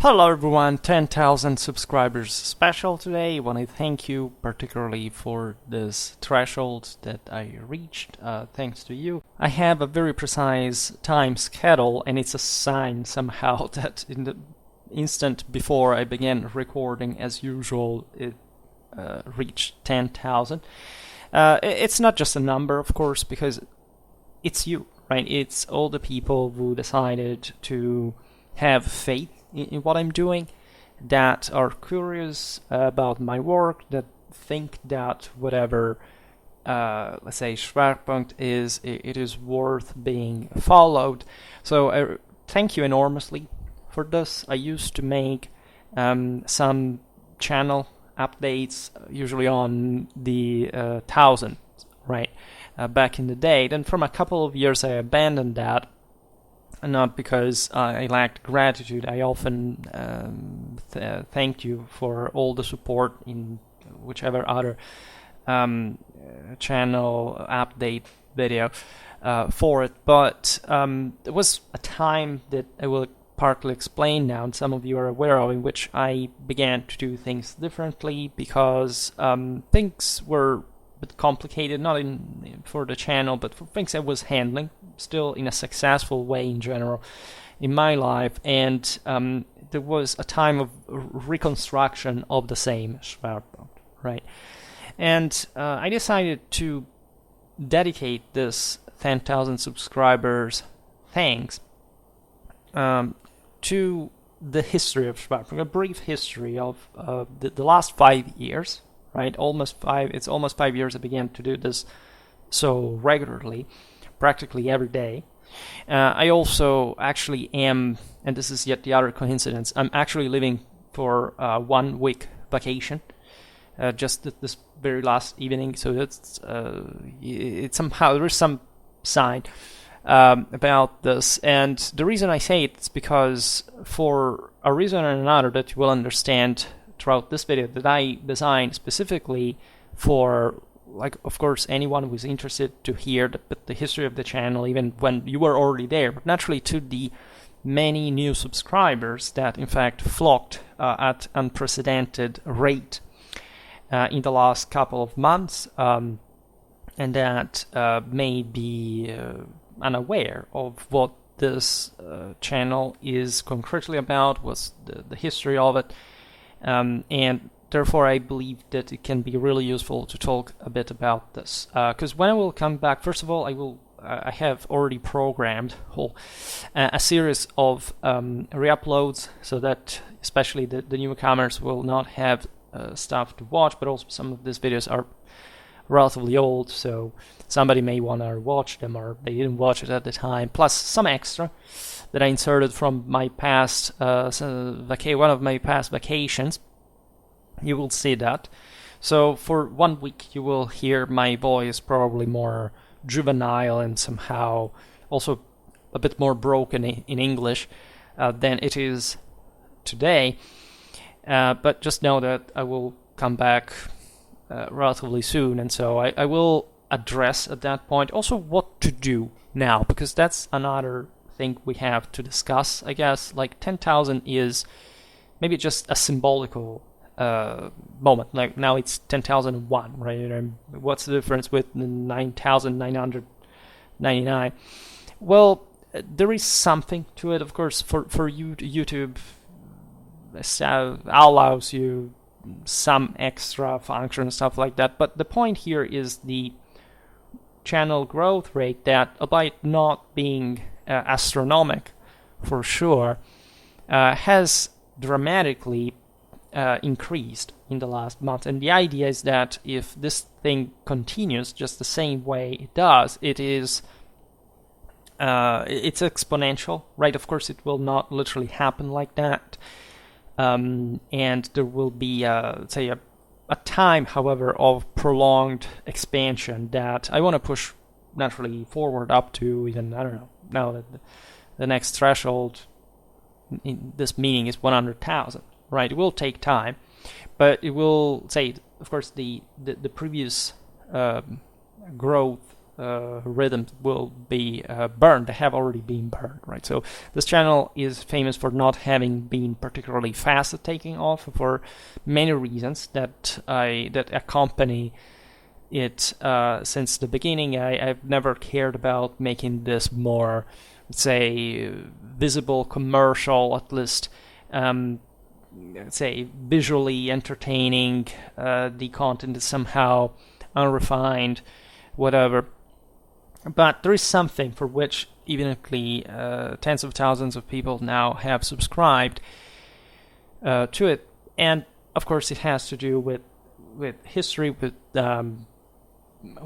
Hello everyone, 10,000 subscribers special today. I want to thank you particularly for this threshold that I reached, thanks to you. I have a very precise time schedule, and it's a sign somehow that in the instant before I began recording, as usual, it reached 10,000. It's not just a number, of course, because it's you, right? It's all the people who decided to have faith in what I'm doing, that are curious about my work, that think that whatever, let's say, Schwerpunkt is, it is worth being followed. So I thank you enormously for this. I used to make some channel updates, usually on the 1000, right, back in the day. Then from a couple of years I abandoned that. Not because I lacked gratitude. I often thank you for all the support in whichever other channel update video for it. But there was a time that I will partly explain now, and some of you are aware of, in which I began to do things differently because things were a bit complicated, not for the channel, but for things I was handling still in a successful way in general in my life, and there was a time of reconstruction of the same Schwerpunkt, right? And I decided to dedicate this 10,000 subscribers thanks to the history of Schwerpunkt, a brief history of the last 5 years, right? It's almost 5 years I began to do this so regularly, practically every day. I also actually am, and this is yet the other coincidence, I'm actually leaving for 1 week vacation just this very last evening, so that's it's somehow there is some sign about this. And the reason I say it is because for a reason or another that you will understand throughout this video, that I designed specifically for, like, of course, anyone who's interested to hear the history of the channel, even when you were already there, but naturally to the many new subscribers that in fact flocked at unprecedented rate in the last couple of months, and that may be unaware of what this channel is concretely about, what's the history of it, and therefore, I believe that it can be really useful to talk a bit about this. Because when I will come back, first of all, I have already programmed a series of re-uploads, so that especially the newcomers will not have stuff to watch, but also some of these videos are relatively old, so somebody may want to watch them or they didn't watch it at the time, plus some extra that I inserted from my past one of my past vacations. You will see that. So for 1 week you will hear my voice probably more juvenile and somehow also a bit more broken in English than it is today. But just know that I will come back relatively soon, and so I will address at that point also what to do now, because that's another thing we have to discuss, I guess. Like 10,000 is maybe just a symbolical moment. Like now it's 10,001, right? And what's the difference with 9,999? Well, there is something to it, of course. For you, YouTube allows you some extra function, stuff like that. But the point here is the channel growth rate, that albeit not being astronomical for sure, has dramatically increased in the last month. And the idea is that if this thing continues just the same way it does, it's exponential, right? Of course, it will not literally happen like that, and there will be say a time, however, of prolonged expansion that I want to push naturally forward up to, even, I don't know, now that the next threshold in this meeting is 100,000. Right, it will take time, but it will say, of course, the previous growth rhythms will be burned. They have already been burned, right? So this channel is famous for not having been particularly fast at taking off for many reasons that accompany it since the beginning. I've never cared about making this more, let's say, visible, commercial, at least, let's say, visually entertaining. The content is somehow unrefined, whatever. But there is something for which evidently tens of thousands of people now have subscribed to it, and of course it has to do with history, with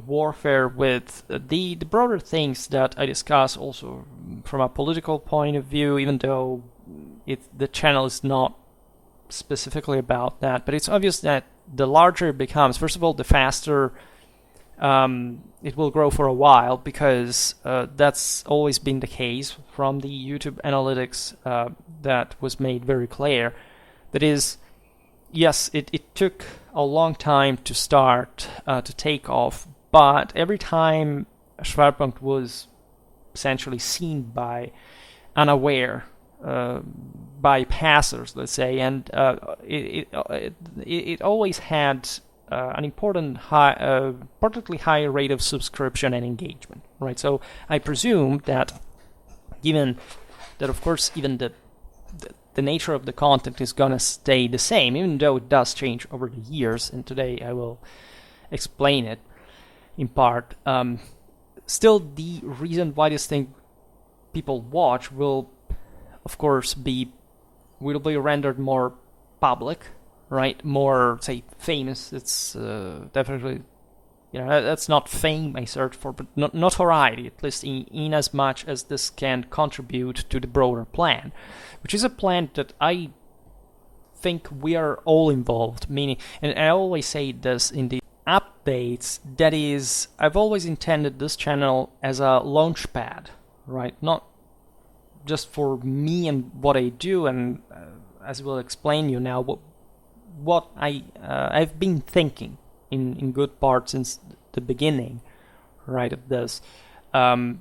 warfare, with the broader things that I discuss also from a political point of view, even though the channel is not specifically about that. But it's obvious that the larger it becomes, first of all, the faster it will grow for a while, because that's always been the case from the YouTube analytics that was made very clear. That is, yes, it took a long time to start, to take off, but every time Schwerpunkt was essentially seen by unaware bypassers, let's say, and it always had an importantly high rate of subscription and engagement, right? So I presume that, given that, of course, even the nature of the content is gonna stay the same, even though it does change over the years, and today I will explain it in part. Still, the reason why this thing people watch will, of course, be rendered more public, right? More, say, famous. It's definitely, that's not fame I search for, but notoriety, at least in as much as this can contribute to the broader plan, which is a plan that I think we are all involved, meaning, and I always say this in the updates, that is, I've always intended this channel as a launch pad, right? Not just for me and what I do, and as we'll explain you now, what I've been thinking in good part since the beginning, right, of this, that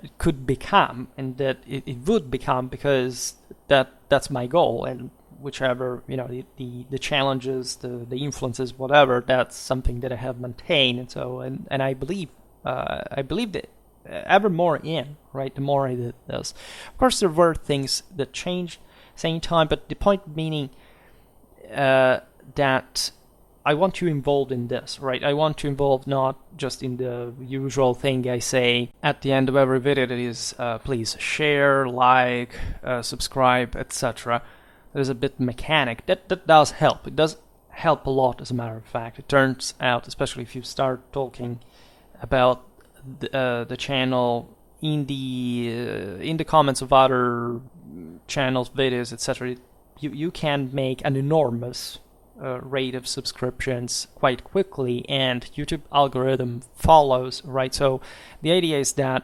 it could become, and that it would become, because that's my goal, and whichever, the challenges, the influences, whatever, that's something that I have maintained, and so, and I believe that ever more in, right, the more I did this. Of course, there were things that changed same time, but the point being that I want you involved in this, right? I want you involved not just in the usual thing I say at the end of every video, that is, please share, like, subscribe, etc. There's a bit mechanic. That does help. It does help a lot, as a matter of fact. It turns out, especially if you start talking about the channel in the comments of other channels, videos, etc., you can make an enormous rate of subscriptions quite quickly, and YouTube algorithm follows, right? So the idea is that,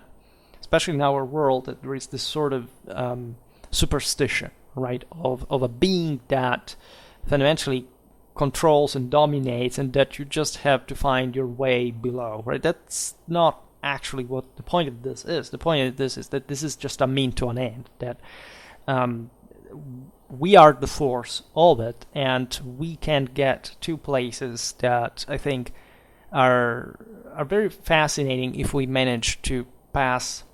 especially in our world, that there is this sort of superstition, right, of a being that fundamentally controls and dominates, and that you just have to find your way below, right? That's not actually what the point of this is. The point of this is that this is just a mean to an end, that we are the force of it, and we can get to places that I think are very fascinating if we manage to pass,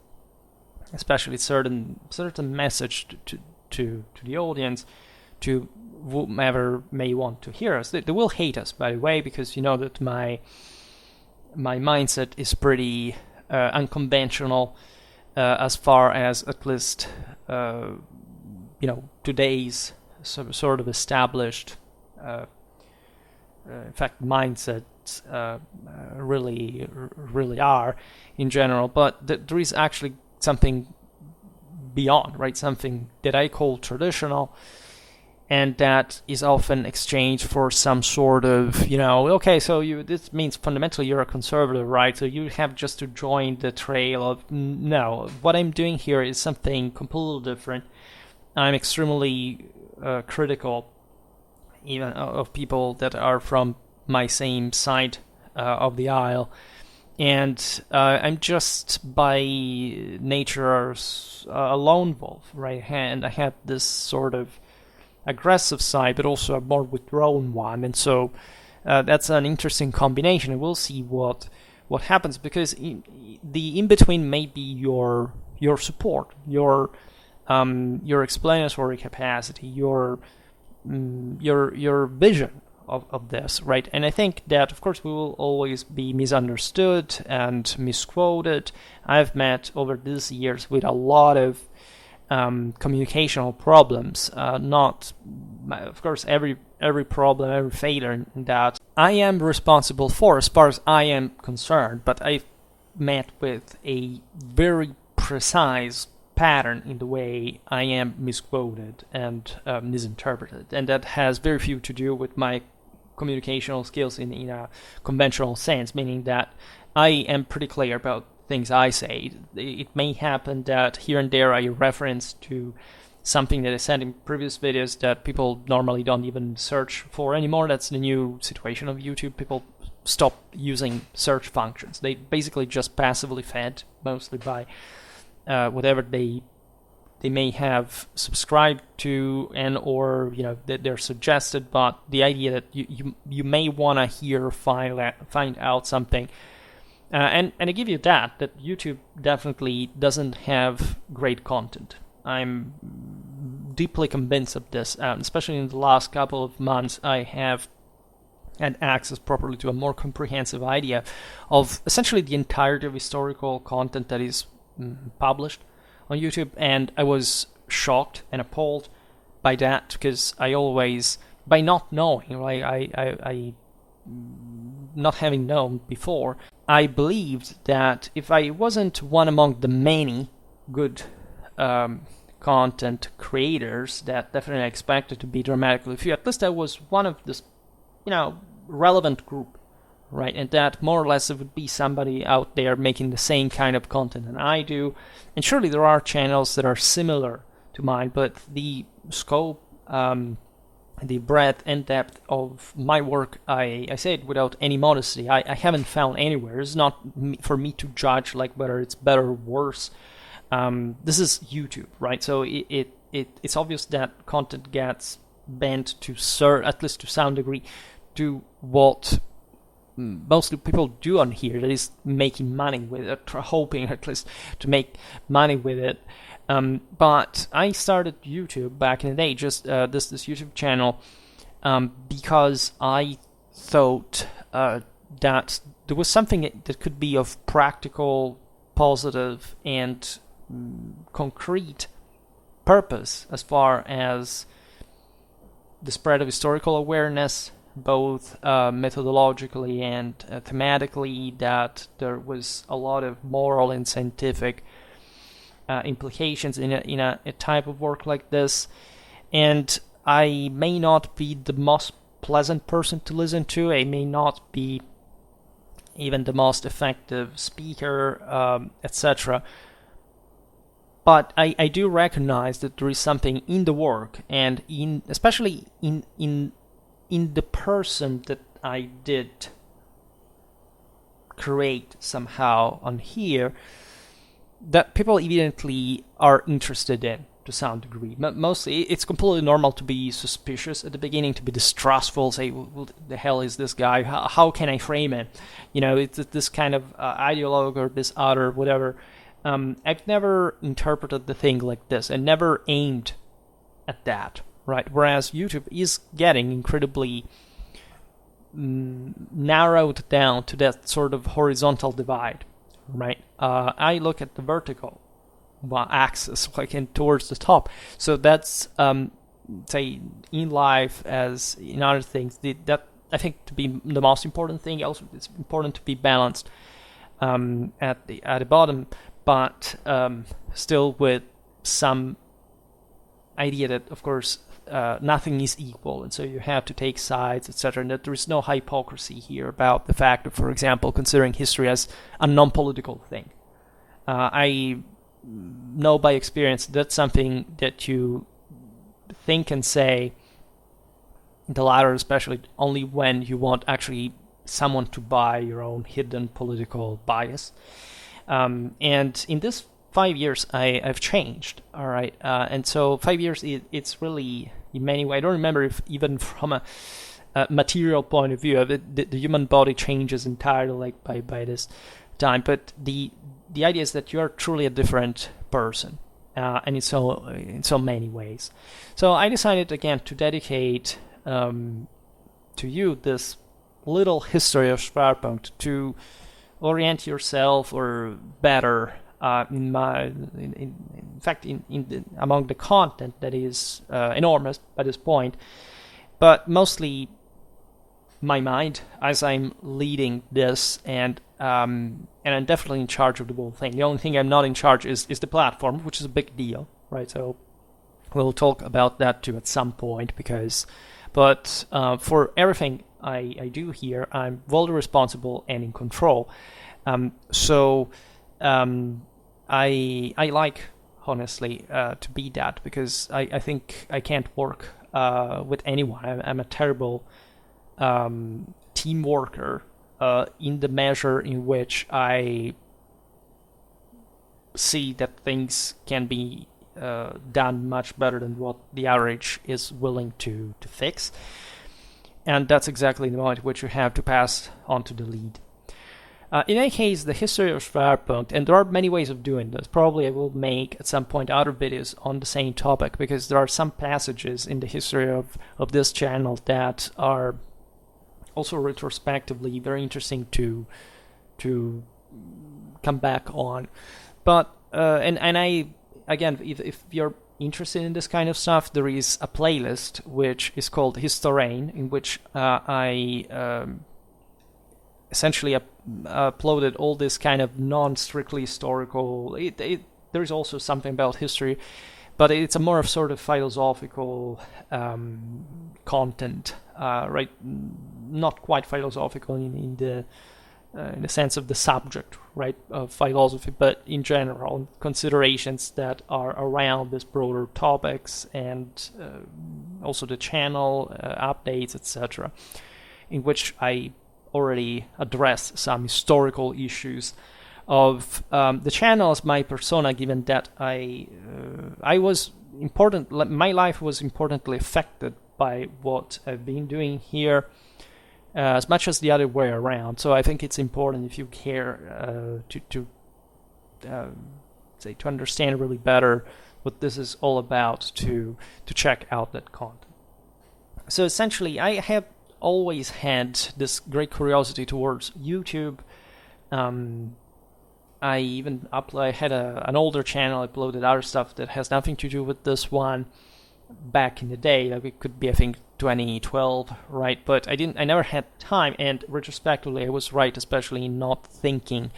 especially certain message to the audience, to whomever may want to hear us. They will hate us, by the way, because you know that my mindset is pretty unconventional as far as, at least, today's sort of established, in fact, mindsets really are in general. But there is actually something beyond, right? Something that I call traditional, and that is often exchanged for some sort of, okay, so this means fundamentally you're a conservative, right? So you have just to join the trail of, no, what I'm doing here is something completely different. I'm extremely critical even of people that are from my same side of the aisle, and I'm just by nature a lone wolf, right? And I have this sort of aggressive side, but also a more withdrawn one, and so that's an interesting combination, and we'll see what happens, because the in between may be your support, your explanatory capacity, your vision of this, right? And I think that, of course, we will always be misunderstood and misquoted. I've met over these years with a lot of communicational problems. Not, of course, every problem, every failure that I am responsible for, as far as I am concerned, but I've met with a very precise pattern in the way I am misquoted and misinterpreted, and that has very few to do with my communicational skills in a conventional sense, meaning that I am pretty clear about things I say. It may happen that here and there I reference to something that I said in previous videos that people normally don't even search for anymore. That's the new situation of YouTube. People stop using search functions. They basically just passively fed, mostly by whatever they may have subscribed to, and or that they're suggested. But the idea that you may want to hear find out something, and I give you that YouTube definitely doesn't have great content. I'm deeply convinced of this, especially in the last couple of months. I have had access properly to a more comprehensive idea of essentially the entirety of historical content that is published on YouTube, and I was shocked and appalled by that, because I always, by not knowing, right, I not having known before, I believed that if I wasn't one among the many good content creators that definitely expected to be dramatically few, at least I was one of this, relevant group, right? And that more or less it would be somebody out there making the same kind of content than I do. And surely there are channels that are similar to mine, but the scope, the breadth and depth of my work, I say it without any modesty, I haven't found anywhere. It's not for me to judge like whether it's better or worse. This is YouTube, right? So it's obvious that content gets bent to at least to some degree, to what mostly people do on here, that is making money with it, or hoping at least to make money with it. But I started YouTube back in the day, just this YouTube channel, because I thought that there was something that could be of practical, positive, and concrete purpose as far as the spread of historical awareness, both methodologically and thematically, that there was a lot of moral and scientific implications in a type of work like this. And I may not be the most pleasant person to listen to, I may not be even the most effective speaker, etc. But I do recognize that there is something in the work, and especially in the person that I did create somehow on here, that people evidently are interested in to some degree. Mostly, it's completely normal to be suspicious at the beginning, to be distrustful, say, well, the hell is this guy? How can I frame it? It's this kind of ideologue or this other, whatever. I've never interpreted the thing like this and never aimed at that, right? Whereas YouTube is getting incredibly narrowed down to that sort of horizontal divide, right? I look at the vertical axis, like towards the top. So that's, say, in life as in other things, that I think to be the most important thing. Also, it's important to be balanced at the bottom, but still with some idea that, of course, nothing is equal, and so you have to take sides, etc., and that there is no hypocrisy here about the fact of, for example, considering history as a non-political thing. I know by experience that's something that you think and say, the latter especially, only when you want actually someone to buy your own hidden political bias. And in this 5 years, I've changed. All right, and so 5 years, it's really in many ways. I don't remember if even from a material point of view, the human body changes entirely by this time. But the idea is that you are truly a different person, and in so many ways. So I decided again to dedicate to you this little history of Schwerpunkt to orient yourself or better in fact among the content that is enormous by this point, but mostly my mind as I'm leading this, and I'm definitely in charge of the whole thing. The only thing I'm not in charge is the platform, which is a big deal, right? So we'll talk about that too at some point, but for everything I do here, I'm fully responsible and in control. So I like, honestly, to be that, because I think I can't work with anyone. I'm a terrible team worker in the measure in which I see that things can be done much better than what the average is willing to fix. And that's exactly the moment which you have to pass on to the lead. In any case, the history of Schwerpunkt, and there are many ways of doing this. Probably I will make at some point other videos on the same topic, because there are some passages in the history of this channel that are also retrospectively very interesting to come back on. But and I again, if you're interested in this kind of stuff, there is a playlist which is called Historien, in which I essentially uploaded all this kind of non-strictly historical. There is also something about history, but it's a more of sort of philosophical content, right? Not quite philosophical in the sense of the subject, right, of philosophy, but in general, considerations that are around these broader topics, and also the channel updates, etc., in which I already address some historical issues of the channel as my persona, given that I was important. My life was importantly affected by what I've been doing here, as much as the other way around. So I think it's important, if you care to understand really better what this is all about, to check out that content. So essentially, I have always had this great curiosity towards YouTube. I even I had an older channel, uploaded other stuff that has nothing to do with this one back in the day. Like it could be, I think, 2012, right? But I never had time, and retrospectively I was right, especially in not thinking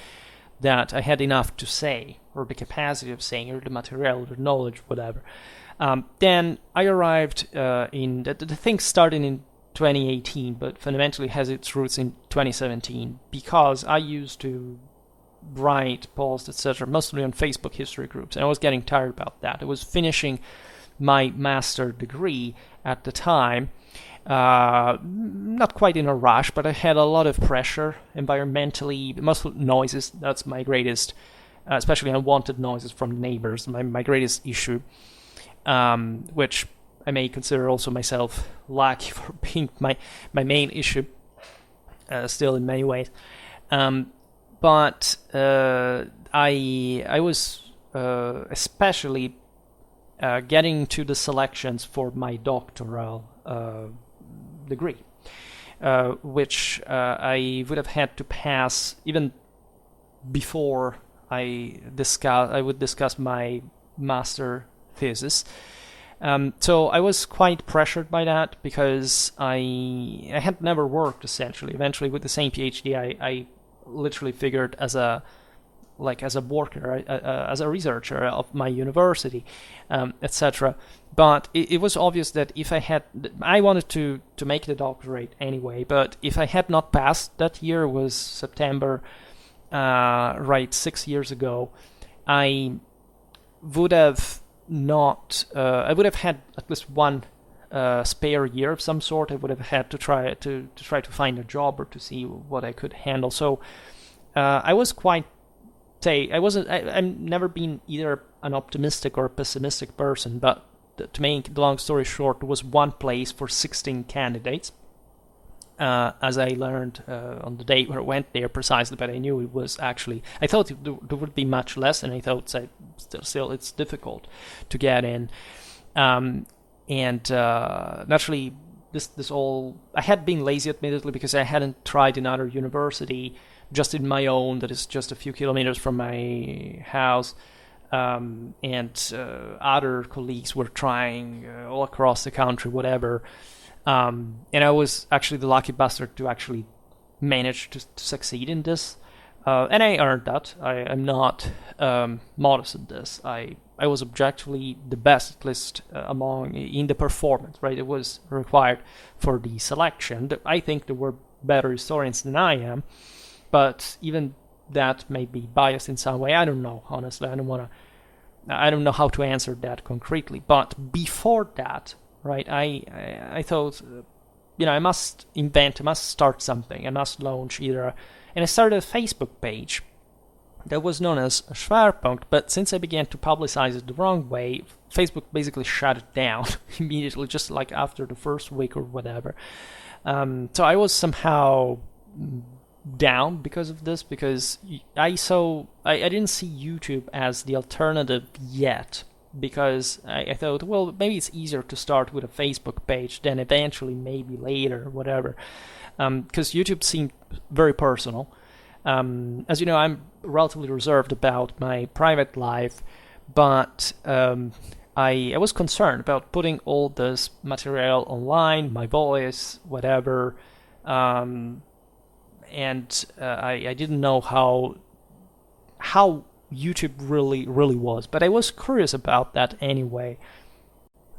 that I had enough to say, or the capacity of saying, or the material, or the knowledge, whatever. Then I arrived in the thing started in 2018, but fundamentally has its roots in 2017, because I used to write, post, etc., mostly on Facebook history groups, and I was getting tired about that. I was finishing my master degree at the time, not quite in a rush, but I had a lot of pressure environmentally, mostly noises. That's my greatest, especially unwanted noises from neighbors, my greatest issue, which I may consider also myself lucky for being my main issue, still in many ways. But I was especially getting to the selections for my doctoral degree, which I would have had to pass even before I would discuss my master thesis. So I was quite pressured by that, because I had never worked, essentially. Eventually, with the same PhD, I literally figured as a worker, as a researcher of my university, etc. But it was obvious that if I wanted to make the doctorate anyway, but if I had not passed, that year was September, right, 6 years ago, I would have had at least one spare year of some sort, I would have had to try to find a job or to see what I could handle. So I was quite I've never been either an optimistic or a pessimistic person, but to make the long story short, there was one place for 16 candidates. As I learned on the day where I went there precisely, but I knew it was actually, I thought there would be much less, and I thought still it's difficult to get in. Naturally, this all, I had been lazy admittedly because I hadn't tried another university just in my own that is just a few kilometers from my house. And other colleagues were trying all across the country, whatever. And I was actually the lucky bastard to actually manage to succeed in this. And I earned that. I'm not modest in this. I was objectively the best, at least in the performance, right? It was required for the selection. I think there were better historians than I am, but even that may be biased in some way. I don't know, honestly. I don't know how to answer that concretely. But before that, right, I thought, I must start something. I must launch either. And I started a Facebook page that was known as Schwerpunkt, but since I began to publicize it the wrong way, Facebook basically shut it down immediately, just like after the first week or whatever. So I was somehow down because of this, because I didn't see YouTube as the alternative yet, because I thought, well, maybe it's easier to start with a Facebook page than eventually maybe later, whatever, because YouTube seemed very personal. As you know, I'm relatively reserved about my private life, but I was concerned about putting all this material online, my voice, whatever, and I didn't know how YouTube really was, but I was curious about that anyway.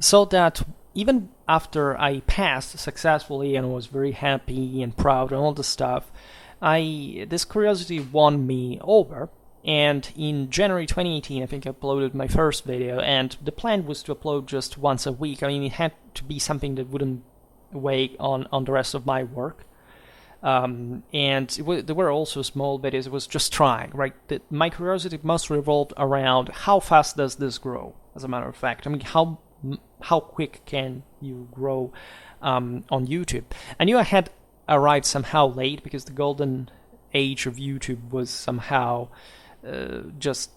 So that even after I passed successfully and was very happy and proud and all the stuff, this curiosity won me over. And in January 2018, I think I uploaded my first video, and the plan was to upload just once a week. I mean, it had to be something that wouldn't weigh on the rest of my work. And there were also small videos. It was just trying, right? My curiosity must revolve around how fast does this grow, as a matter of fact. I mean, how quick can you grow on YouTube? I knew I had arrived somehow late, because the golden age of YouTube was somehow just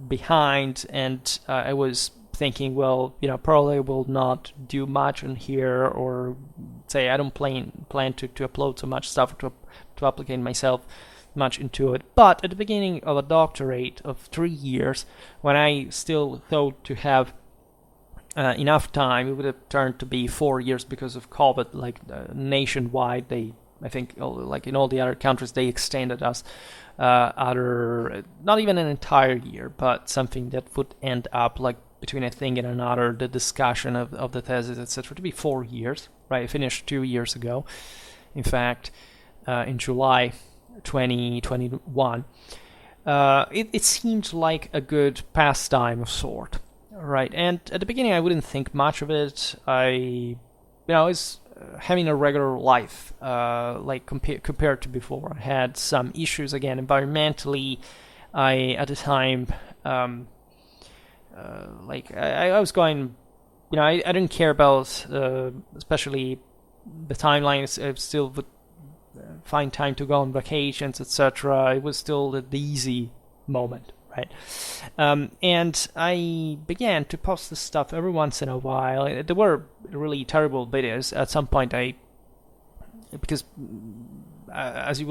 behind, and I was thinking, well, probably I will not do much on here, or say I don't plan to upload so much stuff, to applicate myself much into it. But at the beginning of a doctorate of 3 years, when I still thought to have enough time, it would have turned to be 4 years because of COVID, like nationwide. I think, like in all the other countries, they extended us not even an entire year, but something that would end up like between a thing and another, the discussion of the thesis, etc., to be 4 years, right? I finished 2 years ago, in fact, in July 2021. It seemed like a good pastime of sort, right? And at the beginning, I wouldn't think much of it. I was having a regular life, like compared to before. I had some issues, again, environmentally. At the time, I was going, I didn't care about, especially the timelines. I still would find time to go on vacations, etc. It was still the easy moment, right? And I began to post this stuff every once in a while. There were really terrible videos. At some point, because as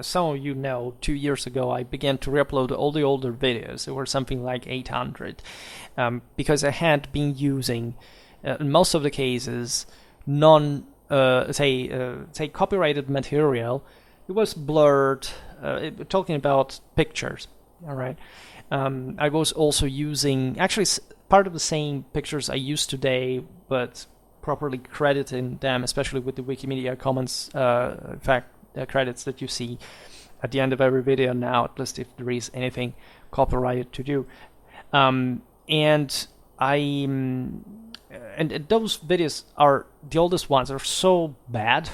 some of you know, 2 years ago, I began to re-upload all the older videos. There were something like 800, because I had been using, in most of the cases, say copyrighted material. It was blurred, talking about pictures, all right? I was also using, actually, part of the same pictures I use today, but properly crediting them, especially with the Wikimedia Commons credits that you see at the end of every video now, at least if there is anything copyrighted to do. And and those videos are the oldest ones, are so bad,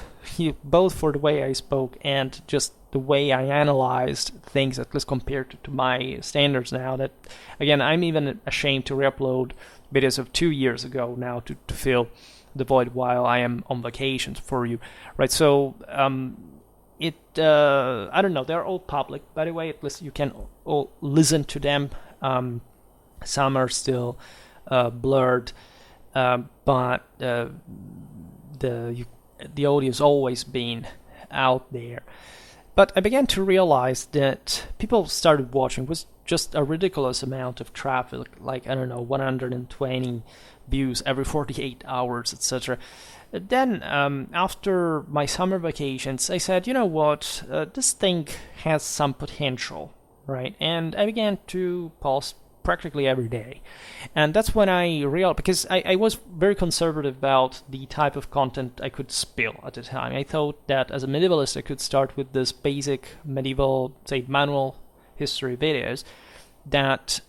both for the way I spoke and just the way I analyzed things, at least compared to my standards now, that, again, I'm even ashamed to re-upload videos of 2 years ago now to fill the void while I am on vacations for you, right? So I don't know, they're all public, by the way, at least you can all listen to them. Some are still blurred, but the audio's always been out there. But I began to realize that people started watching was just a ridiculous amount of traffic, like, I don't know, 120 views every 48 hours, etc. Then, after my summer vacations, I said, you know what, this thing has some potential, right? And I began to post practically every day. And that's when I realized, because I was very conservative about the type of content I could spill at the time. I thought that as a medievalist I could start with this basic medieval, say, manual history videos that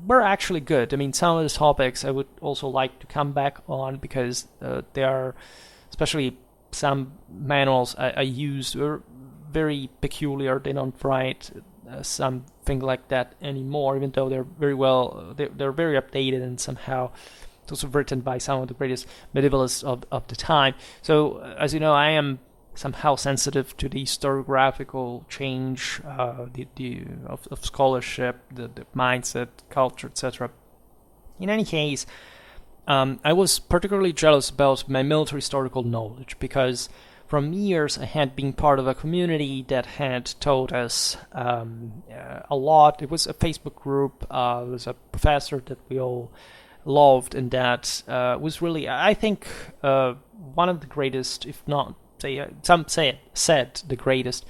were actually good. I mean, some of the topics I would also like to come back on, because they are, especially some manuals I used, were very peculiar. They don't write something like that anymore, even though they're very well, they're very updated, and somehow it's also written by some of the greatest medievalists of the time. So, as you know, I am somehow sensitive to the historiographical change of scholarship, the mindset, culture, etc. In any case, I was particularly jealous about my military historical knowledge, because from years I had been part of a community that had taught us a lot. It was a Facebook group, it was a professor that we all loved, and that was really, I think, one of the greatest, if not, some said the greatest.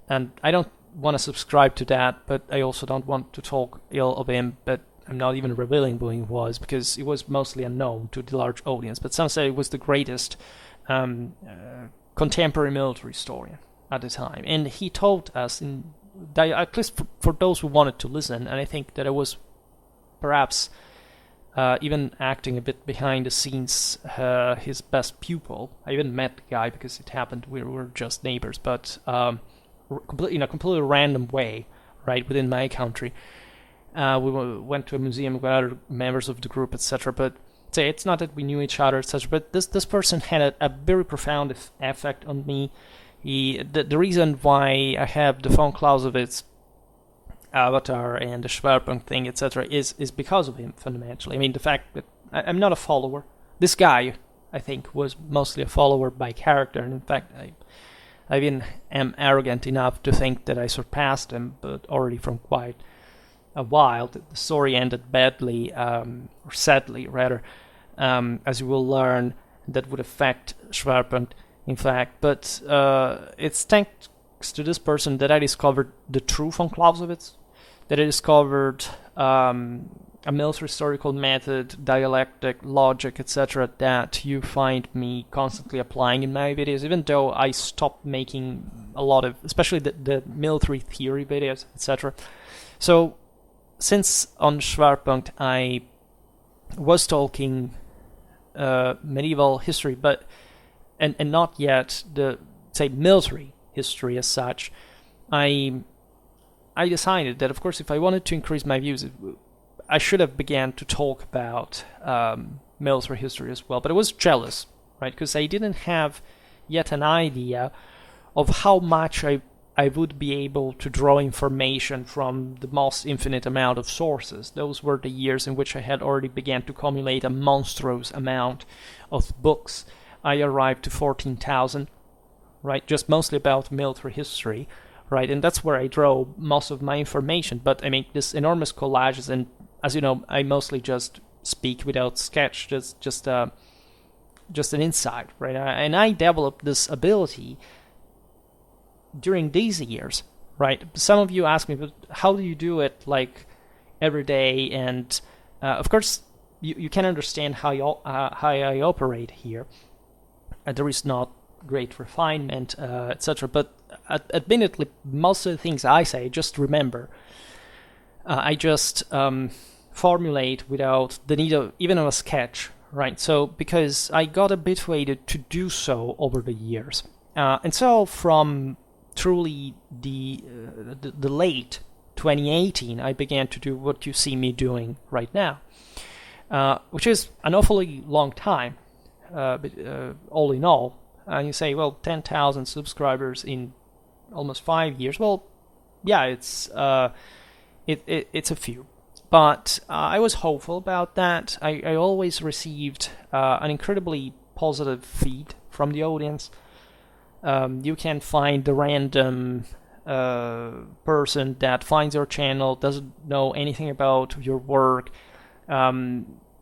And I don't want to subscribe to that, but I also don't want to talk ill of him, but I'm not even revealing who he was, because he was mostly unknown to the large audience. But some say he was the greatest contemporary military historian at the time, and he taught us, at least for those who wanted to listen, and I think that I was perhaps even acting a bit behind the scenes, his best pupil. I even met the guy, because it happened we were just neighbors, but in a completely random way, right, within my country. We went to a museum with other members of the group, etc. But it's not that we knew each other, etc. But this person had a very profound effect on me. The reason why I have the von Clausewitz avatar and the Schwerpunkt thing, etc., is because of him, fundamentally. I mean, the fact that I'm not a follower. This guy, I think, was mostly a follower by character, and in fact, I even am arrogant enough to think that I surpassed him, but already from quite a while. The story ended badly, or sadly, rather, as you will learn, that would affect Schwerpunkt, in fact. But it's thanks to this person that I discovered the true von Clausewitz, that I discovered a military historical method, dialectic, logic, etc., that you find me constantly applying in my videos, even though I stopped making a lot of, especially the military theory videos, etc. So, since on Schwerpunkt I was talking medieval history, but and not yet the, say, military history as such, I decided that, of course, if I wanted to increase my views, I should have began to talk about military history as well. But I was jealous, right, because I didn't have yet an idea of how much I would be able to draw information from the most infinite amount of sources. Those were the years in which I had already began to accumulate a monstrous amount of books. I arrived to 14,000, right, just mostly about military history, right, and that's where I draw most of my information. But I make this enormous collages, and as you know, I mostly just speak without sketch, just an insight, right, and I developed this ability during these years, right? Some of you ask me, but how do you do it, like, every day? And of course, you can understand how I operate here. There is not great refinement, etc. But admittedly, most of the things I say, just remember, I just formulate without the need of even of a sketch, right? So because I got habituated to do so over the years, and so from truly the late 2018, I began to do what you see me doing right now, which is an awfully long time, but all in all. And you say, well, 10,000 subscribers in almost 5 years. Well, yeah, it's a few. But I was hopeful about that. I always received an incredibly positive feed from the audience. You can find the random person that finds your channel, doesn't know anything about your work,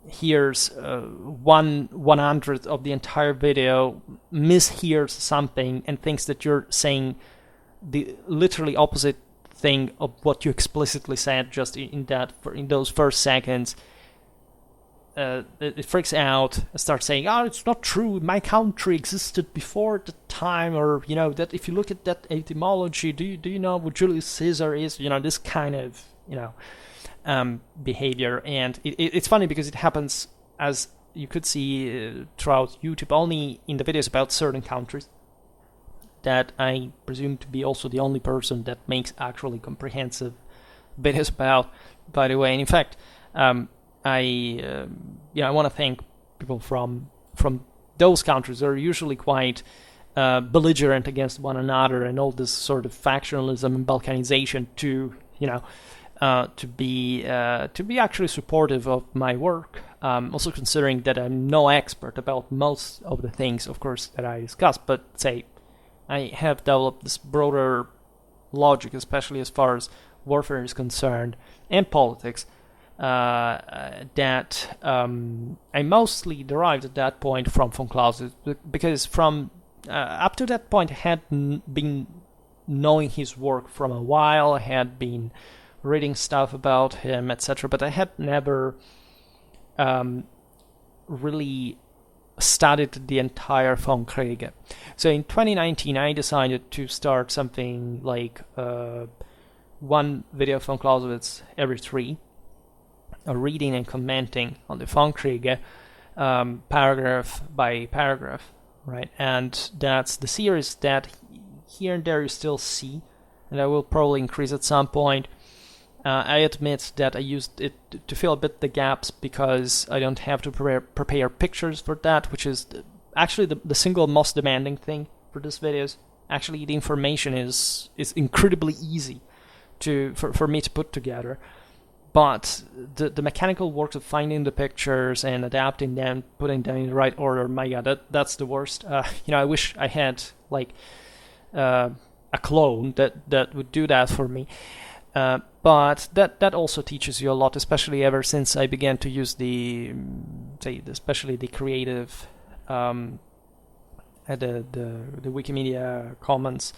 hears 1/100th of the entire video, mishears something, and thinks that you're saying the literally opposite thing of what you explicitly said just in those first seconds. It freaks out and starts saying, "Oh, it's not true. My country existed before the time," or that if you look at that etymology, do you know what Julius Caesar is? This kind of behavior. And it's funny because it happens, as you could see throughout YouTube, only in the videos about certain countries that I presume to be also the only person that makes actually comprehensive videos about, by the way. And in fact, I want to thank people from those countries that are usually quite belligerent against one another and all this sort of factionalism and balkanization to be actually supportive of my work. Also considering that I'm no expert about most of the things, of course, that I discuss, but say I have developed this broader logic, especially as far as warfare is concerned and politics, that I mostly derived at that point from von Clausewitz, because from up to that point I had been knowing his work from a while, I had been reading stuff about him, etc., but I had never really studied the entire von Kriege. So in 2019 I decided to start something like one video of von Clausewitz every 3, reading and commenting on the von Kriege paragraph by paragraph, right? And that's the series that here and there you still see, and I will probably increase at some point. I admit that I used it to fill a bit the gaps because I don't have to prepare pictures for that, which is actually the single most demanding thing for these videos. Actually, the information is incredibly easy for me to put together, but the mechanical work of finding the pictures and adapting them, putting them in the right order, my god, that's the worst. I wish I had like a clone that would do that for me. But that also teaches you a lot, especially ever since I began to use especially the creative, the Wikimedia Commons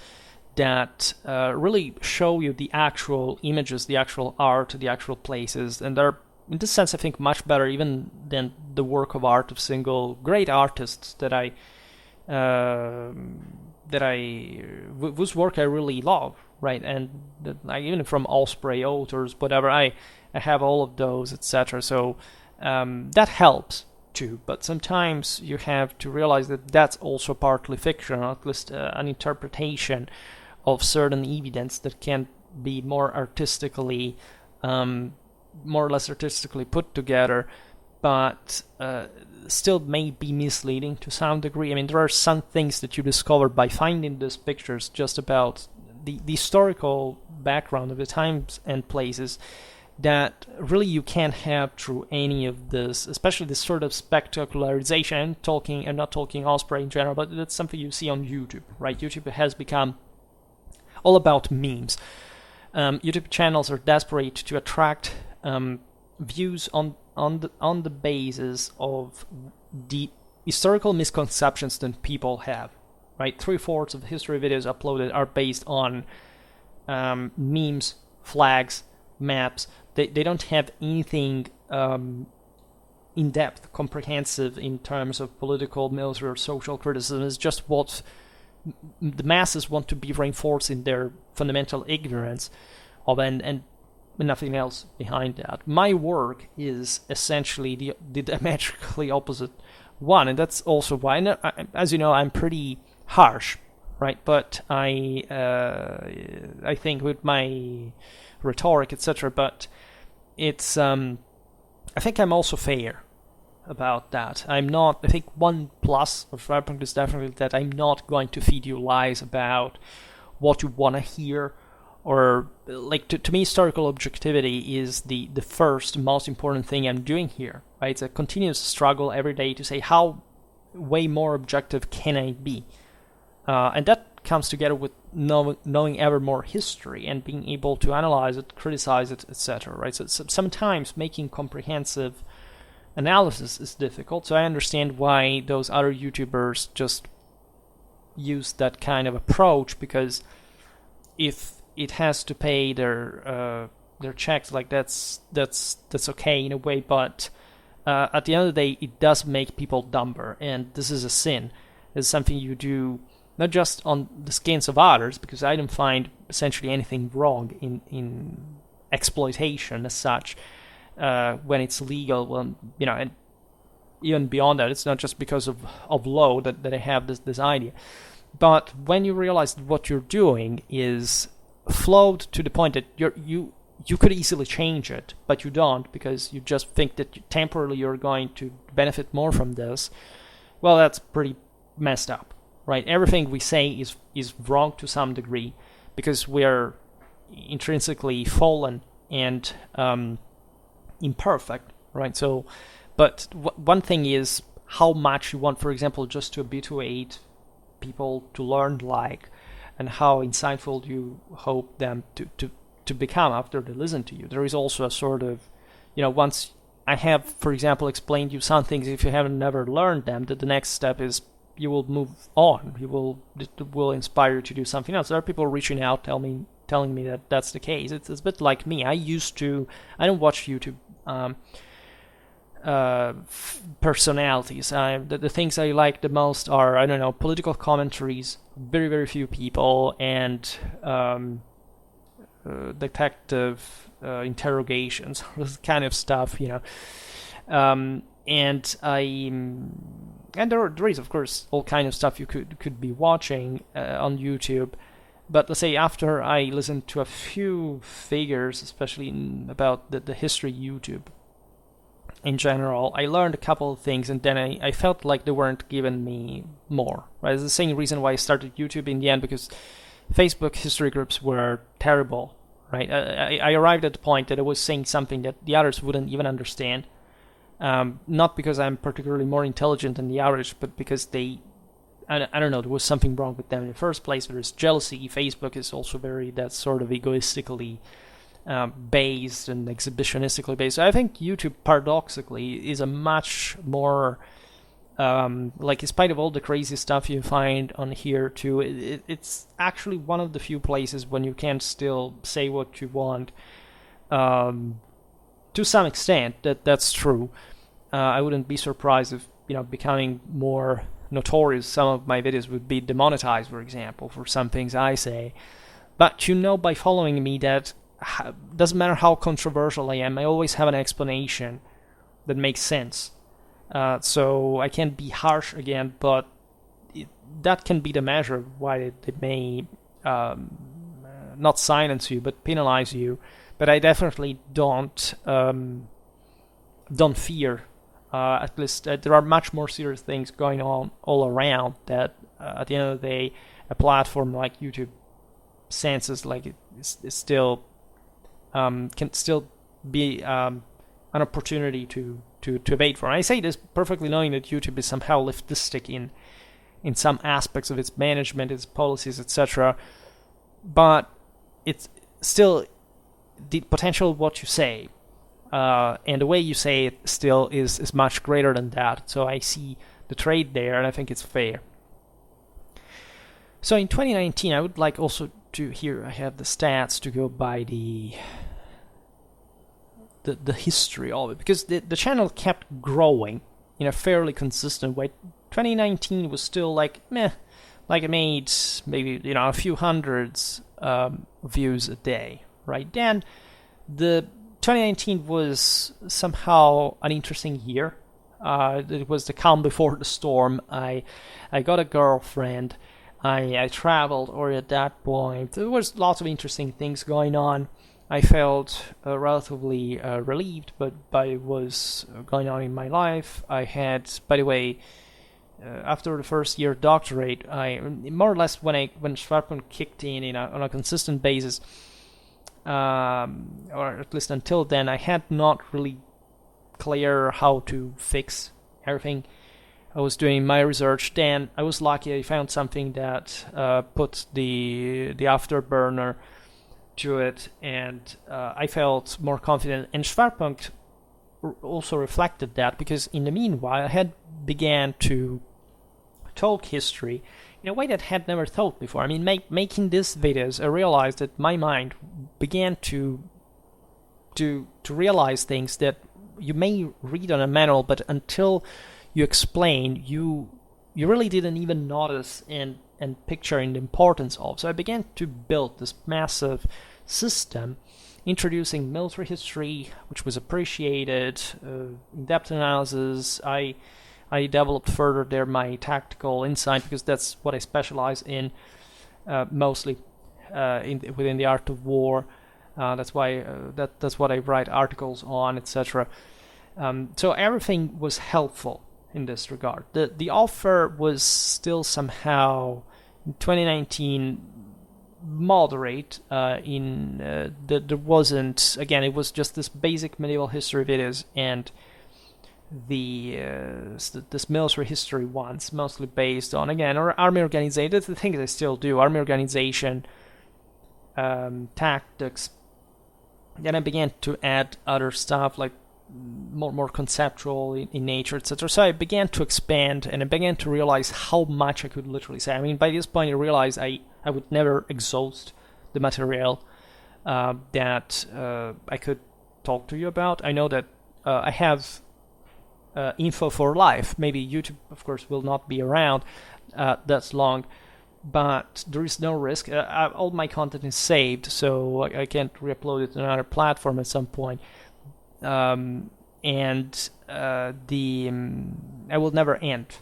that really show you the actual images, the actual art, the actual places, and they're in this sense I think much better even than the work of art of single great artists whose work I really love. Right, and even from Osprey authors, whatever, I have all of those, etc. So that helps too. But sometimes you have to realize that that's also partly fiction, or at least an interpretation of certain evidence that can be more or less artistically put together, but still may be misleading to some degree. I mean, there are some things that you discover by finding these pictures just about the historical background of the times and places that really you can't have through any of this, especially this sort of spectacularization. I'm not talking Osprey in general, but that's something you see on YouTube, right? YouTube has become all about memes. YouTube channels are desperate to attract views on the basis of the historical misconceptions that people have. Right, 3/4 of the history videos uploaded are based on memes, flags, maps. They don't have anything in-depth, comprehensive in terms of political, military, or social criticism. It's just what the masses want to be reinforced in their fundamental ignorance of, and nothing else behind that. My work is essentially the diametrically opposite one, and that's also why, as you know, I'm pretty harsh, right? But I think with my rhetoric, etc. But it's I think I'm also fair about that. I'm not. I think one plus of Schwerpunkt is definitely that I'm not going to feed you lies about what you want to hear, or like to me, historical objectivity is the first most important thing I'm doing here. Right? It's a continuous struggle every day to say how way more objective can I be, and that comes together with knowing ever more history and being able to analyze it, criticize it, etc. Right? So sometimes making comprehensive analysis is difficult. So I understand why those other YouTubers just use that kind of approach, because if it has to pay their checks, like that's okay in a way, but at the end of the day, it does make people dumber, and this is a sin. It's something you do not just on the skins of others, because I don't find essentially anything wrong in exploitation as such. When it's legal, well, and even beyond that, it's not just because of law that I have this idea. But when you realize that what you're doing is flawed to the point that you could easily change it, but you don't, because you just think that temporarily you're going to benefit more from this, well, that's pretty messed up, right? Everything we say is wrong to some degree, because we're intrinsically fallen and imperfect, right? So, but one thing is how much you want, for example, just to habituate people to learn, and how insightful you hope them to become after they listen to you. There is also a sort of, once I have, for example, explained you some things, if you haven't never learned them, that the next step is you will move on. It will inspire you to do something else. There are people reaching out, telling me that that's the case. It's a bit like me. I don't watch YouTube personalities. The things I like the most are, I don't know, political commentaries, very, very few people, and detective interrogations, this kind of stuff, and there is, of course, all kind of stuff you could be watching on YouTube. But let's say after I listened to a few figures, especially about the history YouTube in general, I learned a couple of things, and then I felt like they weren't giving me more. Right? It's the same reason why I started YouTube in the end, because Facebook history groups were terrible. Right? I arrived at the point that I was saying something that the others wouldn't even understand. Not because I'm particularly more intelligent than the average, but because I don't know, there was something wrong with them in the first place. There is jealousy. Facebook is also that sort of egoistically based and exhibitionistically based. So I think YouTube, paradoxically, is a much more, in spite of all the crazy stuff you find on here too, it's actually one of the few places when you can still say what you want. To some extent, that's true. I wouldn't be surprised if, becoming more notorious, some of my videos would be demonetized, for example, for some things I say. But by following me, that doesn't matter how controversial I am, I always have an explanation that makes sense. So I can't be harsh again, but that can be the measure of why they may not silence you, but penalize you. But I definitely don't fear. At least there are much more serious things going on all around that at the end of the day, a platform like YouTube senses like it's still can still be an opportunity to debate for. And I say this perfectly knowing that YouTube is somehow leftistic in some aspects of its management, its policies, etc. But it's still the potential of what you say. And the way you say it still is much greater than that. So I see the trade there, and I think it's fair. So in 2019, I would like also to, here I have the stats to go by the history of it, because the channel kept growing in a fairly consistent way. 2019 was still like meh, like I made maybe a few hundreds views a day. Right then, the 2019 was somehow an interesting year. It was the calm before the storm. I got a girlfriend. I traveled already at that point. There was lots of interesting things going on. I felt relatively relieved by what was going on in my life. I had, by the way, after the first year doctorate, I more or less when Schwerpunkt kicked in on a consistent basis, or at least until then, I had not really clear how to fix everything. I was doing my research. Then I was lucky. I found something that put the afterburner to it, and I felt more confident. And Schwerpunkt also reflected that, because in the meanwhile I had began to talk history in a way that I had never thought before. I mean, making these videos, I realized that my mind began to realize things that you may read on a manual, but until you explain, you really didn't even notice and picture in the importance of. So I began to build this massive system, introducing military history, which was appreciated, in-depth analysis. I developed further there my tactical insight, because that's what I specialize in mostly within the art of war. That's why that's what I write articles on, etc. So everything was helpful in this regard. The offer was still somehow in 2019 moderate. There wasn't, again, it was just this basic medieval history videos and this military history ones, mostly based on, again, army organization. That's the thing that I still do, army organization, tactics. Then I began to add other stuff like more conceptual in nature, etc. So I began to expand, and I began to realize how much I could literally say. I mean, by this point I realized I would never exhaust the material that I could talk to you about. I know that I have info for life. Maybe YouTube, of course, will not be around that's long, but there is no risk. All my content is saved, so I can't re-upload it to another platform at some point. I will never end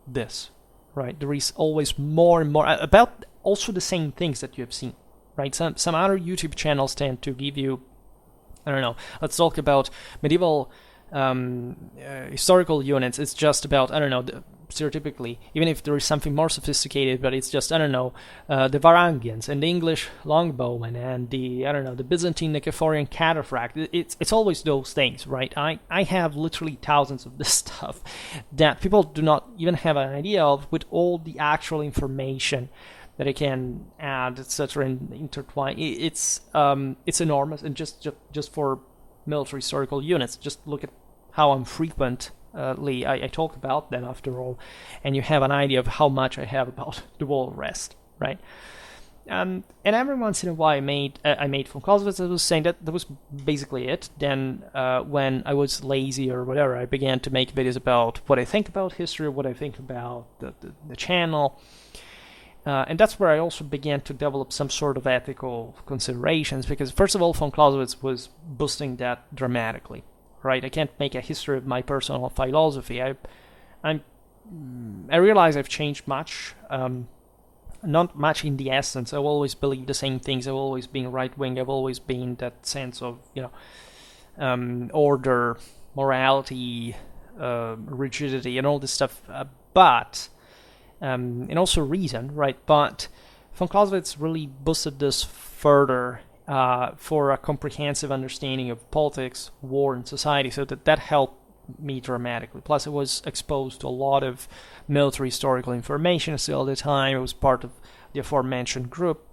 this, right? There is always more and more about also the same things that you have seen, right? Some other YouTube channels tend to give you, I don't know, let's talk about medieval historical units. It's just about, I don't know, stereotypically, even if there is something more sophisticated, but it's just, I don't know, the Varangians and the English longbowmen and the, I don't know, the Byzantine Nicephorian cataphract. It's always those things, right? I have literally thousands of this stuff that people do not even have an idea of, with all the actual information that I can add, etc., and intertwine. It's enormous, and just for military historical units, just look at how infrequently I talk about them, after all, and you have an idea of how much I have about the whole rest, right? And every once in a while I made phone calls. As I was saying, that was basically it. Then when I was lazy or whatever, I began to make videos about what I think about history, what I think about the channel. And that's where I also began to develop some sort of ethical considerations, because first of all, von Clausewitz was boosting that dramatically, right? I can't make a history of my personal philosophy. I realize I've changed much, not much in the essence. I've always believed the same things. I've always been right-wing. I've always been that sense of, order, morality, rigidity, and all this stuff. And also reason, right? But von Clausewitz really boosted this further for a comprehensive understanding of politics, war, and society, so that helped me dramatically. Plus, I was exposed to a lot of military historical information still at the time. I was part of the aforementioned group.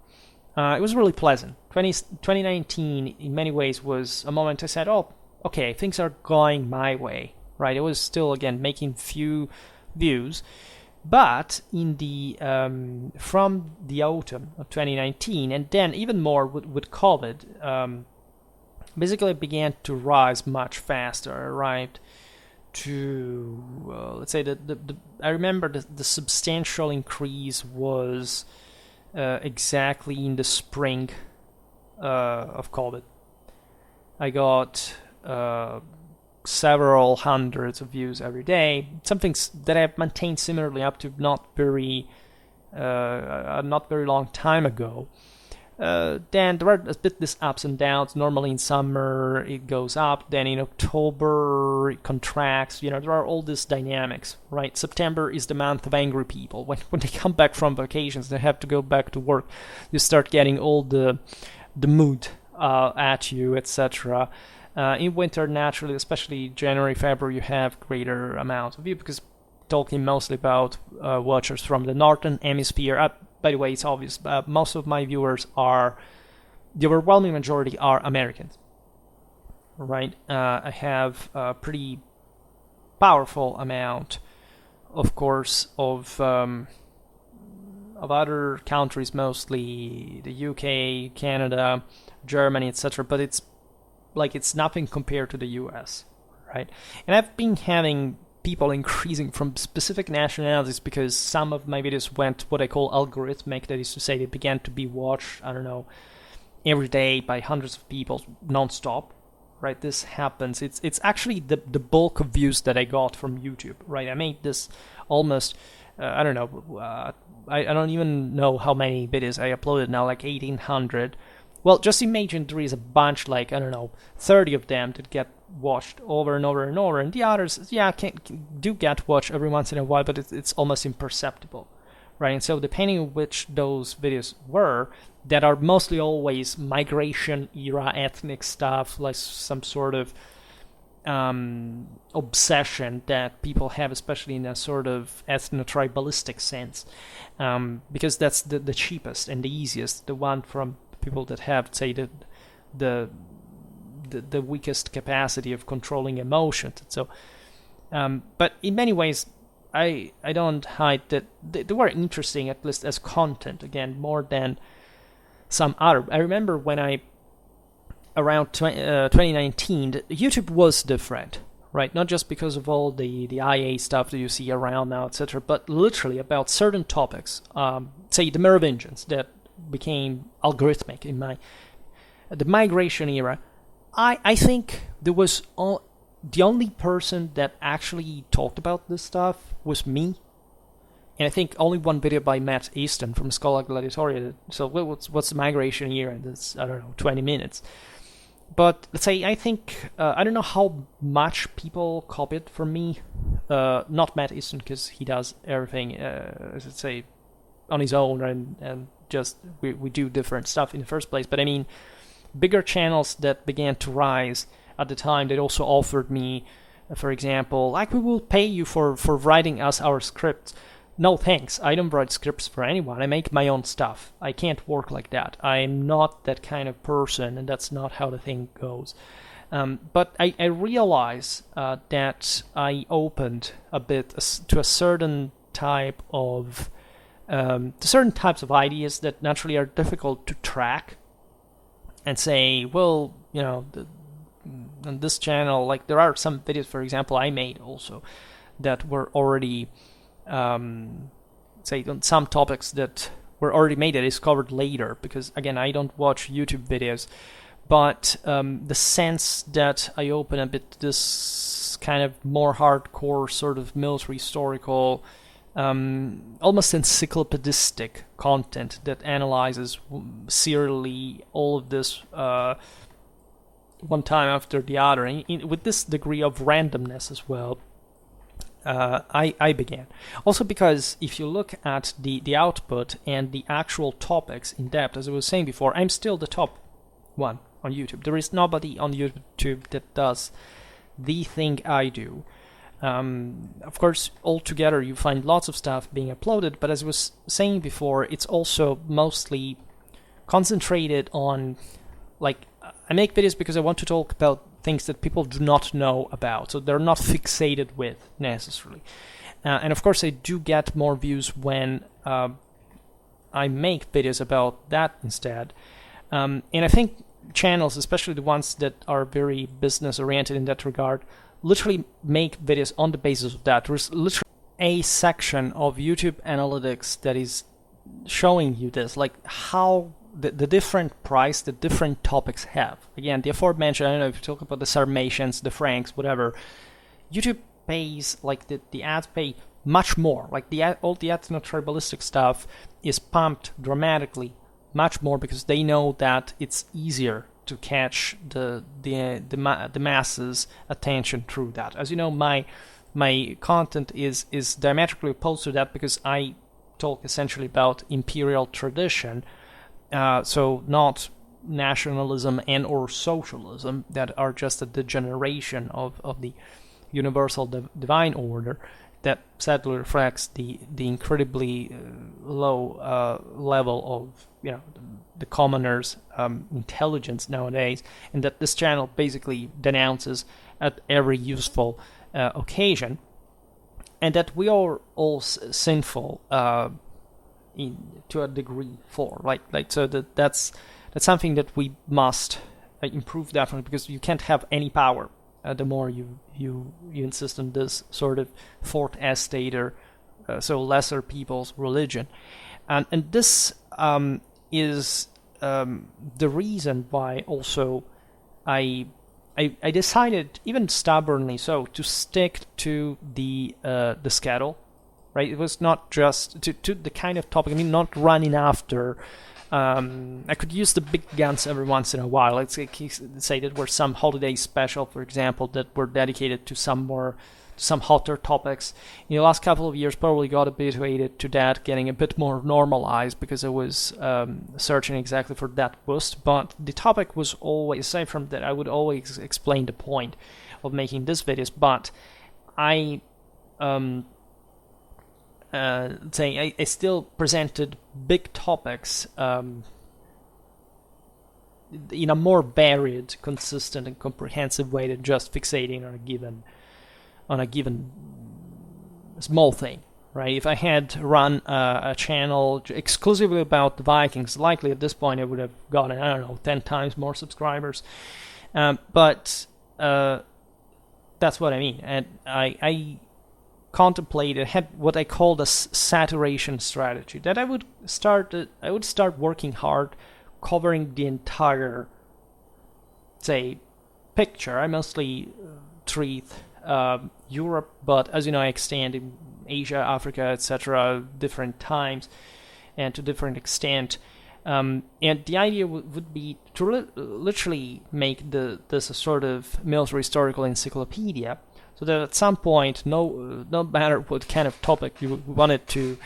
It was really pleasant. 2019, in many ways, was a moment I said, oh, okay, things are going my way, right? I was still, again, making few views. But in the from the autumn of 2019, and then even more with COVID, basically it began to rise much faster. I arrived to, let's say, I remember the substantial increase was exactly in the spring of COVID. I got several hundreds of views every day. Something that I've maintained similarly up to not very long time ago. Then there are a bit this ups and downs. Normally in summer it goes up, then in October it contracts. There are all these dynamics, right? September is the month of angry people. When they come back from vacations, they have to go back to work. You start getting all the mood at you, etc. In winter, naturally, especially January, February, you have greater amounts of views because talking mostly about watchers from the northern hemisphere. By the way, it's obvious. Most of my viewers the overwhelming majority are Americans, right? I have a pretty powerful amount, of course, of other countries, mostly the UK, Canada, Germany, etc. But it's nothing compared to the US, right? And I've been having people increasing from specific nationalities because some of my videos went what I call algorithmic. That is to say, they began to be watched, I don't know, every day by hundreds of people non-stop, right? This happens. It's actually the bulk of views that I got from YouTube, right? I made this almost, I don't know, I don't even know how many videos I uploaded now, like 1,800. Well, just imagine there is a bunch, like, I don't know, 30 of them that get watched over and over and over, and the others, do get watched every once in a while, but it's almost imperceptible, right? And so depending on which those videos were, that are mostly always migration era ethnic stuff, like some sort of obsession that people have, especially in a sort of ethno-tribalistic sense, because that's the cheapest and the easiest, the one from people that have, say, the weakest capacity of controlling emotions. So, but in many ways, I don't hide that they were interesting, at least as content, again, more than some other. I remember when around 2019, YouTube was different, right? Not just because of all the IA stuff that you see around now, etc., but literally about certain topics, say the Merovingians that became algorithmic in the migration era. I think there was the only person that actually talked about this stuff was me, and I think only one video by Matt Easton from Schola Gladiatoria. So what's the migration era? And it's, I don't know, 20 minutes. But let's say I think I don't know how much people copied from me. Not Matt Easton, because he does everything, let's say, on his own, and just we do different stuff in the first place. But I mean, bigger channels that began to rise at the time, that also offered me, for example, like, we will pay you for writing us our scripts. No thanks, I don't write scripts for anyone. I make my own stuff. I can't work like that. I'm not that kind of person, and that's not how the thing goes. But I realize that I opened a bit to a certain type of to certain types of ideas that naturally are difficult to track and say, well, on this channel, like, there are some videos, for example, I made also that were already, say, on some topics that were already made, that is covered later, because, again, I don't watch YouTube videos, but the sense that I open a bit this kind of more hardcore sort of military historical, almost encyclopedistic content that analyzes serially all of this one time after the other, and with this degree of randomness as well, I began. Also because if you look at the output and the actual topics in depth, as I was saying before, I'm still the top one on YouTube. There is nobody on YouTube that does the thing I do. Of course, altogether you find lots of stuff being uploaded, but as I was saying before, it's also mostly concentrated on, like, I make videos because I want to talk about things that people do not know about, so they're not fixated with necessarily. And of course, I do get more views when I make videos about that instead. And I think channels, especially the ones that are very business oriented in that regard, literally make videos on the basis of that. There's literally a section of YouTube analytics that is showing you this, like how the different price the different topics have. Again, the aforementioned, I don't know if you talk about the Sarmatians, the Franks, whatever, YouTube pays, like the ads pay much more. Like all the ethno-tribalistic stuff is pumped dramatically much more because they know that it's easier to catch the masses' attention through that. As you know, my content is diametrically opposed to that because I talk essentially about imperial tradition, so not nationalism and or socialism that are just a degeneration of the universal divine order that sadly reflects the incredibly low level of the commoner's intelligence nowadays, and that this channel basically denounces at every useful occasion, and that we are all sinful to a degree for so that's something that we must improve definitely, because you can't have any power the more you insist on this sort of fourth estate or so lesser people's religion, and this is the reason why also I decided, even stubbornly so, to stick to the schedule. Right, it was not just to the kind of topic. I mean, not running after. I could use the big guns every once in a while. Let's say that were some holiday special, for example, that were dedicated to some hotter topics. In the last couple of years, probably got habituated to that, getting a bit more normalized because I was searching exactly for that boost. But the topic was always, aside from that, I would always explain the point of making these videos. But I I still presented big topics in a more varied, consistent, and comprehensive way than just fixating on a given small thing. Right? If I had run a channel exclusively about the Vikings, likely at this point I would have gotten 10 times more subscribers. But that's what I mean, and I contemplated, had what I called a saturation strategy, that I would start working hard covering the entire picture. I mostly treat Europe, but as you know, I extend in Asia, Africa, etc., different times and to different extent, and the idea would be to literally make this a sort of military historical encyclopedia, so that at some point, no matter what kind of topic you wanted to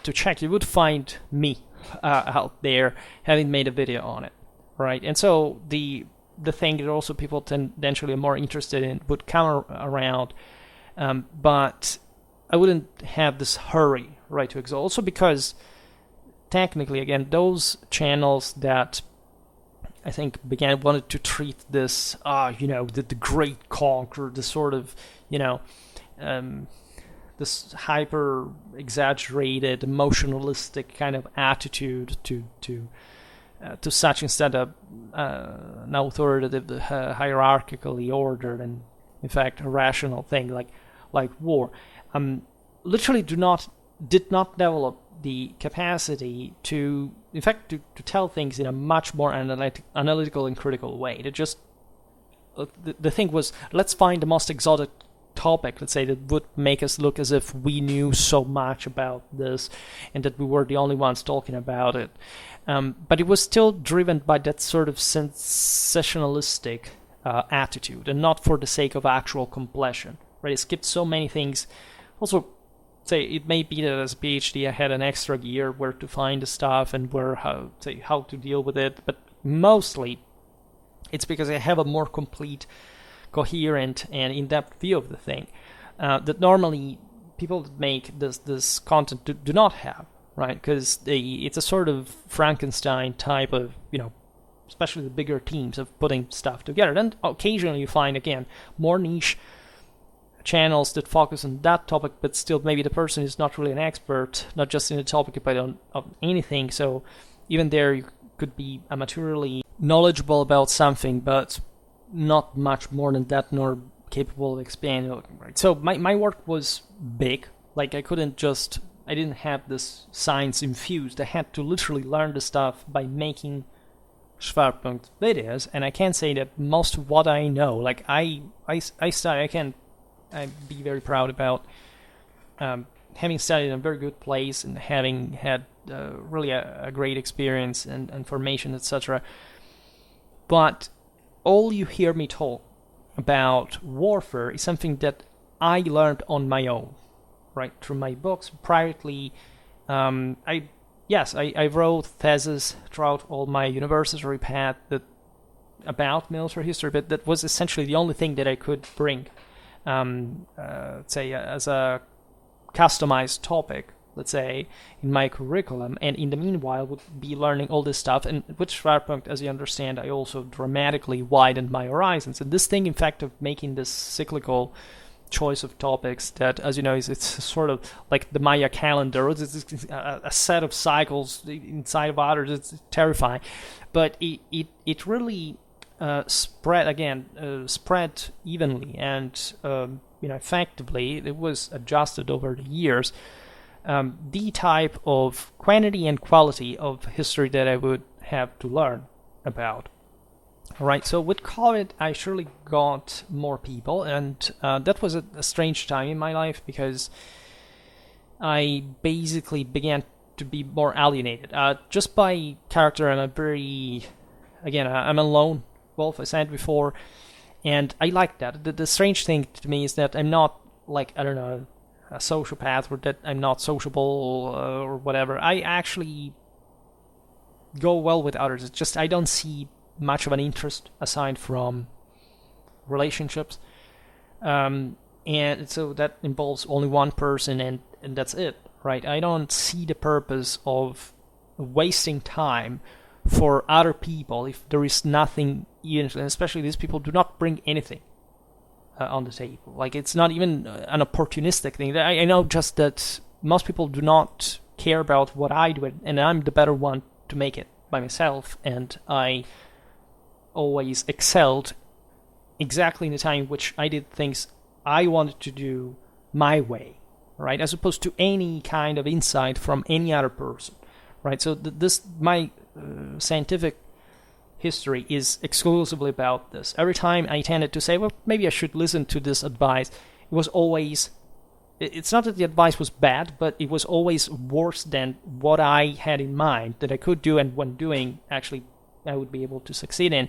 check, you would find me out there having made a video on it, right? And so the thing that also people tendentially are more interested in would come around, but I wouldn't have this hurry, right, to exalt. Also because technically, again, those channels that I think wanted to treat this, the great conqueror, the sort of, this hyper exaggerated, emotionalistic kind of attitude to such instead of an authoritative, hierarchically ordered, and in fact a rational thing like war. Literally did not develop the capacity to, in fact, to tell things in a much more analytical and critical way. It just the thing was, let's find the most exotic topic, let's say, that would make us look as if we knew so much about this and that we were the only ones talking about it. But it was still driven by that sort of sensationalistic attitude, and not for the sake of actual completion. Right? It skipped so many things. Also, say it may be that as a PhD I had an extra gear where to find the stuff and how to deal with it, but mostly it's because I have a more complete, coherent, and in-depth view of the thing that normally people that make this content do not have, right? Because it's a sort of Frankenstein type of, especially the bigger teams of putting stuff together. Then occasionally you find, again, more niche channels that focus on that topic, but still maybe the person is not really an expert, not just in the topic, but on anything. So even there you could be amateurly knowledgeable about something, but not much more than that, nor capable of expanding. Right? So my work was big. Like I couldn't just I didn't have this science infused. I had to literally learn the stuff by making Schwerpunkt videos, and I can say that most of what I know, like I study, I'd be very proud about having studied in a very good place and having had really a great experience and formation, etc. But all you hear me talk about warfare is something that I learned on my own, right? Through my books, privately. I wrote thesis throughout all my university path about military history, but that was essentially the only thing that I could bring, say, as a customized topic, let's say, in my curriculum. And in the meanwhile, would be learning all this stuff. And with Schwerpunkt, as you understand, I also dramatically widened my horizons. And this thing, in fact, of making this cyclical choice of topics that, as you know, it's sort of like the Maya calendar. It's a set of cycles inside of others. It's terrifying, but it really spread evenly and effectively. It was adjusted over the years. The type of quantity and quality of history that I would have to learn about. All right, so with COVID, I surely got more people, and that was a strange time in my life because I basically began to be more alienated. Just by character, I'm I'm a lone wolf, I said before, and I like that. The strange thing to me is that I'm not like, I don't know, a sociopath, or that I'm not sociable or whatever. I actually go well with others. It's just I don't see much of an interest aside from relationships, and so that involves only one person, and that's it, right? I don't see the purpose of wasting time for other people if there is nothing, and especially these people do not bring anything on the table. Like, it's not even an opportunistic thing. I know just that most people do not care about what I do, and I'm the better one to make it by myself, and I always excelled exactly in the time in which I did things I wanted to do my way, right? As opposed to any kind of insight from any other person, right? So my scientific history is exclusively about this. Every time I tended to say, well, maybe I should listen to this advice, it was always, it's not that the advice was bad, but it was always worse than what I had in mind that I could do, and when doing, actually, I would be able to succeed in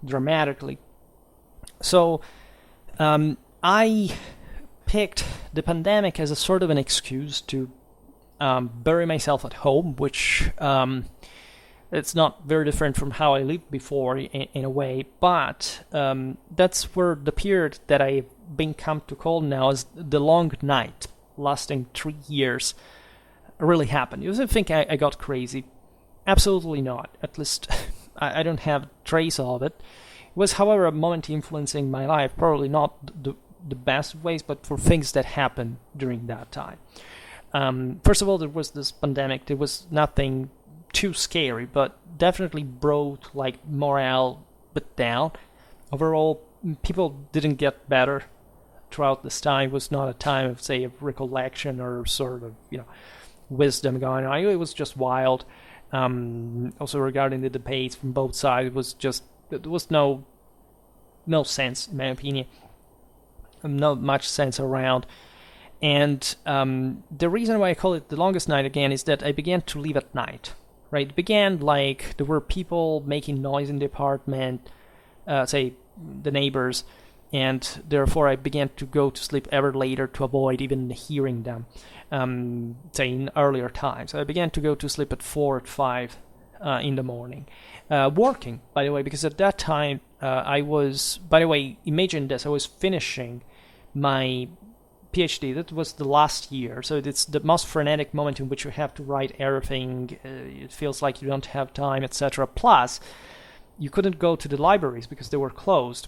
dramatically. So I picked the pandemic as a sort of an excuse to bury myself at home, which it's not very different from how I lived before in a way, but that's where the period that I've been come to call now as the long night, lasting 3 years, really happened. You think I got crazy? Absolutely not. At least I don't have trace of it. It was, however, a moment influencing my life, probably not the best ways, but for things that happened during that time. First of all, there was this pandemic. There was nothing too scary, but definitely brought like morale but down. Overall, people didn't get better throughout this time. It was not a time of, say, of recollection or sort of, wisdom going on. It was just wild. Also regarding the debates from both sides, there was no sense, in my opinion, not much sense around. And the reason why I call it the longest night again is that I began to live at night, right? It began like there were people making noise in the apartment, say the neighbors, and therefore I began to go to sleep ever later to avoid even hearing them, say in earlier times. So I began to go to sleep at 4 or 5 in the morning. Working, by the way, because at that time I was, by the way, imagine this, I was finishing my PhD. That was the last year, so it's the most frenetic moment in which you have to write everything. It feels like you don't have time, etc. Plus, you couldn't go to the libraries because they were closed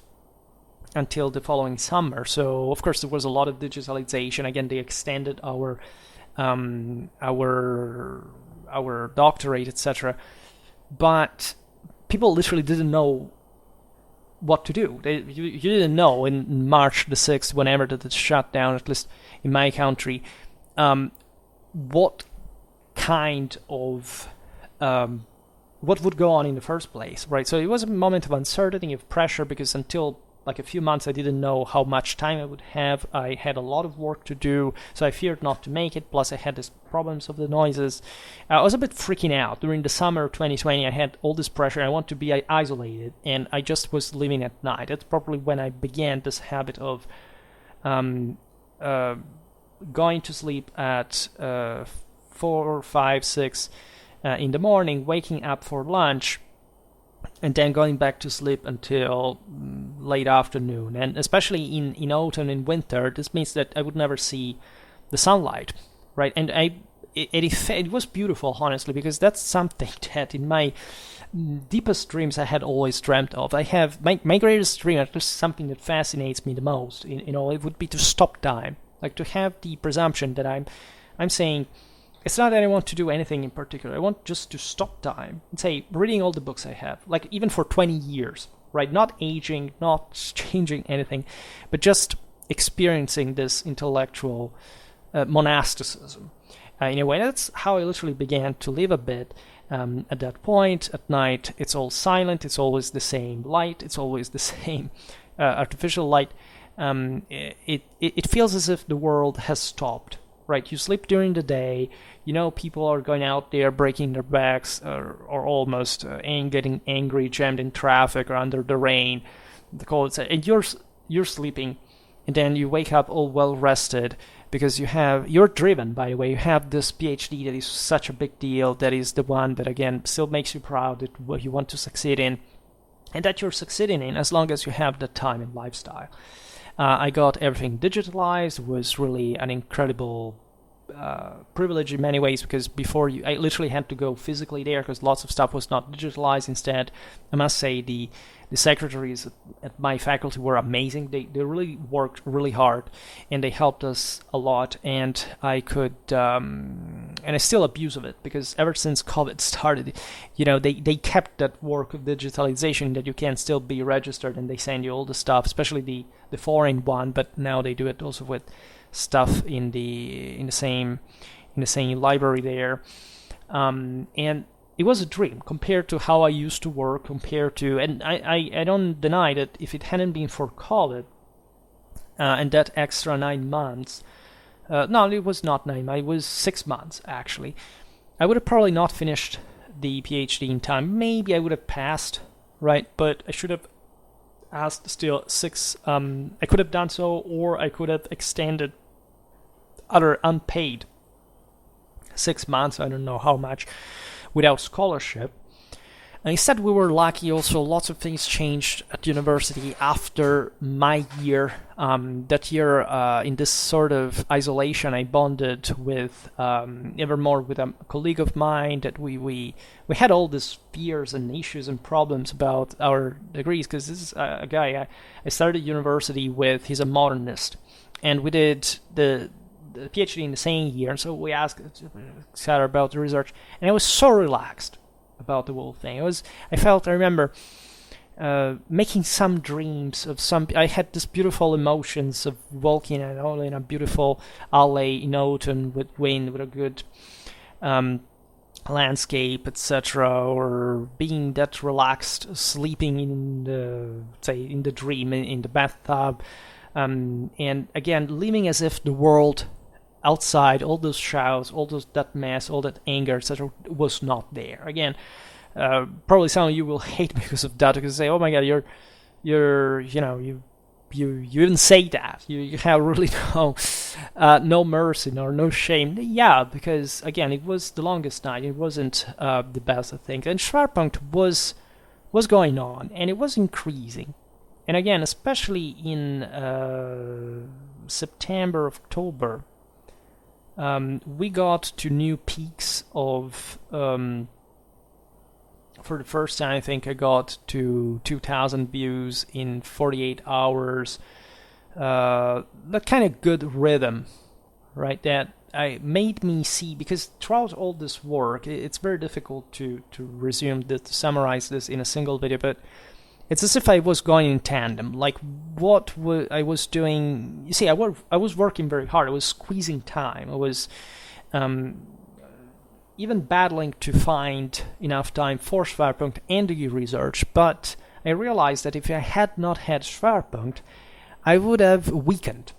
until the following summer. So of course there was a lot of digitalization. Again, they extended our doctorate, etc. But people literally didn't know what to do. You didn't know in March the 6th, whenever that it shut down, at least in my country, what kind of what would go on in the first place, right? So it was a moment of uncertainty, of pressure, because until like a few months I didn't know how much time I would have. I had a lot of work to do, so I feared not to make it. Plus I had these problems of the noises. I was a bit freaking out. During the summer of 2020 I had all this pressure. I wanted to be isolated, and I just was living at night. That's probably when I began this habit of going to sleep at 4, 5, 6 in the morning, waking up for lunch, and then going back to sleep until late afternoon. And especially in autumn and winter, this means that I would never see the sunlight, right? And it was beautiful, honestly, because that's something that in my deepest dreams I had always dreamt of. I have my greatest dream, at least something that fascinates me the most, it would be to stop time, like to have the presumption that I'm saying, it's not that I want to do anything in particular. I want just to stop time and say, reading all the books I have, like even for 20 years, right? Not aging, not changing anything, but just experiencing this intellectual monasticism. In a way, that's how I literally began to live a bit. At that point, at night, it's all silent. It's always the same light. It's always the same artificial light. It feels as if the world has stopped. Right, you sleep during the day, people are going out there breaking their backs or almost getting angry, jammed in traffic or under the rain, the cold, and you're sleeping, and then you wake up all well rested because you're driven, by the way. You have this PhD that is such a big deal, that is the one that again still makes you proud, that you want to succeed in, and that you're succeeding in as long as you have the time and lifestyle. I got everything digitalized. It was really an incredible privilege in many ways, because before I literally had to go physically there because lots of stuff was not digitalized. Instead, I must say the secretaries at my faculty were amazing. They really worked really hard, and they helped us a lot. And I could and I still abuse of it, because ever since COVID started, they kept that work of digitalization, that you can still be registered and they send you all the stuff, especially the foreign one. But now they do it also with stuff in the same library there, and it was a dream compared to how I used to work. And I don't deny that if it hadn't been for COVID and that extra 9 months, no, it was not 9 months, it was 6 months actually, I would have probably not finished the PhD in time. Maybe I would have passed, right? But I should have asked still 6. I could have done so, or I could have extended other unpaid 6 months, I don't know how much, without scholarship. And instead, we were lucky. Also, lots of things changed at university after my year. That year, in this sort of isolation, I bonded with evermore with a colleague of mine. That we had all these fears and issues and problems about our degrees, because this is a guy I started university with. He's a modernist, and we did the PhD in the same year. And so we asked etc. about the research, and I was so relaxed about the whole thing. I remember making some dreams of I had these beautiful emotions of walking in a beautiful alley in autumn with wind, with a good landscape, etc., or being that relaxed, sleeping in the dream, in the bathtub, and again, living as if the world outside, all those shouts, that mess, all that anger, etc., was not there. Again, probably some of you will hate me because of that, because say, "Oh my God, you even say that. You have really no mercy nor no shame." Yeah, because again, it was the longest night. It wasn't the best, I think. And Schwerpunkt was going on, and it was increasing. And again, especially in September, October, we got to new peaks of, for the first time, I think I got to 2,000 views in 48 hours. That kind of good rhythm, right? That made me see, because throughout all this work, it's very difficult to resume this, to summarize this in a single video, but it's as if I was going in tandem. Like what I was doing, you see, I was working very hard. I was squeezing time. I was um, even battling to find enough time for Schwerpunkt and degree research, but I realized that if I had not had Schwerpunkt, I would have weakened,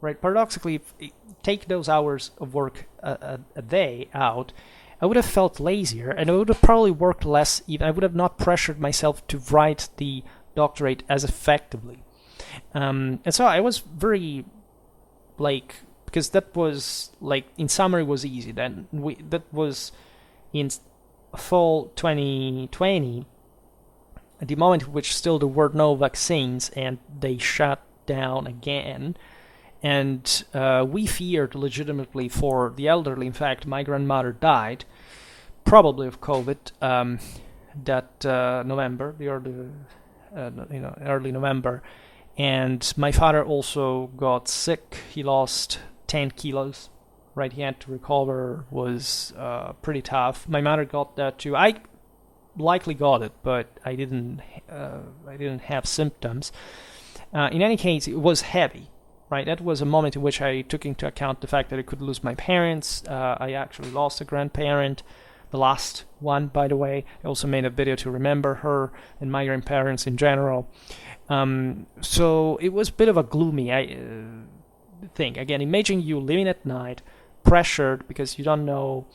right? Paradoxically, if take those hours of work a day out, I would have felt lazier, and I would have probably worked less. Even I would have not pressured myself to write the doctorate as effectively. And so I was very, like, because that was, like, in summer it was easy. Then that was in fall 2020, at the moment in which still there were no vaccines and they shut down again. And we feared legitimately for the elderly. In fact, my grandmother died, probably of COVID, that November, the early November. And my father also got sick. He lost 10 kilos, right? He had to recover. Was pretty tough. My mother got that too. I likely got it, but I didn't have symptoms. In any case, it was heavy. Right, that was a moment in which I took into account the fact that I could lose my parents. I actually lost a grandparent, the last one, by the way. I also made a video to remember her and my grandparents in general. So it was a bit of a gloomy thing. Again, imagine you living at night, pressured because you don't know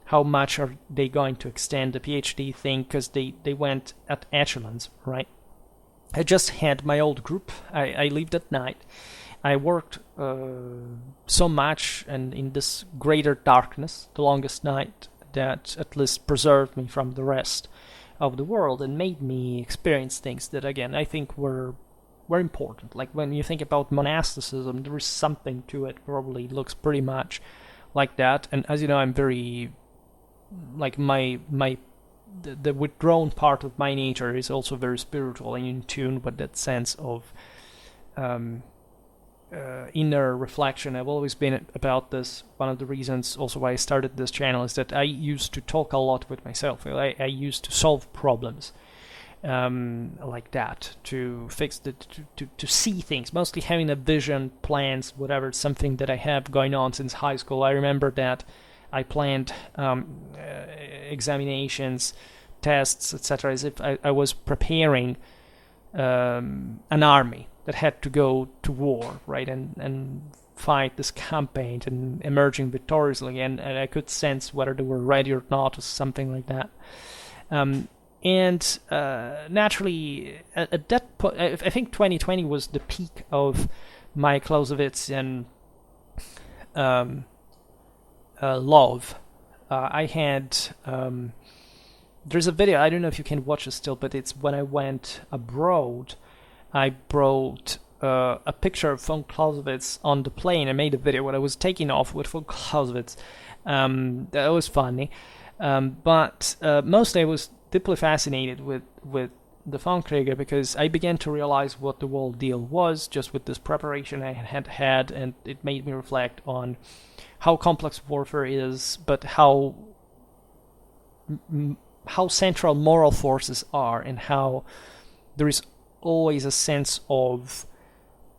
how much are they going to extend the PhD thing, because they went at echelons, right? I just had my old group. I lived at night. I worked so much and in this greater darkness, the longest night, that at least preserved me from the rest of the world and made me experience things that, again, I think were important. Like when you think about monasticism, there is something to it. Probably looks pretty much like that. And as you know, I'm very, like, the withdrawn part of my nature is also very spiritual and in tune with that sense of inner reflection. I've always been about this. One of the reasons also why I started this channel is that I used to talk a lot with myself. I used to solve problems like that, to fix to see things, mostly having a vision, plans, whatever, something that I have going on since high school. I remember that I planned examinations, tests, etc., as if I was preparing an army that had to go to war, right, and fight this campaign and emerging victoriously, and I could sense whether they were ready or not, or something like that. And naturally, at that point, I think 2020 was the peak of my Clausewitzian love. I had there's a video, I don't know if you can watch it still, but it's when I went abroad. I brought a picture of von Clausewitz on the plane. I made a video when I was taking off with von Clausewitz. That was funny. But mostly I was deeply fascinated with the Funkkrieger, because I began to realize what the whole deal was just with this preparation I had, and it made me reflect on how complex warfare is, but how central moral forces are, and how there is always a sense of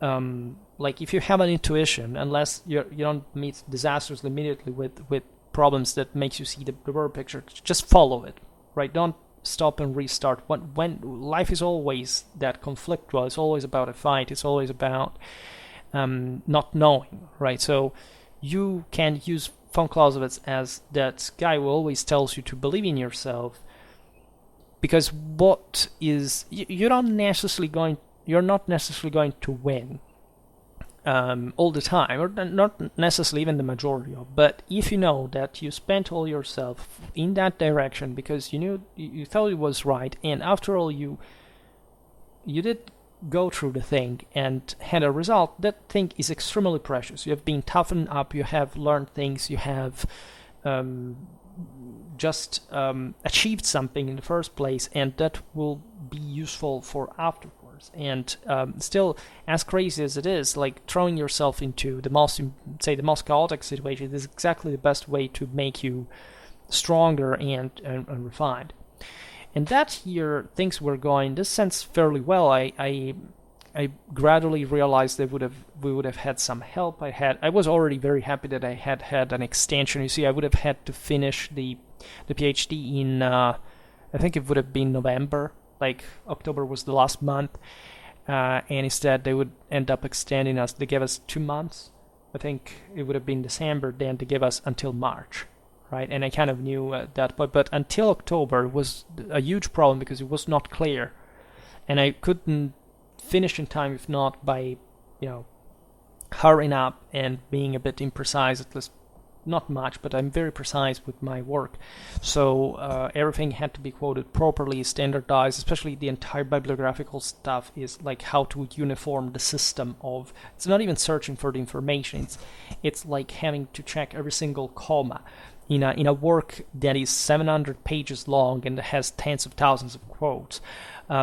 like, if you have an intuition, unless you don't meet disasters immediately with problems that makes you see the bigger picture, just follow it, right? Don't stop and restart. When life is always that conflictual, it's always about a fight, it's always about not knowing, right? So you can use von Clausewitz as that guy who always tells you to believe in yourself, because what is you're not necessarily going to win all the time, or not necessarily even the majority of. But if you know that you spent all yourself in that direction because you knew you thought it was right, and after all you did go through the thing and had a result, that thing is extremely precious. You have been toughened up, you have learned things, you have just achieved something in the first place, and that will be useful for afterwards. And still, as crazy as it is, like throwing yourself into the most chaotic situation is exactly the best way to make you stronger and refined. And that year, things were going, in this sense, fairly well. I I gradually realized that we would have had some help. I was already very happy that I had an extension. You see, I would have had to finish the PhD in I think it would have been November. Like October was the last month, and instead they would end up extending us. They gave us 2 months. I think it would have been December then to give us until March, right? And I kind of knew that, but until October was a huge problem because it was not clear, and I couldn't finish in time if not by, hurrying up and being a bit imprecise, at least not much, but I'm very precise with my work. So everything had to be quoted properly, standardized, especially the entire bibliographical stuff is like how to uniform the system of, it's not even searching for the information, it's like having to check every single comma in a work that is 700 pages long and has tens of thousands of quotes.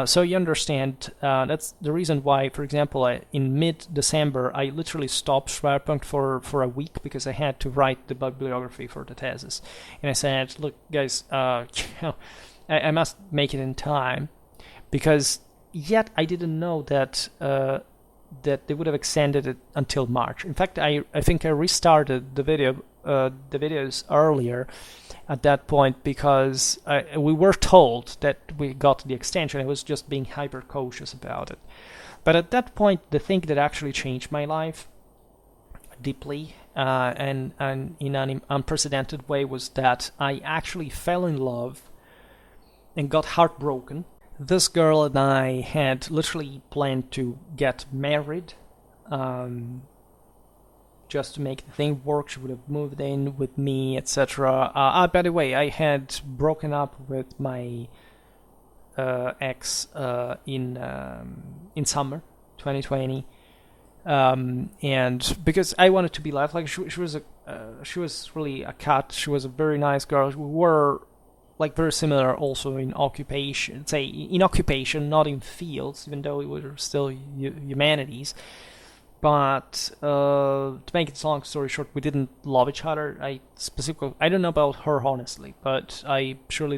So you understand, that's the reason why, for example, in mid-December, I literally stopped Schwerpunkt for a week because I had to write the bibliography for the thesis. And I said, look, guys, I must make it in time, because yet I didn't know that that they would have extended it until March. In fact, I think I restarted the videos earlier at that point because we were told that we got the extension. I was just being hyper cautious about it. But at that point, the thing that actually changed my life deeply and in an unprecedented way was that I actually fell in love and got heartbroken. This girl and I had literally planned to get married just to make the thing work. She would have moved in with me, etc. By the way, I had broken up with my ex in summer 2020, and because I wanted to be left. Like she was really a cut. She was a very nice girl. We were like very similar also in occupation. Say in occupation, not in fields, even though we were still humanities. But to make it a long story short, we didn't love each other. I don't know about her honestly, but I surely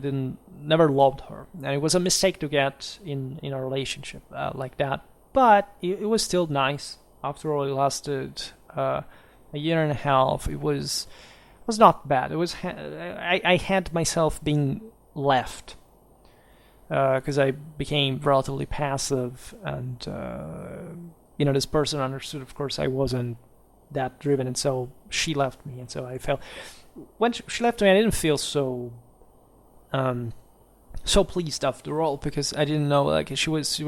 never loved her, and it was a mistake to get in a relationship like that. But it was still nice. After all, it lasted a year and a half. It was not bad. It was I had myself being left because I became relatively passive and. This person understood, of course, I wasn't that driven, and so she left me, and so I felt... When she left me, I didn't feel so pleased after all, because I didn't know, like, she was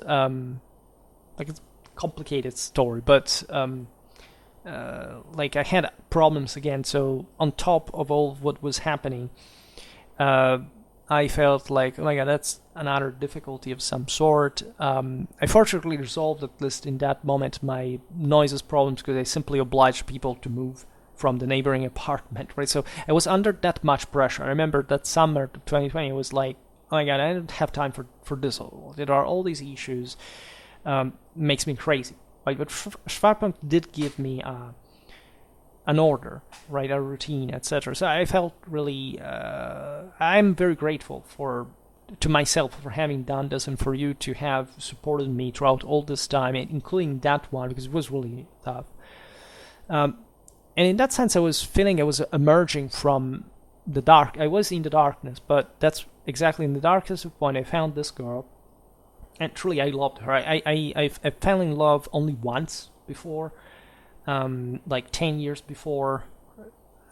like, it's a complicated story, but, like, I had problems again, so on top of all what was happening, I felt like, oh my god, that's another difficulty of some sort. I fortunately resolved, at least in that moment, my noises problems because I simply obliged people to move from the neighboring apartment, right? So I was under that much pressure. I remember that summer of 2020, it was like, oh my god, I don't have time for this. There are all these issues. Makes me crazy, right? But Schwerpunkt did give me an order, right, a routine, etc. So I felt really, I'm very grateful to myself for having done this and for you to have supported me throughout all this time, including that one, because it was really tough. And in that sense, I was feeling I was emerging from the dark. I was in the darkness, but that's exactly in the darkness of point I found this girl, and truly I loved her. I fell in love only once before. Like 10 years before,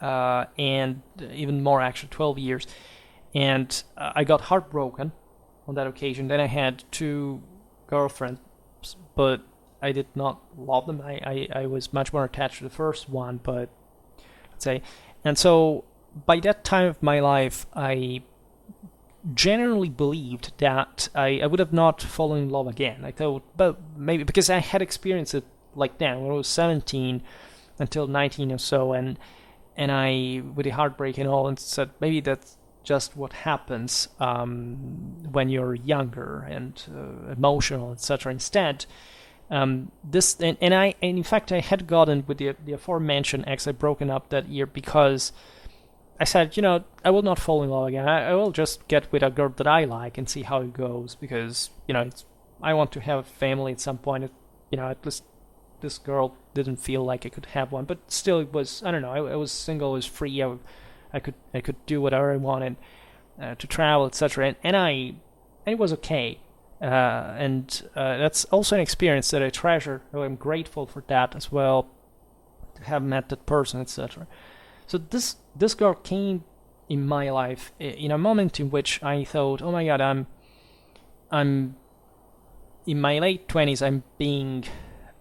and even more actually, 12 years. And I got heartbroken on that occasion. Then I had 2 girlfriends, but I did not love them. I was much more attached to the first one, but let's say. And so by that time of my life, I genuinely believed that I would have not fallen in love again. I thought, but maybe because I had experienced it like that when I was 17 until 19 or so, and I, with the heartbreak and all, and said maybe that's just what happens when you're younger and emotional, etc. Instead, this and in fact I had gotten with the aforementioned ex I broken up that year because I said, I will not fall in love again. I will just get with a girl that I like and see how it goes, because I want to have a family at some point. At least this girl didn't feel like I could have one, but still, it was, I don't know. I was single, I was free. I could do whatever I wanted, to travel, etc. And it was okay. And that's also an experience that I treasure. I'm grateful for that as well, to have met that person, etc. So this girl came in my life in a moment in which I thought, oh my God, I'm in my late 20s. I'm being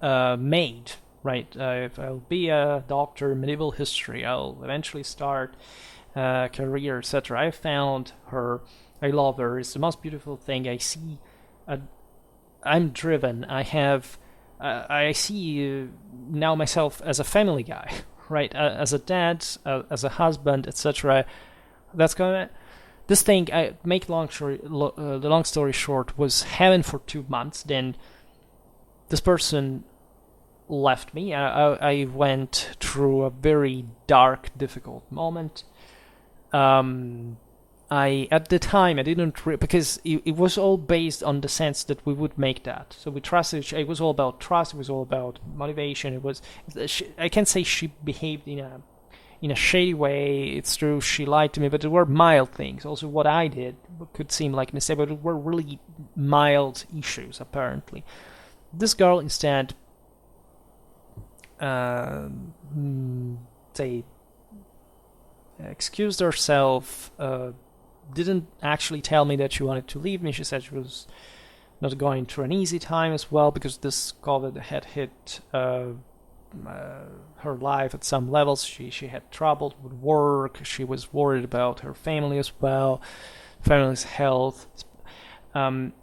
made, right? If I'll be a doctor, medieval history, I'll eventually start a career, etc. I found her. I love her. It's the most beautiful thing. I see. I'm driven. I see now myself as a family guy, right? As a dad, as a husband, etc. That's gonna. This thing, I make the long story short, was heaven for 2 months. Then this person left me. I went through a very dark, difficult moment. At the time, I didn't because it was all based on the sense that we would make that. So we trusted. It was all about trust. It was all about motivation. I can't say she behaved in a shady way. It's true, she lied to me, but there were mild things. Also, what I did could seem like a mistake, but it were really mild issues, apparently. This girl instead, say, excused herself, didn't actually tell me that she wanted to leave me. She said she was not going through an easy time as well, because this COVID had hit her life at some levels. She had trouble with work. She was worried about her family as well, family's health, and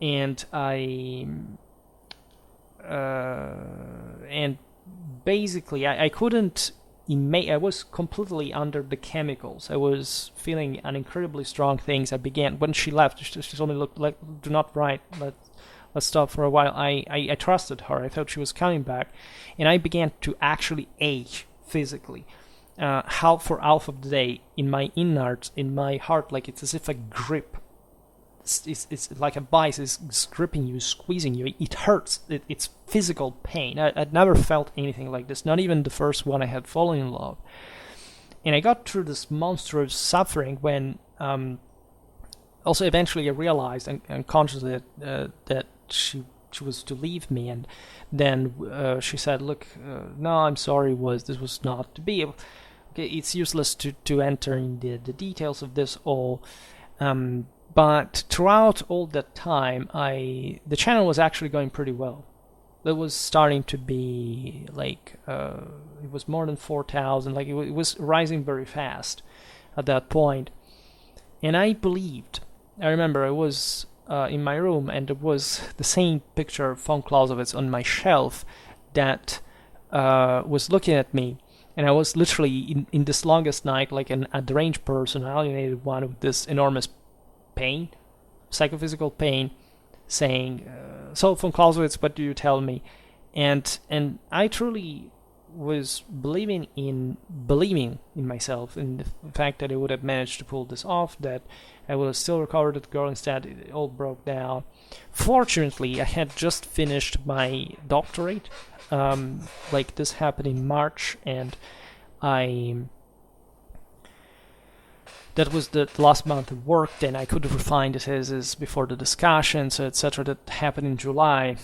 basically I couldn't. I was completely under the chemicals. I was feeling an incredibly strong things. I began when she left. She told me, "Look, do not write. Let's stop for a while." I trusted her. I thought she was coming back, and I began to actually ache physically. Half of the day, in my innards, in my heart, like it's as if a grip. It's like a vice is gripping you, squeezing you. It hurts. It's physical pain. I'd never felt anything like this, not even the first one I had fallen in love. And I got through this monstrous suffering when also eventually I realized unconsciously that she was to leave me. And then she said, look, no, I'm sorry, this was not to be. Okay, it's useless to enter in the details of this all. But throughout all that time, the channel was actually going pretty well. It was starting to be like, it was more than 4,000, like it was rising very fast at that point. And I remember I was in my room, and there was the same picture of von Clausewitz on my shelf that was looking at me. And I was literally in this longest night, like a deranged person, an alienated one with this enormous pain, psychophysical pain, saying, so von Clausewitz, what do you tell me? And I truly was believing in myself, in the fact that I would have managed to pull this off, that I would have still recovered the girl. Instead, it all broke down. Fortunately, I had just finished my doctorate. Like this happened in March, and that was the last month of work. Then I could refine the thesis before the discussions, etc. That happened in July.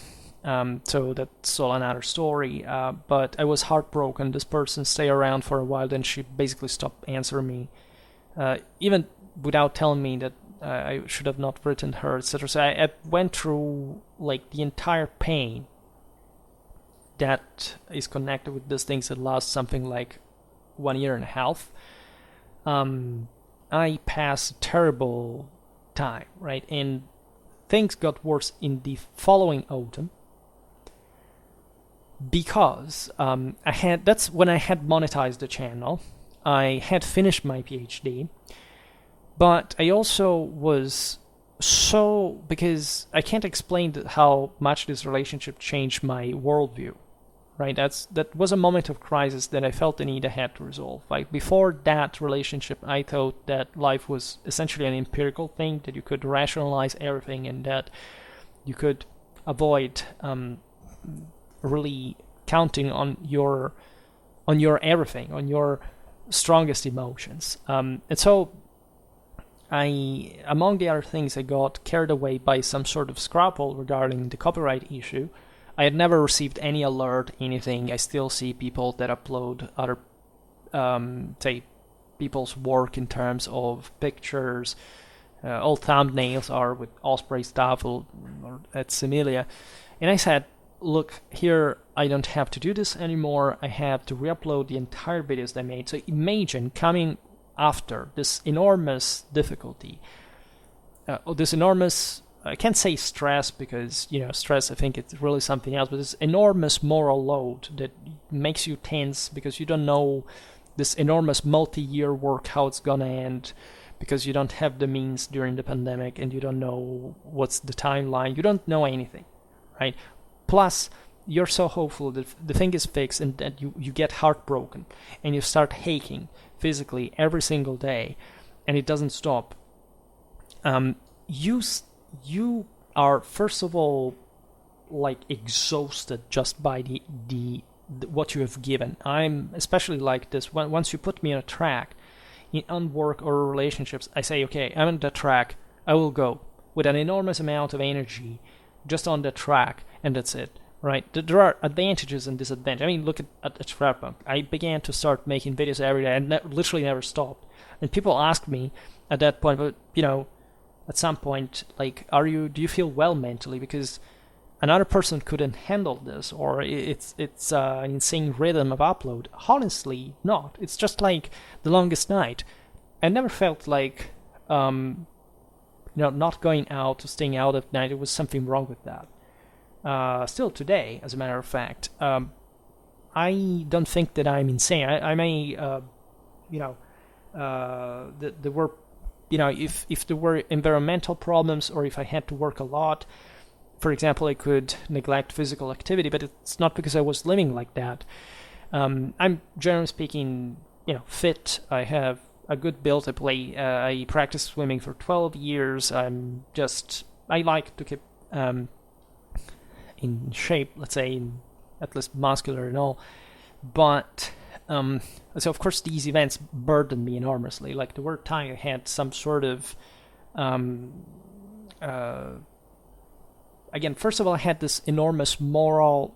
So that's all another story. But I was heartbroken. This person stayed around for a while. Then she basically stopped answering me, even without telling me that I should have not written her, etc. So I went through like the entire pain that is connected with these things that last something like 1.5 years. I passed a terrible time, right? And things got worse in the following autumn, because that's when I had monetized the channel. I had finished my PhD, but I also was because I can't explain how much this relationship changed my worldview. Right, that was a moment of crisis that I felt the need I had to resolve. Like before that relationship, I thought that life was essentially an empirical thing, that you could rationalize everything, and that you could avoid really counting on your everything, on your strongest emotions. And so among the other things, I got carried away by some sort of scrapple regarding the copyright issue. I had never received any alert, anything. I still see people that upload other, say, people's work in terms of pictures. All thumbnails are with Osprey stuff or at Similia. And I said, look, here I don't have to do this anymore. I have to re-upload the entire videos that I made. So imagine coming after this enormous difficulty, this enormous, I can't say stress because, stress, I think it's really something else, but this enormous moral load that makes you tense because you don't know this enormous multi-year work, how it's gonna end, because you don't have the means during the pandemic and you don't know what's the timeline, you don't know anything, right? Plus, you're so hopeful that the thing is fixed and that you get heartbroken and you start aching physically every single day and it doesn't stop. You are, first of all, like exhausted just by the what you have given. I'm especially like this. Once you put me on a track on work or relationships, I say, okay, I'm on the track, I will go with an enormous amount of energy just on the track, and that's it, right? There are advantages and disadvantages. I mean, look at Schwerpunkt. I began to start making videos every day and literally never stopped. And people ask me at that point, but at some point, like, do you feel well mentally? Because another person couldn't handle this, or it's an insane rhythm of upload. Honestly, not. It's just like the longest night. I never felt like, not going out, staying out at night, there was something wrong with that. Still today, as a matter of fact, I don't think that I'm insane. I may, there were, if there were environmental problems or if I had to work a lot, for example, I could neglect physical activity, but it's not because I was living like that. I'm generally speaking, fit. I have a good build. I practice swimming for 12 years. I like to keep in shape, let's say, at least muscular and all. But so of course these events burdened me enormously. Like there were times I had some sort of again, first of all, I had this enormous moral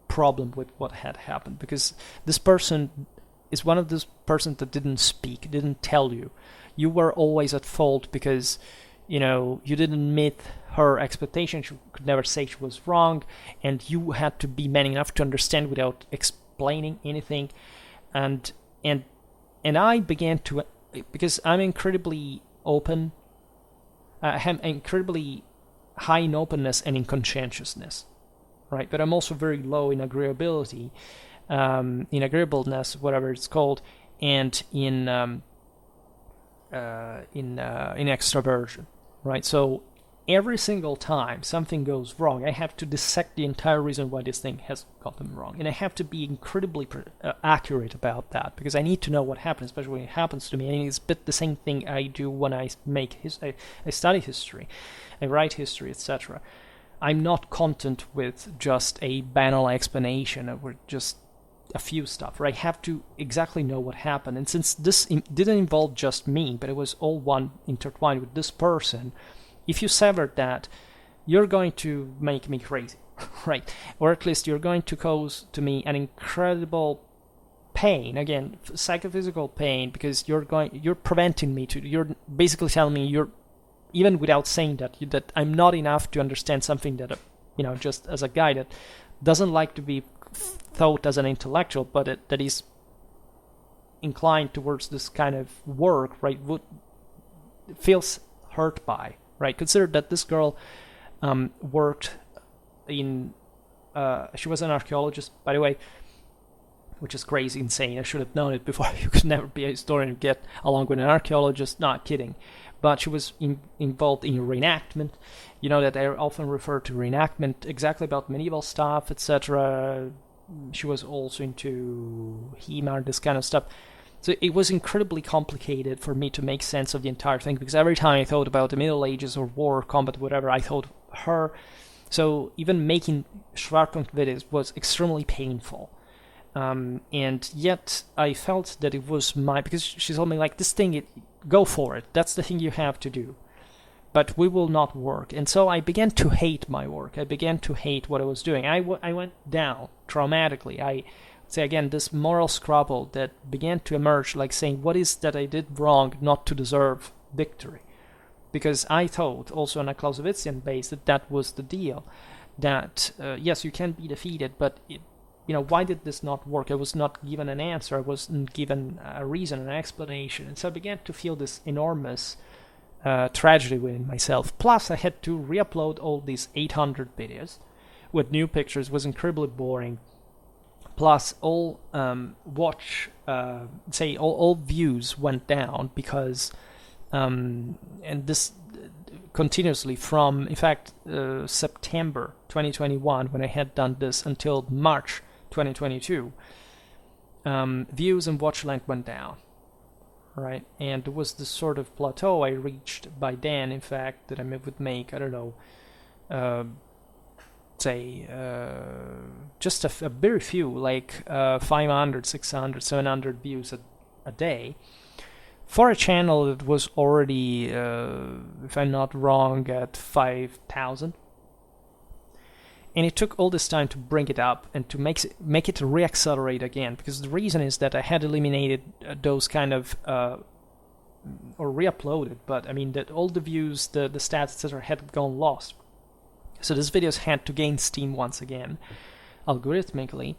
problem with what had happened, because this person is one of those persons that didn't speak, didn't tell you. You were always at fault because, you didn't meet her expectations. She could never say she was wrong, and you had to be man enough to understand without explaining anything. And I began to, because I'm incredibly open, I'm incredibly high in openness and in conscientiousness, right? But I'm also very low in agreeability, in agreeableness, whatever it's called, and in extroversion, right? So every single time something goes wrong, I have to dissect the entire reason why this thing has gotten wrong, and I have to be incredibly accurate about that, because I need to know what happens, especially when it happens to me. And it's a bit the same thing I do when I I study history, I write history, etc. I'm not content with just a banal explanation or just a few stuff, right? I have to exactly know what happened. And since this didn't involve just me, but it was all intertwined with this person, if you severed that, you're going to make me crazy, right? Or at least you're going to cause to me an incredible pain, again, psychophysical pain, because you're preventing me you're basically telling me, even without saying that I'm not enough to understand something that, just as a guy that doesn't like to be thought as an intellectual, but that is inclined towards this kind of work, right, feels hurt by, right? Consider that this girl worked in, she was an archaeologist, by the way, which is crazy, insane. I should have known it before. You could never be a historian and get along with an archaeologist. Not kidding. But she was involved in reenactment. You know that I often refer to reenactment exactly about medieval stuff, etc. She was also into HEMA, this kind of stuff. So it was incredibly complicated for me to make sense of the entire thing, because every time I thought about the Middle Ages or war, combat, whatever, I thought her. So even making Schwerpunkt videos was extremely painful. And yet I felt that it was because she told me, like, this thing, go for it. That's the thing you have to do. But we will not work. And so I began to hate my work. I began to hate what I was doing. I went down traumatically. I say again, this moral scrabble that began to emerge, like saying, what is that I did wrong not to deserve victory? Because I thought, also on a Clausewitzian base, that was the deal. That, yes, you can be defeated, but why did this not work? I was not given an answer. I wasn't given a reason, an explanation. And so I began to feel this enormous tragedy within myself. Plus, I had to re-upload all these 800 videos with new pictures. It was incredibly boring. Plus, all all views went down because, and this continuously from, in fact, September 2021, when I had done this, until March 2022, views and watch length went down. Right, and it was this sort of plateau I reached by then, in fact, that I would make, I don't know, just a very few, like 500, 600, 700 views a day, for a channel that was already, if I'm not wrong, at 5,000. And it took all this time to bring it up and to make it reaccelerate again, because the reason is that I had eliminated those kind of, or re-uploaded, but I mean that all the views, the stats, etc. had gone lost. So these videos had to gain steam once again, algorithmically.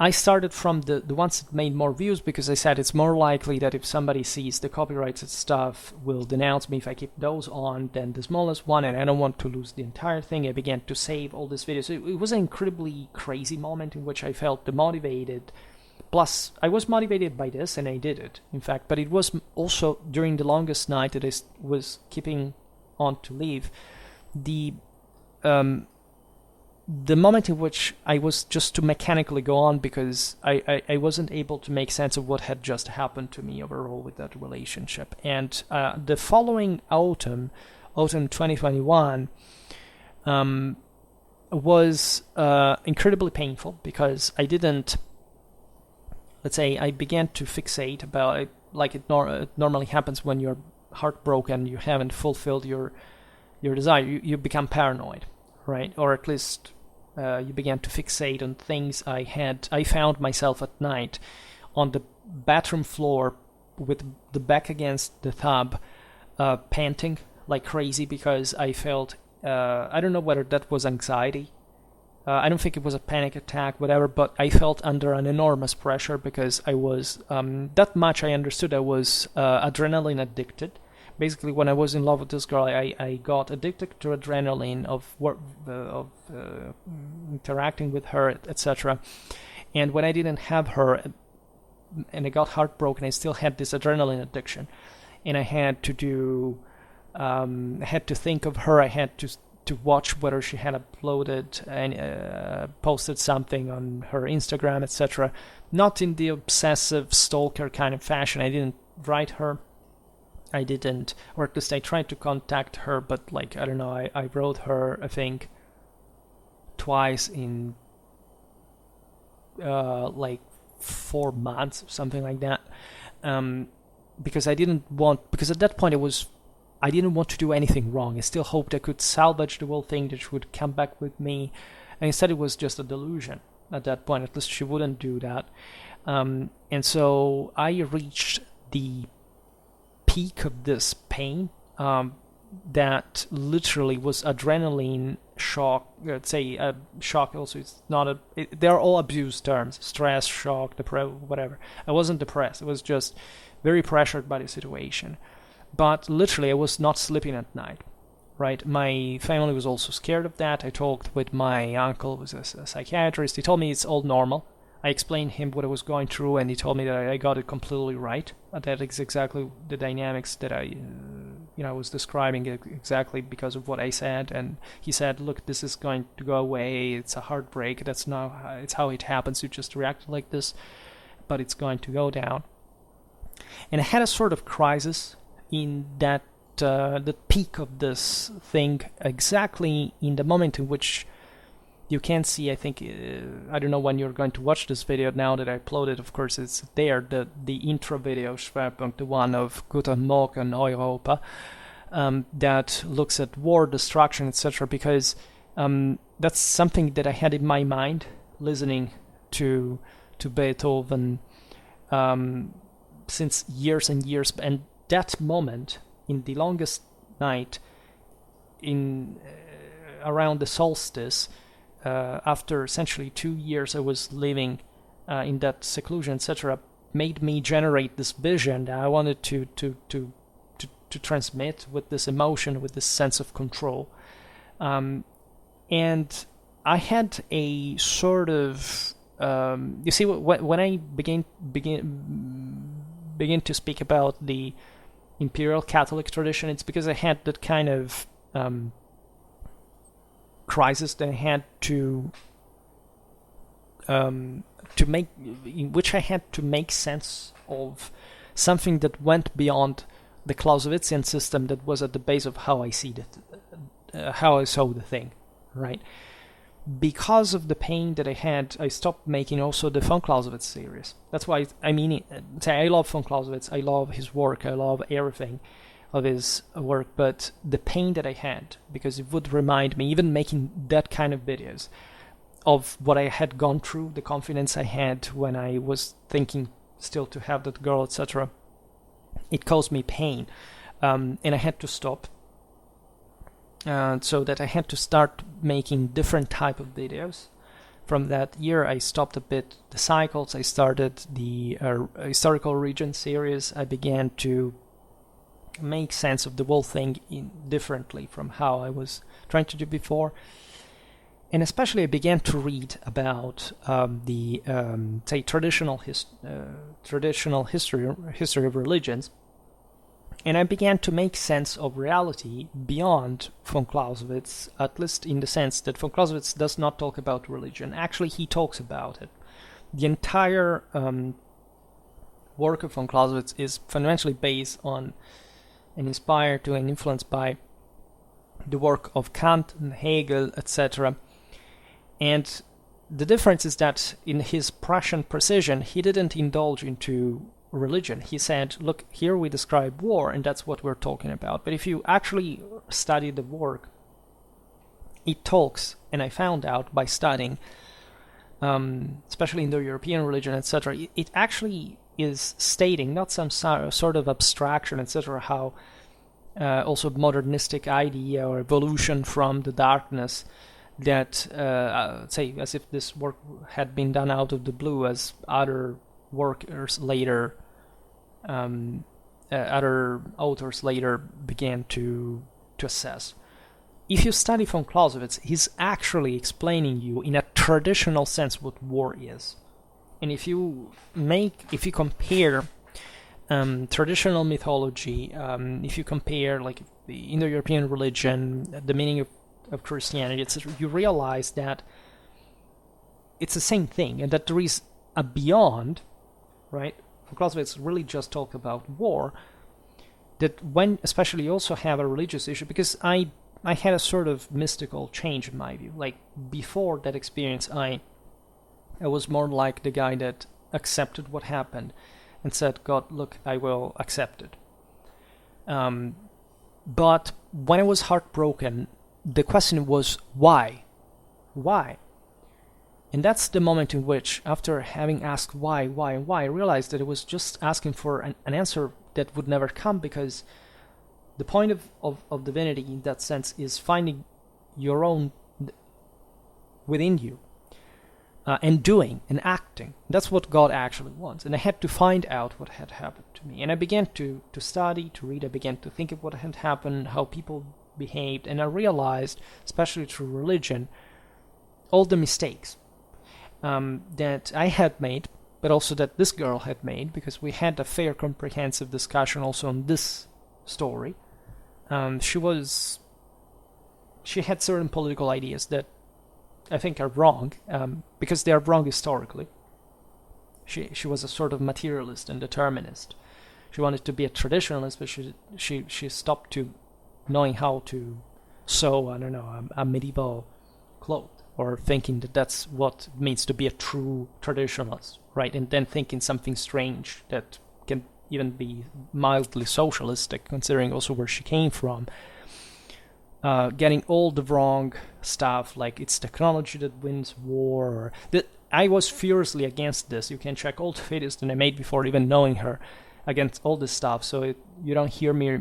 I started from the ones that made more views, because I said it's more likely that if somebody sees the copyrighted stuff will denounce me if I keep those on than the smallest one, and I don't want to lose the entire thing. I began to save all these videos. It was an incredibly crazy moment in which I felt demotivated. Plus, I was motivated by this, and I did it, in fact, but it was also during the longest night that I was keeping on to live, the moment in which I was just to mechanically go on, because I wasn't able to make sense of what had just happened to me overall with that relationship. And the following autumn 2021, was incredibly painful, because I didn't, let's say, I began to fixate about it, like it normally happens when you're heartbroken, you haven't fulfilled your desire, you become paranoid. Right, or at least you began to fixate on things I found myself at night on the bathroom floor with the back against the tub, panting like crazy, because I felt, I don't know whether that was anxiety. I don't think it was a panic attack, whatever, but I felt under an enormous pressure, because I was, that much I understood, I was adrenaline addicted. Basically, when I was in love with this girl, I got addicted to adrenaline of interacting with her, etc. And when I didn't have her, and I got heartbroken, I still had this adrenaline addiction, and I had to do, I had to think of her. I had to watch whether she had uploaded and posted something on her Instagram, etc. Not in the obsessive stalker kind of fashion. I didn't write her. I didn't, or at least I tried to contact her, but like, I don't know, I wrote her, I think, twice in like 4 months, something like that, because I didn't want, because at that point I didn't want to do anything wrong. I still hoped I could salvage the whole thing, that she would come back with me, and instead it was just a delusion at that point. At least she wouldn't do that, and so I reached the peak of this pain, that literally was adrenaline shock. Let's say shock. Also, it's not they're all abused terms: stress, shock, whatever. I wasn't depressed. I was just very pressured by the situation. But literally, I was not sleeping at night. Right, my family was also scared of that. I talked with my uncle, who was a psychiatrist. He told me it's all normal. I explained him what I was going through, and he told me that I got it completely right. That is exactly the dynamics that I was describing, exactly because of what I said. And he said, "Look, this is going to go away. It's a heartbreak. That's not. It's how it happens. You just react like this, but it's going to go down." And I had a sort of crisis in that the peak of this thing exactly in the moment in which you can see, I think, I don't know when you're going to watch this video now that I uploaded, of course it's there, the intro video, Schwerpunkt, the one of Guten Morgen Europa, that looks at war, destruction, etc., because that's something that I had in my mind listening to Beethoven since years and years, and that moment in the longest night in around the solstice, after essentially 2 years I was living in that seclusion, etc., made me generate this vision that I wanted to transmit with this emotion, with this sense of control. And I had a sort of you see, when I begin to speak about the Imperial Catholic tradition, it's because I had that kind of crisis that I had to make, in which I had to make sense of something that went beyond the Clausewitzian system that was at the base of how I see it, how I saw the thing, right? Because of the pain that I had, I stopped making also the von Clausewitz series. That's why, I mean, I love von Clausewitz, I love his work, I love everything of his work, but the pain that I had, because it would remind me, even making that kind of videos, of what I had gone through, the confidence I had when I was thinking still to have that girl, etc., it caused me pain, and I had to stop. So that I had to start making different type of videos. From that year I stopped a bit the cycles, I started the historical region series, I began to make sense of the whole thing differently from how I was trying to do before. And especially I began to read about the say traditional history of religions. And I began to make sense of reality beyond von Clausewitz, at least in the sense that von Clausewitz does not talk about religion. Actually, he talks about it. The entire work of von Clausewitz is fundamentally based on and inspired to and influenced by the work of Kant and Hegel, etc. And the difference is that in his Prussian precision, he didn't indulge into religion. He said, look, here we describe war, and that's what we're talking about. But if you actually study the work, it talks, and I found out by studying, especially in the European religion, etc., it actually is stating not some sort of abstraction, etc., how also modernistic idea or evolution from the darkness that, say, as if this work had been done out of the blue, as other workers later, other authors later began to assess. If you study von Clausewitz, he's actually explaining you in a traditional sense what war is. And if you compare traditional mythology, if you compare like the Indo-European religion, the meaning of Christianity, etc., you realize that it's the same thing, and that there is a beyond, right? Von Clausewitz really just talked about war, that when especially you also have a religious issue, because I had a sort of mystical change in my view. Like before that experience, I was more like the guy that accepted what happened and said, God, look, I will accept it. But when I was heartbroken, the question was, why? Why? And that's the moment in which, after having asked why, I realized that it was just asking for an answer that would never come, because the point of divinity in that sense is finding your own within you, and doing and acting. That's what God actually wants. And I had to find out what had happened to me. And I began to study, to read, I began to think of what had happened, how people behaved, and I realized, especially through religion, all the mistakes that I had made, but also that this girl had made, because we had a fair, comprehensive discussion also on this story. She had certain political ideas that I think are wrong, because they are wrong historically. She was a sort of materialist and determinist. she wanted to be a traditionalist, but she stopped to knowing how to sew, I don't know, a medieval cloth, or thinking that that's what it means to be a true traditionalist, right? And then thinking something strange that can even be mildly socialistic, considering also where she came from. Getting all the wrong stuff, like it's technology that wins war. Or I was furiously against this. You can check all the videos that I made before even knowing her, against all this stuff. So you don't hear me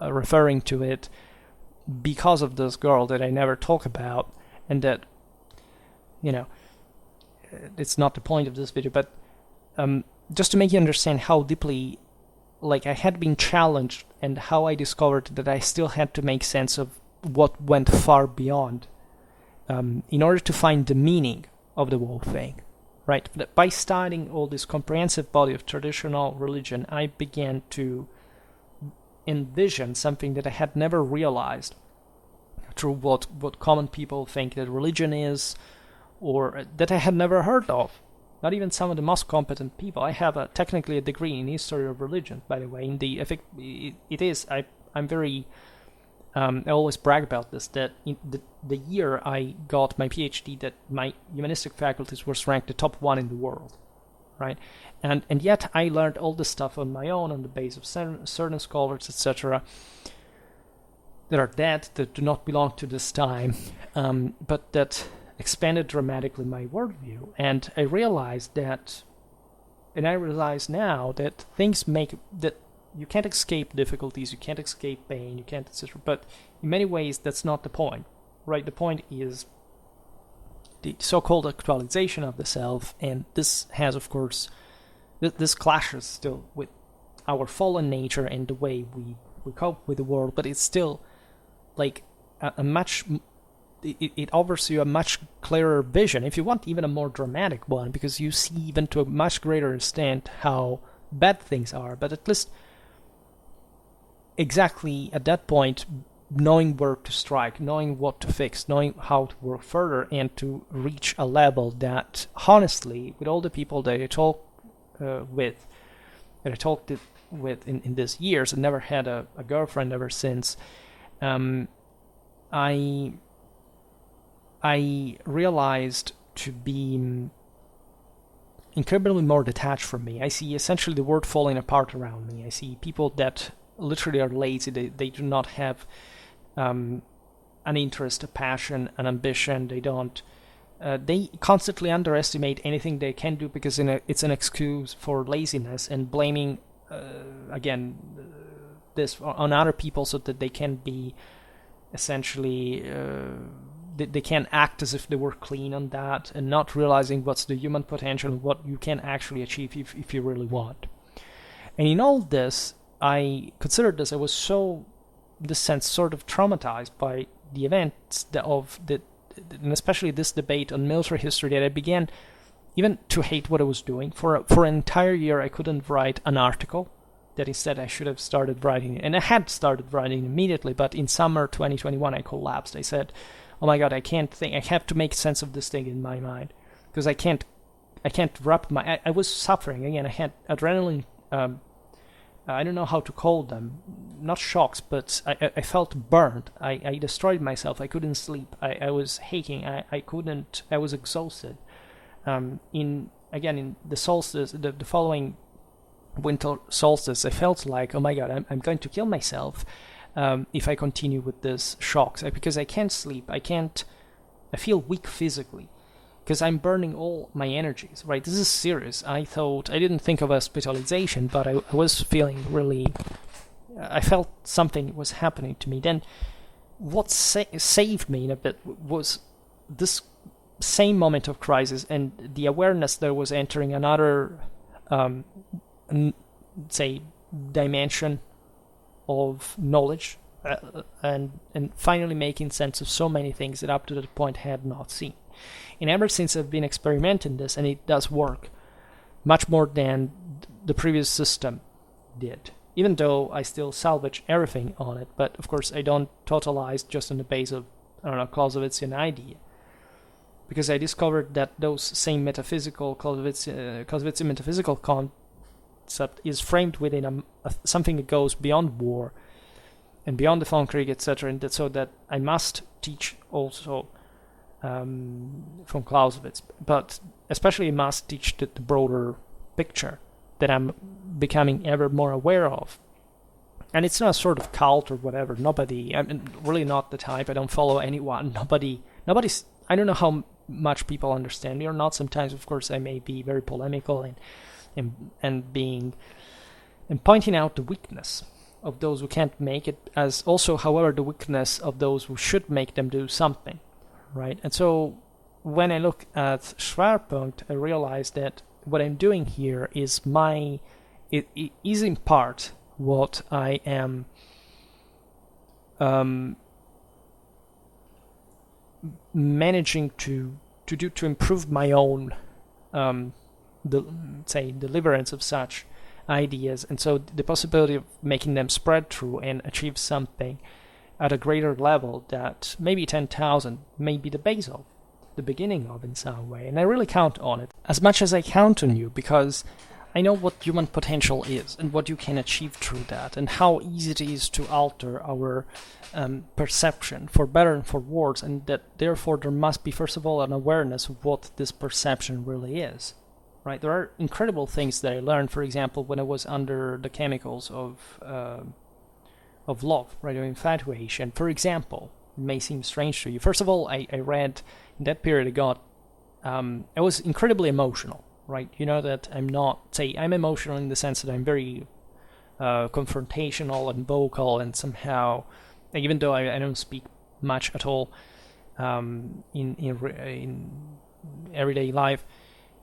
referring to it because of this girl that I never talk about, and that, it's not the point of this video, but just to make you understand how deeply, like, I had been challenged, and how I discovered that I still had to make sense of what went far beyond, in order to find the meaning of the whole thing, right? By studying all this comprehensive body of traditional religion, I began to envision something that I had never realized through what common people think that religion is, or that I had never heard of. Not even some of the most competent people. I have technically a degree in history of religion, by the way. I'm very, I always brag about this, that in the year I got my PhD, that my humanistic faculties was ranked the top one in the world, right? And yet I learned all this stuff on my own, on the base of certain scholars, etc., that are dead, that do not belong to this time, but that expanded dramatically my worldview. And I realized now that that you can't escape difficulties, you can't escape pain, you can't, etc. But in many ways, that's not the point, right? The point is the so-called actualization of the self, and this has, of course, this clashes still with our fallen nature and the way we cope with the world, but it's still like a much, it offers you a much clearer vision, if you want even a more dramatic one, because you see even to a much greater extent how bad things are, but at least exactly at that point, knowing where to strike, knowing what to fix, knowing how to work further, and to reach a level that, honestly, with all the people that I talked with in these years, and never had a girlfriend ever since, I realized to be incredibly more detached from me. I see essentially the world falling apart around me. I see people that literally are lazy. They do not have an interest, a passion, an ambition. They don't. They constantly underestimate anything they can do because it's an excuse for laziness, and blaming this on other people so that they can be essentially. They can act as if they were clean on that, and not realizing what's the human potential and what you can actually achieve if you really want. And in all this, I considered this. I was so, in this sense, sort of traumatized by the events and especially this debate on military history, that I began even to hate what I was doing. For an entire year, I couldn't write an article that instead I should have started writing. And I had started writing immediately, but in summer 2021, I collapsed. I said, oh my God, I can't think. I have to make sense of this thing in my mind, because I can't wrap I was suffering again. I had adrenaline. I don't know how to call them, not shocks, but I felt burned. I destroyed myself. I couldn't sleep. I was aching. I was exhausted. In the solstice, the following winter solstice, I felt like, oh my God, I'm going to kill myself. If I continue with this shocks, because I can't sleep, I feel weak physically, because I'm burning all my energies, right? This is serious. I didn't think of hospitalization, but I was feeling really, I felt something was happening to me. Then what saved me in a bit was this same moment of crisis, and the awareness that I was entering another, dimension of knowledge, and finally making sense of so many things that up to that point I had not seen. And ever since I've been experimenting this, and it does work much more than the previous system did, even though I still salvage everything on it. But of course I don't totalize just on the base of, Clausewitzian idea, because I discovered that those same metaphysical Clausewitzian metaphysical concept is framed within something that goes beyond war and beyond the von Krieg, etc. And so that I must teach also from Clausewitz, but especially I must teach the broader picture that I'm becoming ever more aware of. And it's not a sort of cult or whatever. I'm really not the type. I don't follow anyone. Nobody's. I don't know how much people understand me or not. Sometimes, of course, I may be very polemical and pointing out the weakness of those who can't make it, as also, however, the weakness of those who should make them do something, right? And so, when I look at Schwerpunkt, I realize that what I'm doing here is it is in part what I am managing to do to improve my own deliverance of such ideas, and so the possibility of making them spread through and achieve something at a greater level that maybe 10,000 may be the beginning of in some way. And I really count on it, as much as I count on you, because I know what human potential is and what you can achieve through that, and how easy it is to alter our perception, for better and for worse, and that therefore there must be, first of all, an awareness of what this perception really is. Right? There are incredible things that I learned, for example, when I was under the chemicals of love, right, of infatuation. For example, it may seem strange to you. First of all, I read, in that period I was incredibly emotional. Right, you know that I'm emotional in the sense that I'm very confrontational and vocal, and somehow, even though I don't speak much at all in everyday life,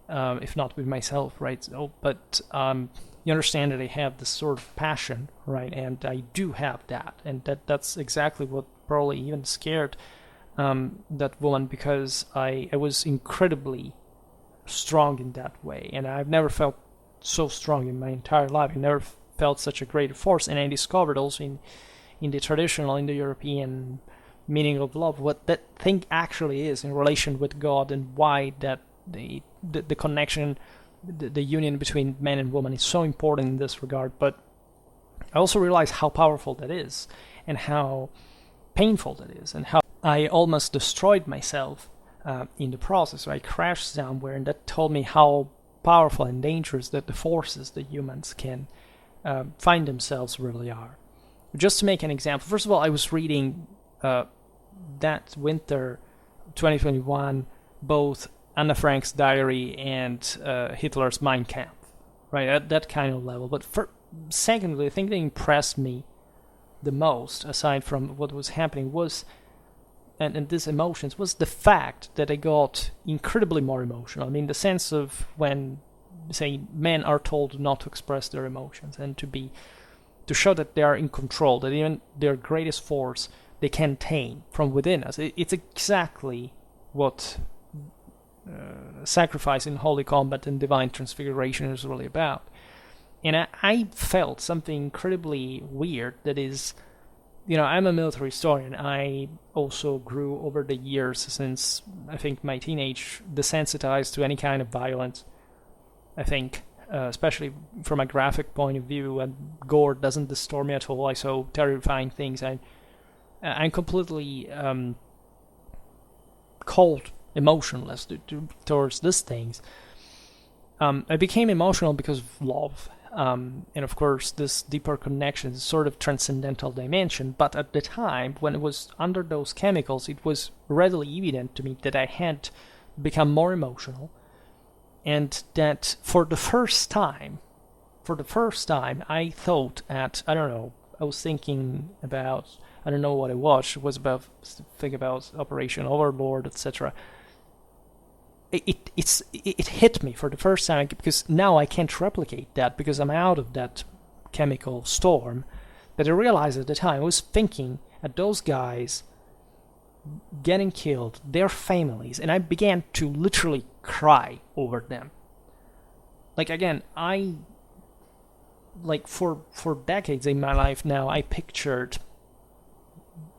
if not with myself, right? So, but you understand that I have this sort of passion, right? And I do have that, and that's exactly what probably even scared that woman, because I was incredibly strong in that way, and I've never felt so strong in my entire life. I never felt such a great force, and I discovered also in the traditional Indo-European meaning of love what that thing actually is in relation with God, and why that the connection, the union between man and woman is so important in this regard. But I also realized how powerful that is, and how painful that is, and how I almost destroyed myself in the process. So I crashed somewhere, and that told me how powerful and dangerous that the forces that humans can find themselves really are. Just to make an example, first of all, I was reading that winter 2021 both Anna Frank's diary and Hitler's Mein Kampf, right, at that kind of level. But secondly, the thing that impressed me the most, aside from what was happening, was and these emotions, was the fact that I got incredibly more emotional. I mean, the sense of when, say, men are told not to express their emotions, and to show that they are in control, that even their greatest force they can tame from within us. It's exactly what sacrifice in holy combat and divine transfiguration is really about. And I felt something incredibly weird that is, I'm a military historian. I also grew over the years, since I think my teenage, desensitized to any kind of violence. I think, especially from a graphic point of view, and gore doesn't disturb me at all. I saw terrifying things. I'm completely cold, emotionless towards these things. I became emotional because of love. And of course, this deeper connection is sort of transcendental dimension. But at the time, when it was under those chemicals, it was readily evident to me that I had become more emotional, and that for the first time, I thought I don't know, I was thinking about, I don't know what it was about, think about Operation Overlord, etc. It hit me for the first time, because now I can't replicate that, because I'm out of that chemical storm. But I realized at the time, I was thinking at those guys getting killed, their families, and I began to literally cry over them. Like, again, for decades in my life now, I pictured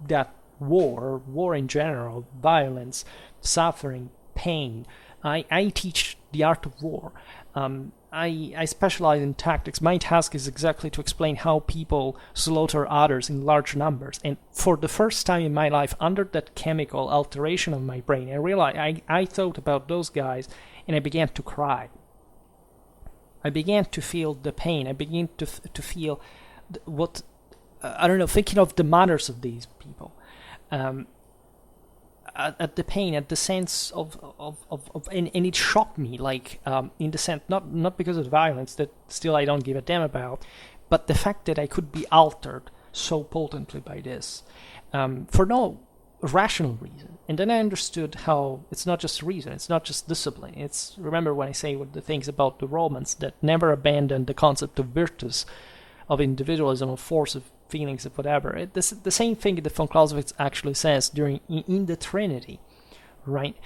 that war in general, violence, suffering, pain. I teach the art of war. I specialize in tactics. My task is exactly to explain how people slaughter others in large numbers. And for the first time in my life, under that chemical alteration of my brain, I realized I thought about those guys, and I began to cry. I began to feel the pain. I began to feel what, I don't know, thinking of the mothers of these people. At the pain, at the sense of and it shocked me, like, in the sense, not because of the violence that still I don't give a damn about, but the fact that I could be altered so potently by this, for no rational reason. And then I understood how it's not just reason, it's not just discipline. It's, remember when I say what the things about the Romans that never abandoned the concept of virtus, of individualism, of force, of feelings, of whatever. The same thing that von Clausewitz actually says in the Trinity, right?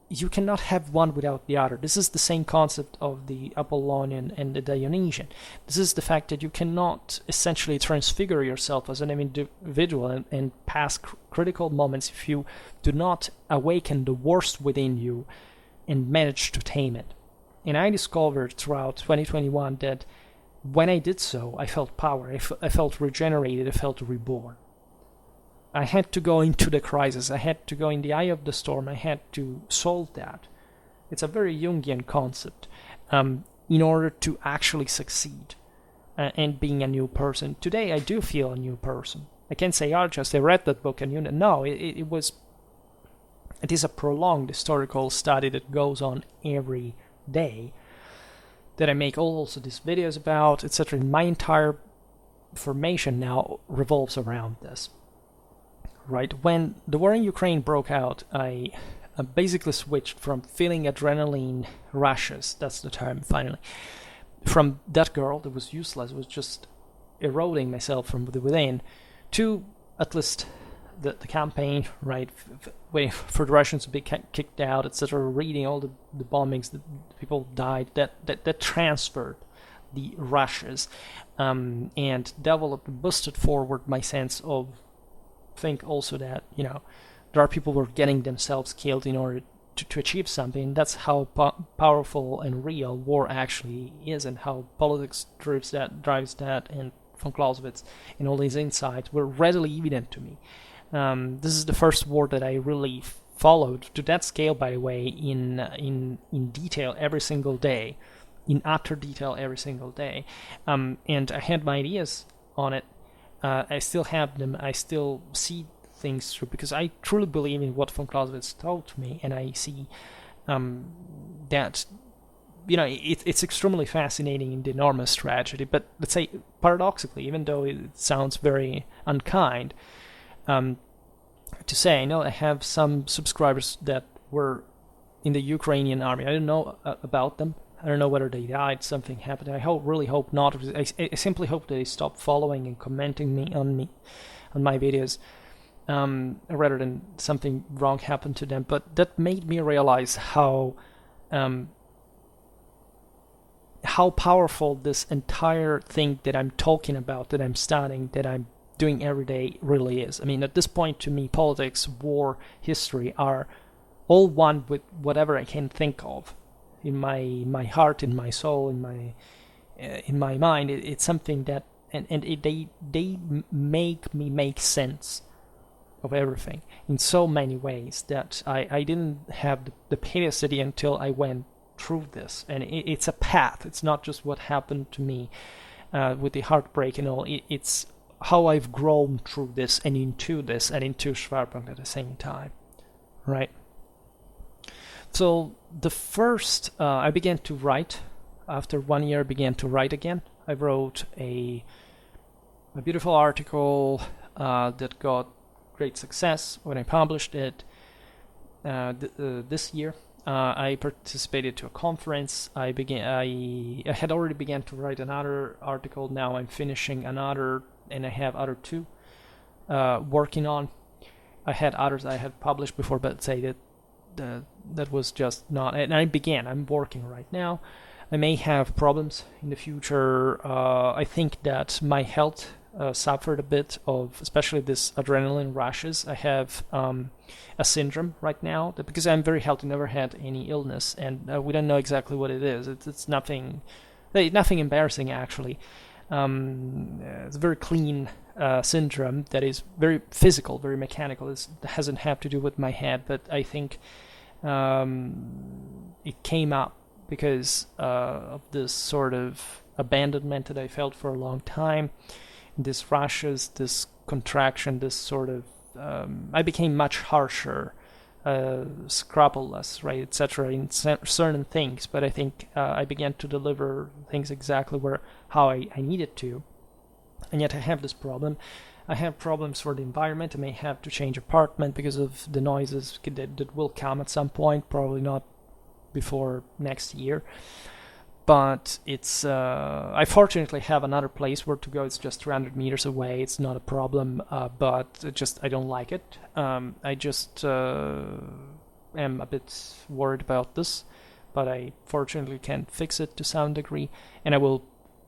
You cannot have one without the other. This is the same concept of the Apollonian and the Dionysian. This is the fact that you cannot essentially transfigure yourself as an individual and pass critical moments if you do not awaken the worst within you and manage to tame it. And I discovered throughout 2021 that when I did so, I felt power, I felt regenerated, I felt reborn. I had to go into the crisis, I had to go in the eye of the storm, I had to solve that. It's a very Jungian concept, in order to actually succeed and being a new person. Today I do feel a new person. I can't say, just I read that book and no, it is a prolonged historical study that goes on every day, that I make also these videos about, etc. My entire formation now revolves around this. Right? When the war in Ukraine broke out, I basically switched from feeling adrenaline rushes, that's the term finally, from that girl that was useless, was just eroding myself from within, to at least the campaign, right, waiting for the Russians to be kicked out, etc., reading all the bombings, the people died, that transferred the rushes, and developed, boosted forward my sense of, think also that, there are people who are getting themselves killed in order to achieve something. That's how powerful and real war actually is, and how politics drives that, and von Clausewitz and all these insights were readily evident to me. This is the first war that I really followed to that scale, by the way, in detail every single day, in utter detail every single day. And I had my ideas on it. I still have them. I still see things through, because I truly believe in what von Clausewitz told me, and I see that it's extremely fascinating in the enormous tragedy. But let's say, paradoxically, even though it sounds very unkind, to say, I have some subscribers that were in the Ukrainian army. I don't know about them. I don't know whether they died, something happened. I really hope not. I simply hope they stop following and commenting on my videos, rather than something wrong happened to them. But that made me realize how powerful this entire thing that I'm talking about, that I'm studying, that I'm doing every day really is. I mean, at this point, to me, politics, war, history are all one with whatever I can think of in my heart, in my soul, in my mind. It's something that, they make me make sense of everything in so many ways that I didn't have the capacity until I went through this. And it's a path. It's not just what happened to me with the heartbreak and all. It's how I've grown through this and into Schwerpunkt at the same time, right? So the first, I began to write. After 1 year, I began to write again. I wrote a beautiful article that got great success when I published it this year. I participated to a conference. I had already began to write another article. Now I'm finishing another, and I have other two working on. I had others I had published before, but say that was just not. And I'm working right now. I may have problems in the future. I think that my health suffered a bit of, especially this adrenaline rushes. I have a syndrome right now because I'm very healthy, never had any illness, and we don't know exactly what it is. It's nothing embarrassing actually. It's a very clean syndrome that is very physical, very mechanical. It doesn't have to do with my head, but I think it came up because of this sort of abandonment that I felt for a long time. This rushes, this contraction, this sort of I became much harsher, scrupulous, right, etc. in certain things. But I think I began to deliver things exactly how I needed to, and yet I have this problem. I have problems for the environment. I may have to change apartment because of the noises that will come at some point, probably not before next year. But it's I fortunately have another place where to go. It's just 300 meters away. It's not a problem, but I don't like it. I just am a bit worried about this, but I fortunately can fix it to some degree, and I will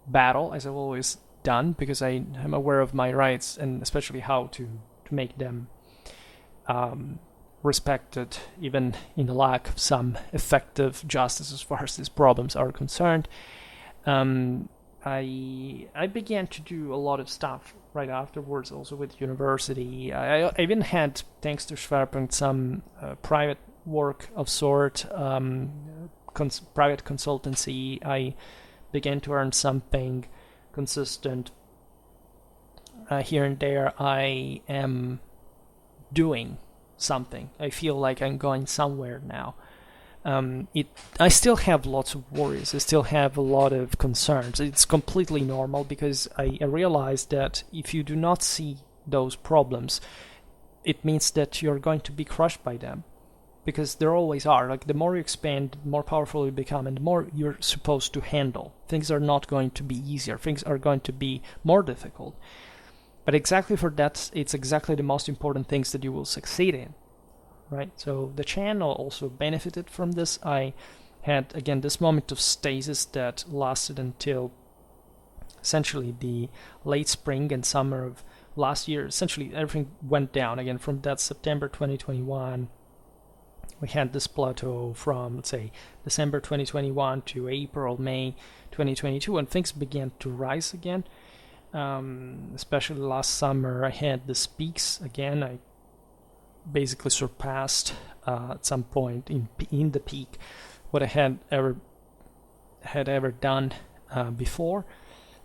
battle as I've always done because I am aware of my rights and especially how to make them respected, even in the lack of some effective justice as far as these problems are concerned. I began to do a lot of stuff right afterwards, also with university. I even had, thanks to Schwerpunkt, some private work of sort, private consultancy. I began to earn something consistent here and there. I am doing something. I feel like I'm going somewhere now. I still have lots of worries. I still have a lot of concerns. It's completely normal because I realized that if you do not see those problems, it means that you're going to be crushed by them, because there always are. Like, the more you expand, the more powerful you become, and the more you're supposed to handle. Things are not going to be easier. Things are going to be more difficult. But exactly for that, it's exactly the most important things that you will succeed in, right? So the channel also benefited from this. I had, again, this moment of stasis that lasted until essentially the late spring and summer of last year. Essentially, everything went down again from that September 2021. We had this plateau from, let's say, December 2021 to April, May 2022, and things began to rise again. Especially last summer, I had the peaks again. I basically surpassed at some point in the peak what I had ever done before,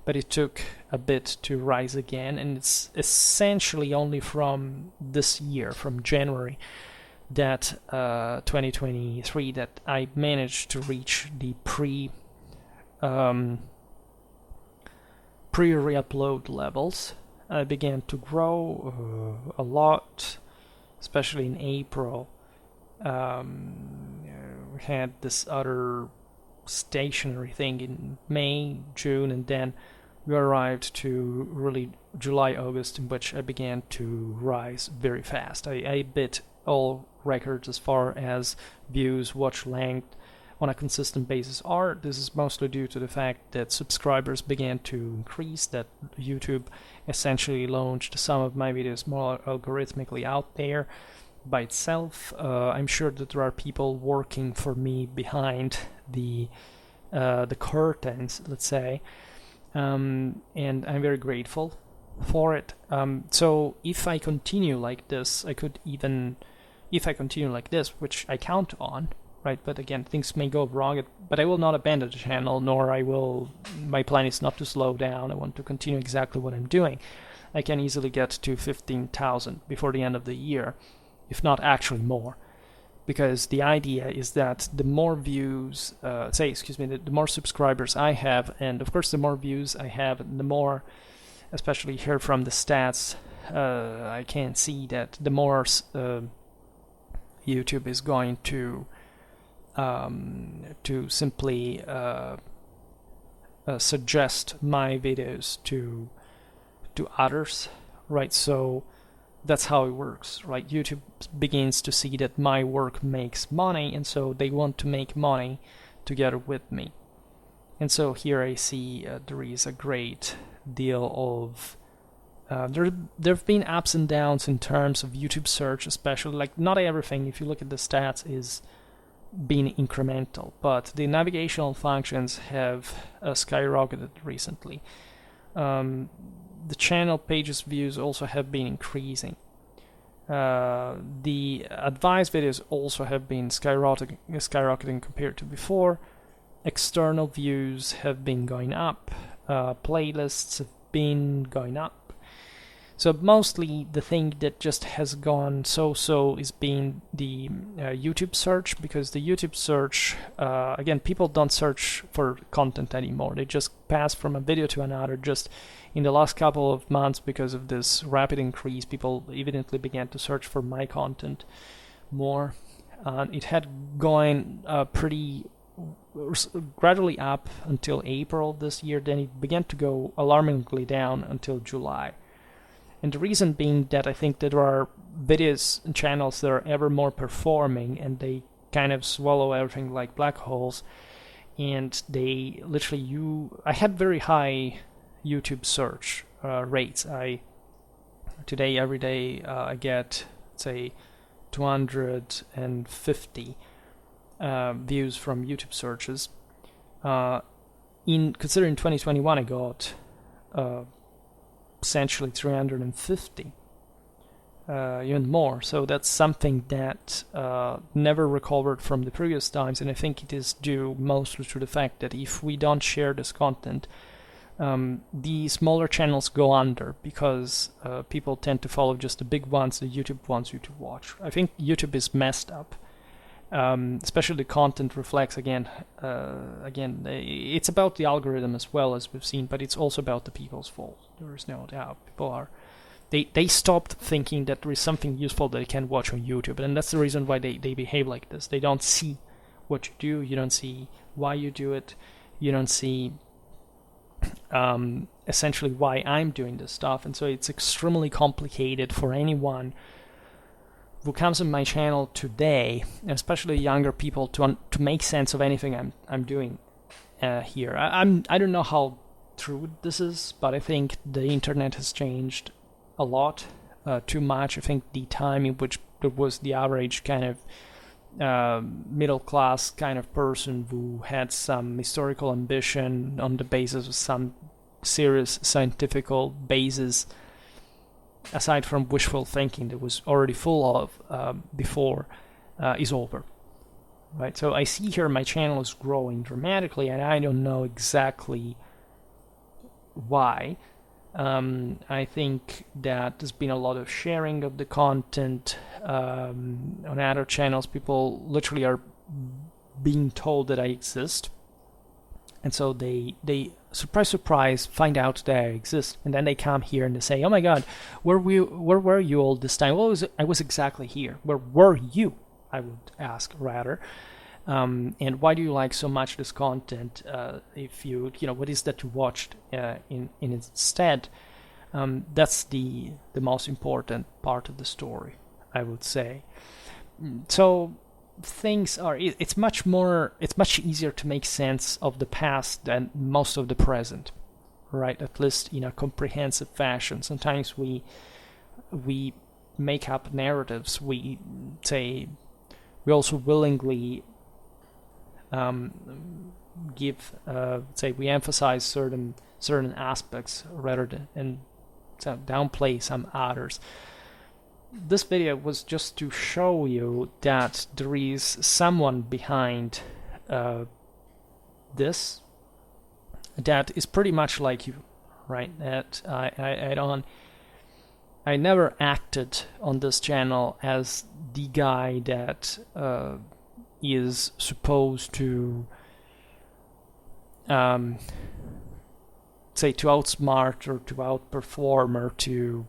but it took a bit to rise again, and it's essentially only from this year, from January, that 2023, that I managed to reach the pre-re-upload levels. I began to grow a lot, especially in April. We had this other stationary thing in May, June, and then we arrived to really July, August, in which I began to rise very fast. I beat all records as far as views, watch length, on a consistent basis. This is mostly due to the fact that subscribers began to increase, that YouTube essentially launched some of my videos more algorithmically out there by itself. I'm sure that there are people working for me behind the curtains, let's say, and I'm very grateful for it. So if I continue like this, which I count on, right? But again, things may go wrong, but I will not abandon the channel, my plan is not to slow down. I want to continue exactly what I'm doing. I can easily get to 15,000 before the end of the year, if not actually more. Because the idea is that the more views, the more subscribers I have, and of course the more views I have, the more, especially here from the stats, I can see that the more YouTube is going to simply suggest my videos to others, right? So that's how it works, right? YouTube begins to see that my work makes money, and so they want to make money together with me. And so here I see there is a great deal of There've been ups and downs in terms of YouTube search, especially. Like, not everything, if you look at the stats, is being incremental, but the navigational functions have skyrocketed recently. The channel pages views also have been increasing. The advice videos also have been skyrocketing compared to before. External views have been going up. Playlists have been going up. So mostly the thing that just has gone so-so is being the YouTube search, because the YouTube search, again, people don't search for content anymore. They just pass from a video to another. Just in the last couple of months, because of this rapid increase, people evidently began to search for my content more. It had gone pretty gradually up until April this year. Then it began to go alarmingly down until July. And the reason being that I think that there are videos and channels that are ever more performing, and they kind of swallow everything like black holes. And they literally, I had very high YouTube search rates. Today, every day, I get, say, 250 views from YouTube searches. Considering 2021, I got essentially 350, even more. So that's something that never recovered from the previous times, and I think it is due mostly to the fact that if we don't share this content, the smaller channels go under, because people tend to follow just the big ones, the YouTube ones you to watch. I think YouTube is messed up. Especially the content reflects, again, it's about the algorithm as well, as we've seen, but it's also about the people's fault. There is no doubt. People they stopped thinking that there is something useful that they can watch on YouTube, and that's the reason why they behave like this. They don't see what you do, you don't see why you do it, you don't see essentially why I'm doing this stuff, and so it's extremely complicated for anyone who comes on my channel today, especially younger people, to make sense of anything I'm doing here. I don't know how true this is, but I think the internet has changed a lot, too much. I think the time in which there was the average kind of middle class kind of person who had some historical ambition on the basis of some serious scientific basis, aside from wishful thinking that was already full of before, is over. Right? So I see here my channel is growing dramatically, and I don't know exactly why. I think that there's been a lot of sharing of the content on other channels. People literally are being told that I exist, and so they surprise find out that I exist, and then they come here and they say, "Oh my God, where were you all this time?" Well, I was exactly here. Where were you? I would ask rather. And why do you like so much this content? If you what is that you watched in instead? That's the most important part of the story, I would say. So things are, it's much easier to make sense of the past than most of the present, right? At least in a comprehensive fashion. Sometimes we make up narratives. We also willingly we emphasize certain aspects rather than downplay some others. This video was just to show you that there is someone behind this that is pretty much like you, right? That I never acted on this channel as the guy that is supposed to to outsmart or to outperform or to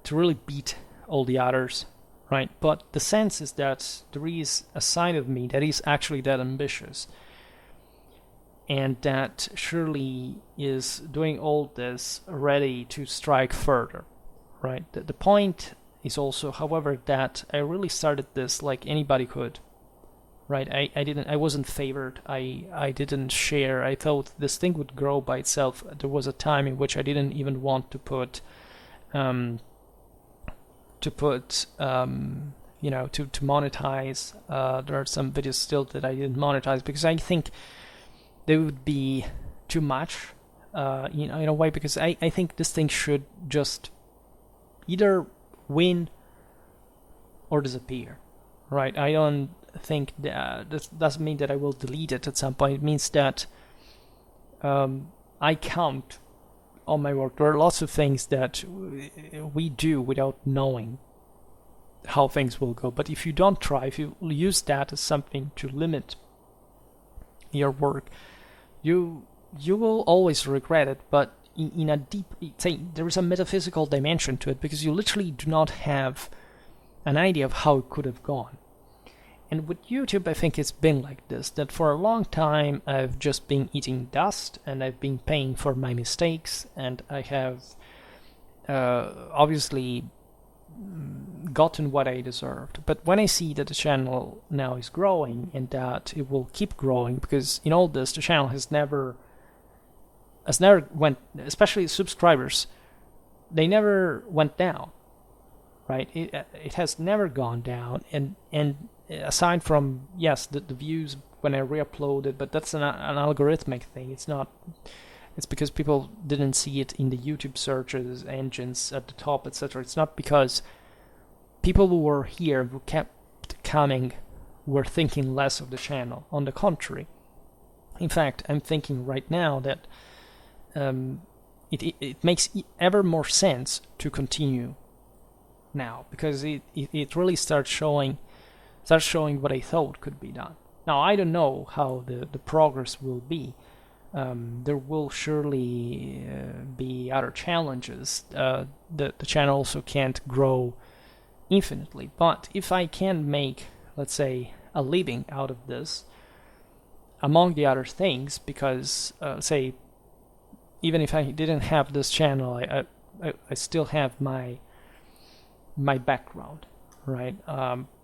really beat all the others, right? But the sense is that there is a side of me that is actually that ambitious, and that surely is doing all this ready to strike further, right? The point is also, however, that I really started this like anybody could, right? I wasn't favored. I didn't share. I thought this thing would grow by itself. There was a time in which I didn't even want to put to put to monetize. There are some videos still that I didn't monetize because I think they would be too much, in a way, because I think this thing should just either win or disappear, right? I don't think that this doesn't mean that I will delete it at some point. It means that I count on my work. There are lots of things that we do without knowing how things will go. But if you don't try, if you use that as something to limit your work, you will always regret it. But in a deep, say, there is a metaphysical dimension to it, because you literally do not have an idea of how it could have gone. And with YouTube, I think it's been like this, that for a long time I've just been eating dust, and I've been paying for my mistakes, and I have obviously gotten what I deserved. But when I see that the channel now is growing, and that it will keep growing, because in all this, the channel has never went, especially subscribers, they never went down, right? It has never gone down, and aside from, yes, the views when I re-upload it, but that's an algorithmic thing. It's because people didn't see it in the YouTube searches engines at the top, etc. It's not because people who were here, who kept coming, were thinking less of the channel. On the contrary. In fact, I'm thinking right now that it makes ever more sense to continue now, because it really starts showing what I thought could be done. Now, I don't know how the progress will be. There will surely be other challenges. The channel also can't grow infinitely. But if I can make, let's say, a living out of this, among the other things, because, say, even if I didn't have this channel, I still have my background, right?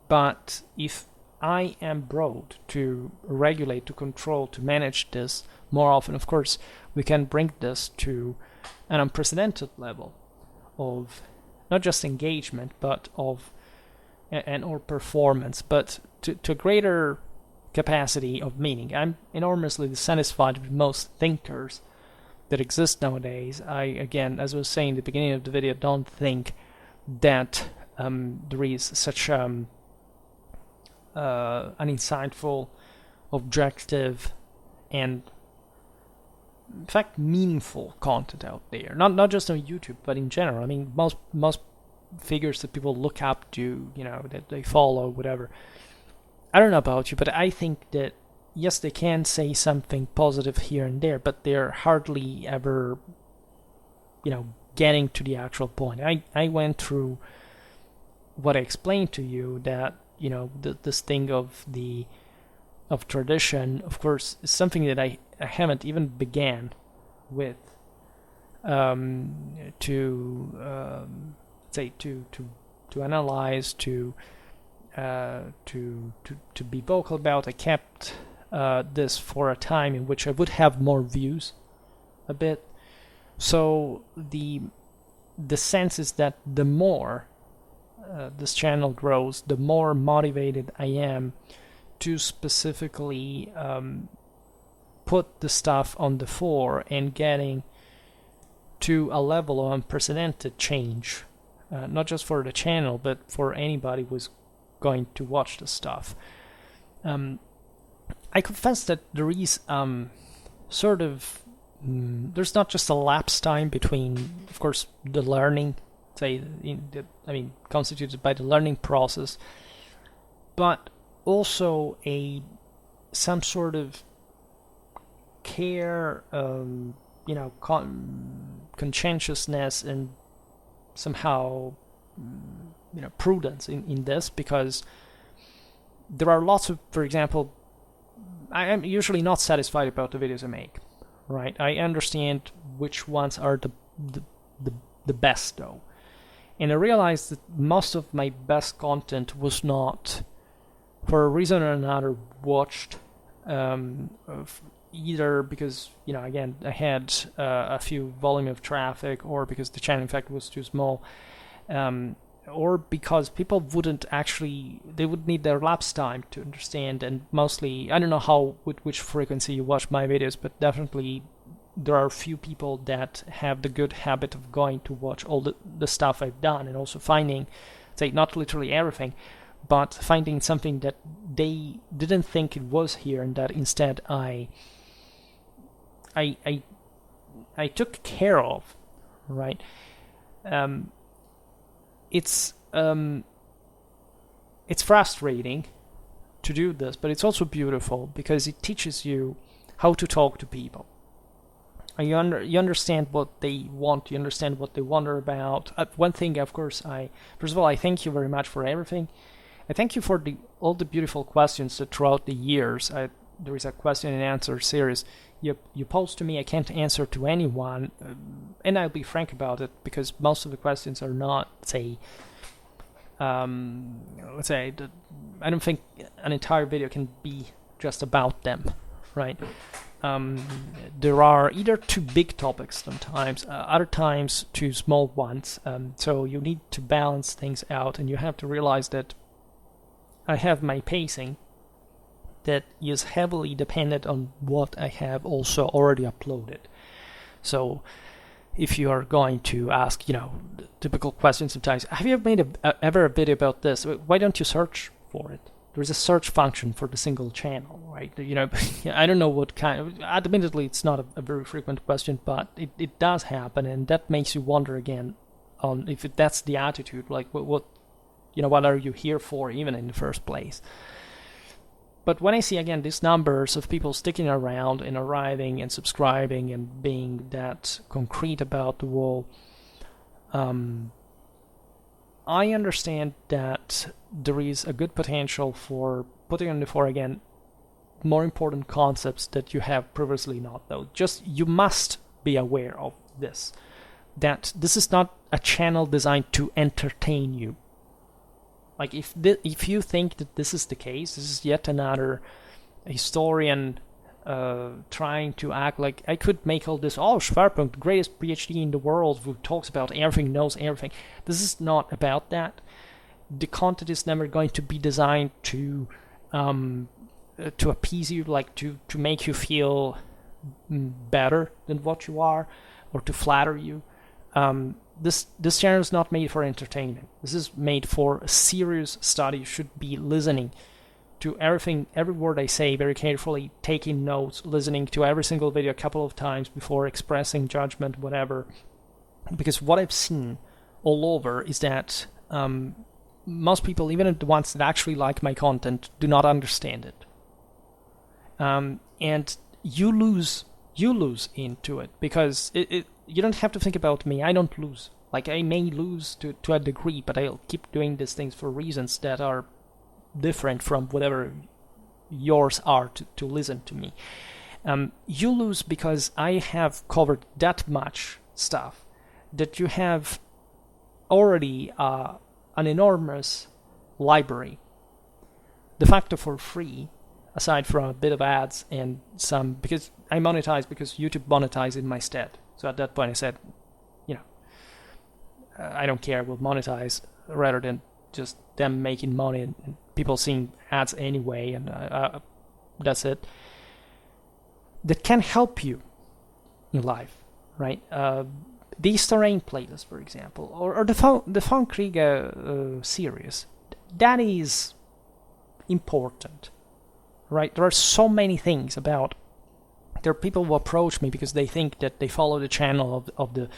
But if I am brought to regulate, to control, to manage this more often, of course, we can bring this to an unprecedented level of not just engagement, but of or performance, but to a greater capacity of meaning. I'm enormously dissatisfied with most thinkers that exist nowadays. I, again, as I was saying at the beginning of the video, don't think that there is such an insightful, objective, and in fact meaningful content out there. Not just on YouTube, but in general. I mean, most figures that people look up to, that they follow, whatever. I don't know about you, but I think that yes, they can say something positive here and there, but they're hardly ever, getting to the actual point. I went through what I explained to you, that this thing of tradition, of course, is something that I haven't even began with to analyze, to be vocal about. I kept this for a time in which I would have more views, a bit. So the sense is that the more this channel grows, the more motivated I am to specifically put the stuff on the fore and getting to a level of unprecedented change, not just for the channel, but for anybody who's going to watch the stuff. I confess that there is there's not just a lapse time between, of course, the learning, constituted by the learning process, but also some sort of care, conscientiousness, and somehow, prudence in this, because there are lots of, for example, I am usually not satisfied about the videos I make, right? I understand which ones are the best, though. And I realized that most of my best content was not, for a reason or another, watched either because, again, I had a few volume of traffic, or because the channel in fact was too small, or because people they would need their lapse time to understand. And mostly, I don't know with which frequency you watch my videos, but definitely there are few people that have the good habit of going to watch all the stuff I've done, and also finding, say, not literally everything, but finding something that they didn't think it was here, and that instead I took care of, right? It's frustrating to do this, but it's also beautiful because it teaches you how to talk to people. You understand what they want, you understand what they wonder about. One thing, of course, first of all, I thank you very much for everything. I thank you for all the beautiful questions that throughout the years. There is a question and answer series you post to me. I can't answer to anyone, and I'll be frank about it, because most of the questions are not, I don't think an entire video can be just about them, right? There are either too big topics sometimes, other times too small ones, so you need to balance things out, and you have to realize that I have my pacing that is heavily dependent on what I have also already uploaded. So if you are going to ask, typical questions sometimes, have you made ever a video about this? Why don't you search for it? There's a search function for the single channel, right? I don't know what kind of, admittedly it's not a very frequent question, but it does happen, and that makes you wonder again on if that's the attitude, like what are you here for even in the first place? But when I see, again, these numbers of people sticking around and arriving and subscribing and being that concrete about the wall, I understand that there is a good potential for putting on the fore, again, more important concepts that you have previously not known. Just, you must be aware of this, that this is not a channel designed to entertain you. Like, if you think that this is the case, this is yet another historian trying to act like I could make all this, Schwerpunkt, the greatest PhD in the world who talks about everything, knows everything. This is not about that. The content is never going to be designed to appease you, like to make you feel better than what you are, or to flatter you. This channel is not made for entertainment. This is made for a serious study. You should be listening to everything, every word I say very carefully, taking notes, listening to every single video a couple of times before expressing judgment, whatever. Because what I've seen all over is that most people, even the ones that actually like my content, do not understand it. And you lose into it, because you don't have to think about me. I don't lose. Like, I may lose to a degree, but I'll keep doing these things for reasons that are different from whatever yours are to listen to me. You lose because I have covered that much stuff that you have already an enormous library. De facto for free, aside from a bit of ads and some, because I monetize because YouTube monetized in my stead. So at that point I said, I don't care, we'll monetize rather than just them making money and people seeing ads anyway, and that's it. That can help you in life, right? The Easter Rain playlist, for example, or the Von Kriege series. That is important, right? There are so many things about. There are people who approach me because they think that they follow the channel of the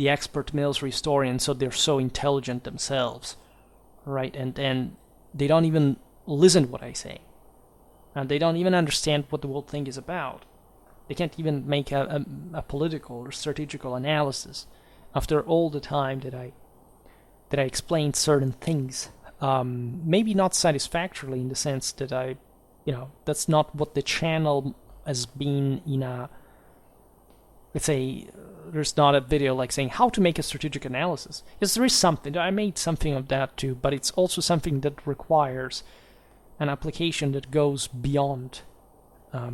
expert military historian, so they're so intelligent themselves, right? And they don't even listen to what I say, and they don't even understand what the whole thing is about. They can't even make a political or strategical analysis after all the time that I explained certain things. Maybe not satisfactorily, in the sense that that's not what the channel has been in a, let's say, there's not a video like saying how to make a strategic analysis. Yes, there is something. I made something of that too, but it's also something that requires an application that goes beyond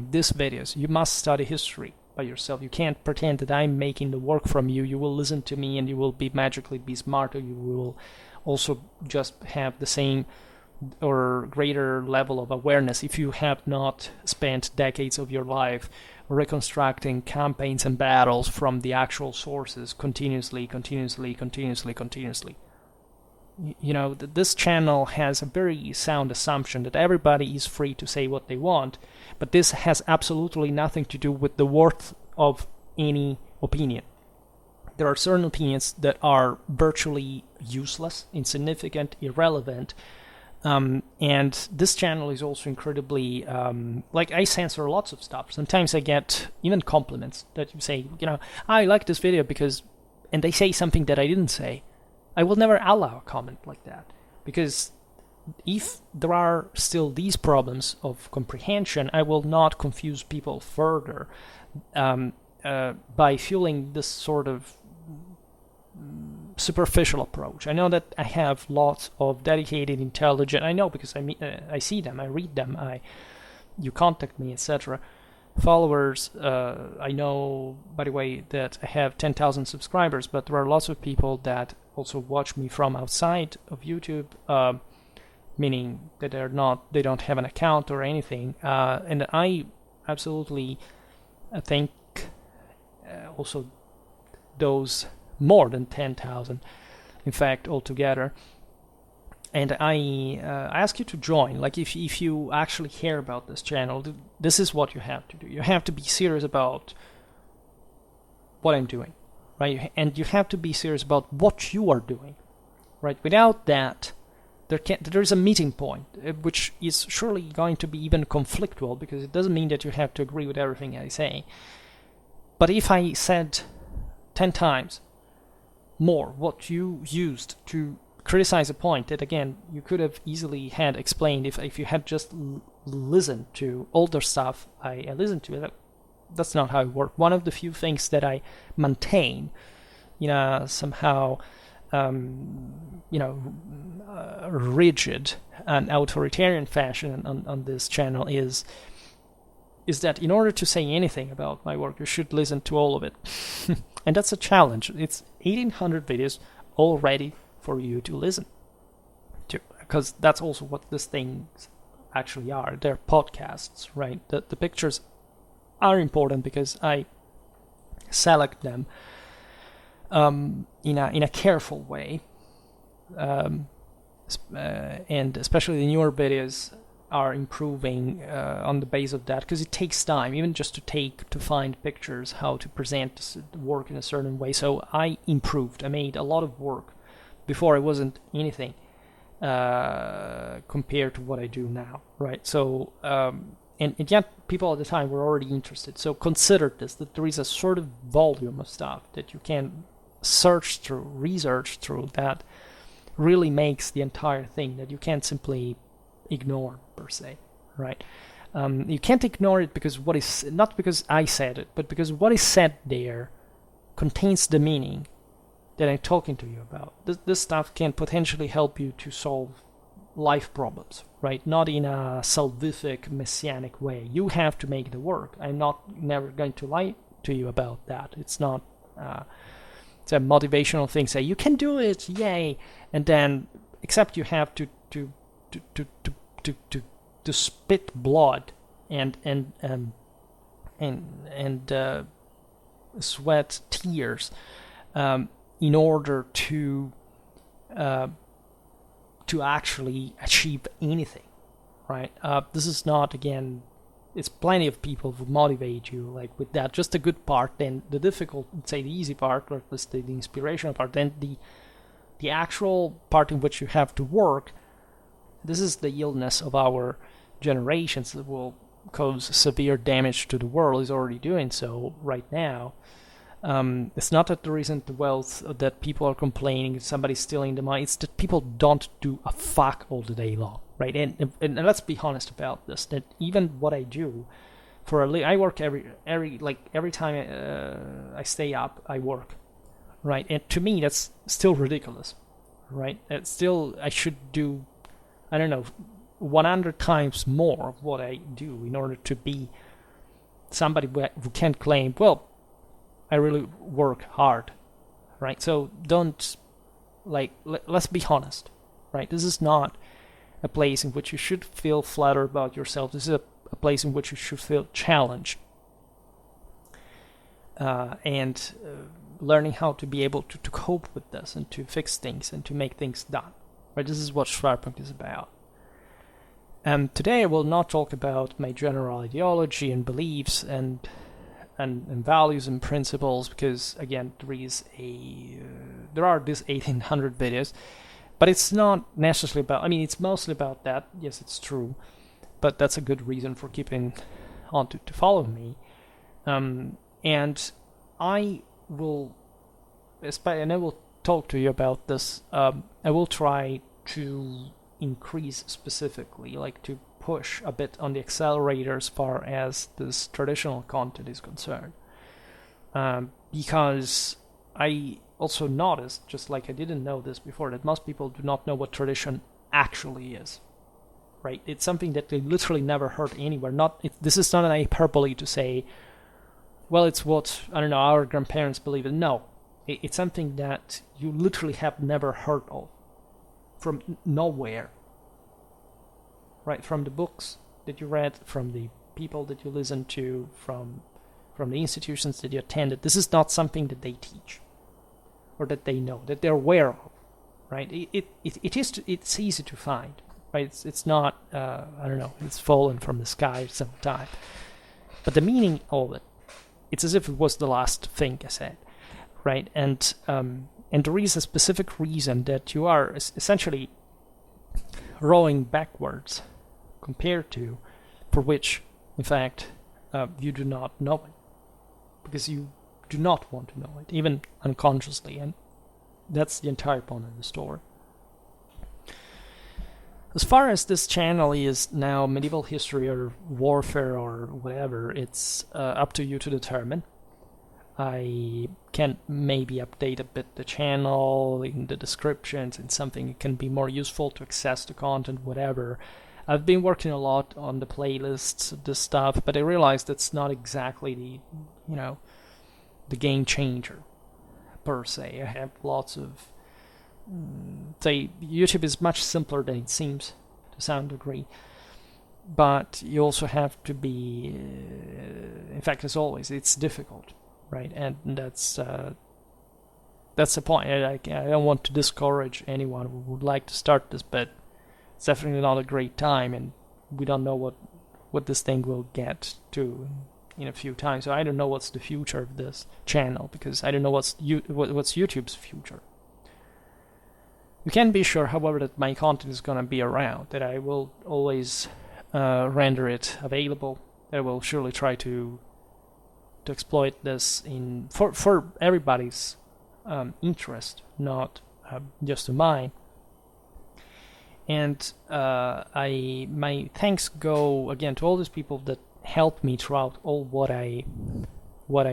these videos. You must study history by yourself. You can't pretend that I'm making the work from you. You will listen to me and you will magically be smarter. You will also just have the same or greater level of awareness if you have not spent decades of your life reconstructing campaigns and battles from the actual sources continuously. This channel has a very sound assumption that everybody is free to say what they want, but this has absolutely nothing to do with the worth of any opinion. There are certain opinions that are virtually useless, insignificant, irrelevant, and this channel is also incredibly, I censor lots of stuff. Sometimes I get even compliments that you say, I like this video because, and they say something that I didn't say. I will never allow a comment like that, because if there are still these problems of comprehension, I will not confuse people further by fueling this sort of superficial approach. I know that I have lots of dedicated, intelligent, I know because I see them, I read them, you contact me, etc. followers. I know, by the way, that I have 10,000 subscribers, but there are lots of people that also watch me from outside of YouTube, meaning that they don't have an account or anything, and I absolutely think also those more than 10,000, in fact, altogether. And I ask you to join. Like, if you actually care about this channel, this is what you have to do. You have to be serious about what I'm doing, right? And you have to be serious about what you are doing, right? Without that, there is a meeting point, which is surely going to be even conflictual, because it doesn't mean that you have to agree with everything I say. But if I said 10 times more what you used to criticize a point that, again, you could have easily had explained if you had just listened to older stuff I listened to, that's not how it works. One of the few things that I maintain, somehow, rigid and authoritarian fashion on this channel is that in order to say anything about my work, you should listen to all of it. And that's a challenge. It's 1,800 videos already for you to listen to, because that's also what these things actually are. They're podcasts, right? The pictures are important because I select them in a careful way, and especially the newer videos are improving on the base of that, because it takes time, even just to find pictures, how to present the work in a certain way. So I improved. I made a lot of work. Before I wasn't anything compared to what I do now, right? So and yet people at the time were already interested. So consider this, that there is a sort of volume of stuff that you can search through, research through, that really makes the entire thing, that you can't simply ignore per se, right? You can't ignore it because not because I said it, but because what is said there contains the meaning that I'm talking to you about. This stuff can potentially help you to solve life problems, right? Not in a salvific, messianic way. You have to make the work. I'm never going to lie to you about that. It's not it's a motivational thing. Say you can do it, yay, and then except you have to spit blood and sweat tears in order to actually achieve anything, right? This is not, again, it's plenty of people who motivate you like with that, just the good part, then the difficult, say the easy part, or at least the inspirational part, then the actual part in which you have to work. This is the illness of our generations that will cause severe damage to the world, is already doing so right now. It's not that there isn't the wealth, that people are complaining, somebody's stealing the money. It's that people don't do a fuck all the day long, right? And let's be honest about this, that even what I do for I work every time I stay up, I work, right? And to me, that's still ridiculous, right? It's still, I should do, I don't know, 100 times more of what I do in order to be somebody who can claim, well, I really work hard, right? So don't, let's be honest, right? This is not a place in which you should feel flattered about yourself. This is a place in which you should feel challenged. And learning how to be able to cope with this and to fix things and to make things done. Right? This is what Schwerpunkt is about. Today I will not talk about my general ideology and beliefs and values and principles, because again there are these 1800 videos, but it's not necessarily about, I mean, it's mostly about that. Yes, it's true, but that's a good reason for keeping on to follow me. And I will talk to you about this. I will try to increase specifically, to push a bit on the accelerator as far as this traditional content is concerned. Because I also noticed, just like I didn't know this before, that most people do not know what tradition actually is. Right? It's something that they literally never heard anywhere. This is not an hyperbole to say, well, it's what, I don't know, our grandparents believe in. No. It's something that you literally have never heard of. From nowhere. Right? From the books that you read, from the people that you listen to, from the institutions that you attended. This is not something that they teach. Or that they know, that they're aware of. Right? It's easy to find. Right? It's not, I don't know, it's fallen from the sky sometime. But the meaning of it, it's as if it was the last thing I said, right? And there is a specific reason that you are essentially rowing backwards compared to, for which, in fact, you do not know it, because you do not want to know it, even unconsciously, and that's the entire point of the story. As far as this channel is now medieval history or warfare or whatever, it's up to you to determine. I can maybe update a bit the channel in the descriptions and something that can be more useful to access the content, whatever. I've been working a lot on the playlists, this stuff, but I realized that's not exactly the game changer per se. I have lots of YouTube is much simpler than it seems to some degree, but you also have to be, in fact, as always, it's difficult, right? And that's the point. I don't want to discourage anyone who would like to start this, but it's definitely not a great time, and we don't know what this thing will get to in a few times. So I don't know what's the future of this channel, because I don't know what's YouTube's future. You can be sure, however, that my content is going to be around, that I will always render it available. That I will surely try to exploit this for everybody's interest, not just to mine. And my thanks go again to all these people that helped me throughout all what I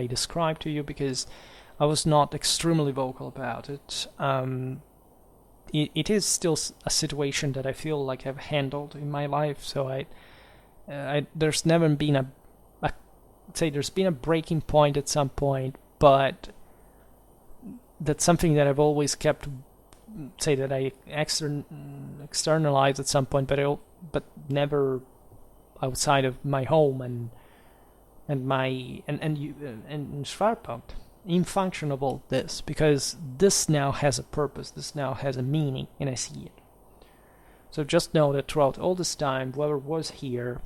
described to you, because I was not extremely vocal about it. It is still a situation that I feel like I've handled in my life, so there's never been there's been a breaking point at some point, but that's something that I've always kept, that I externalized at some point, but never outside of my home and Schwerpunkt. Infunctionable this, because this now has a purpose, this now has a meaning, and I see it. So just know that throughout all this time, whoever was here,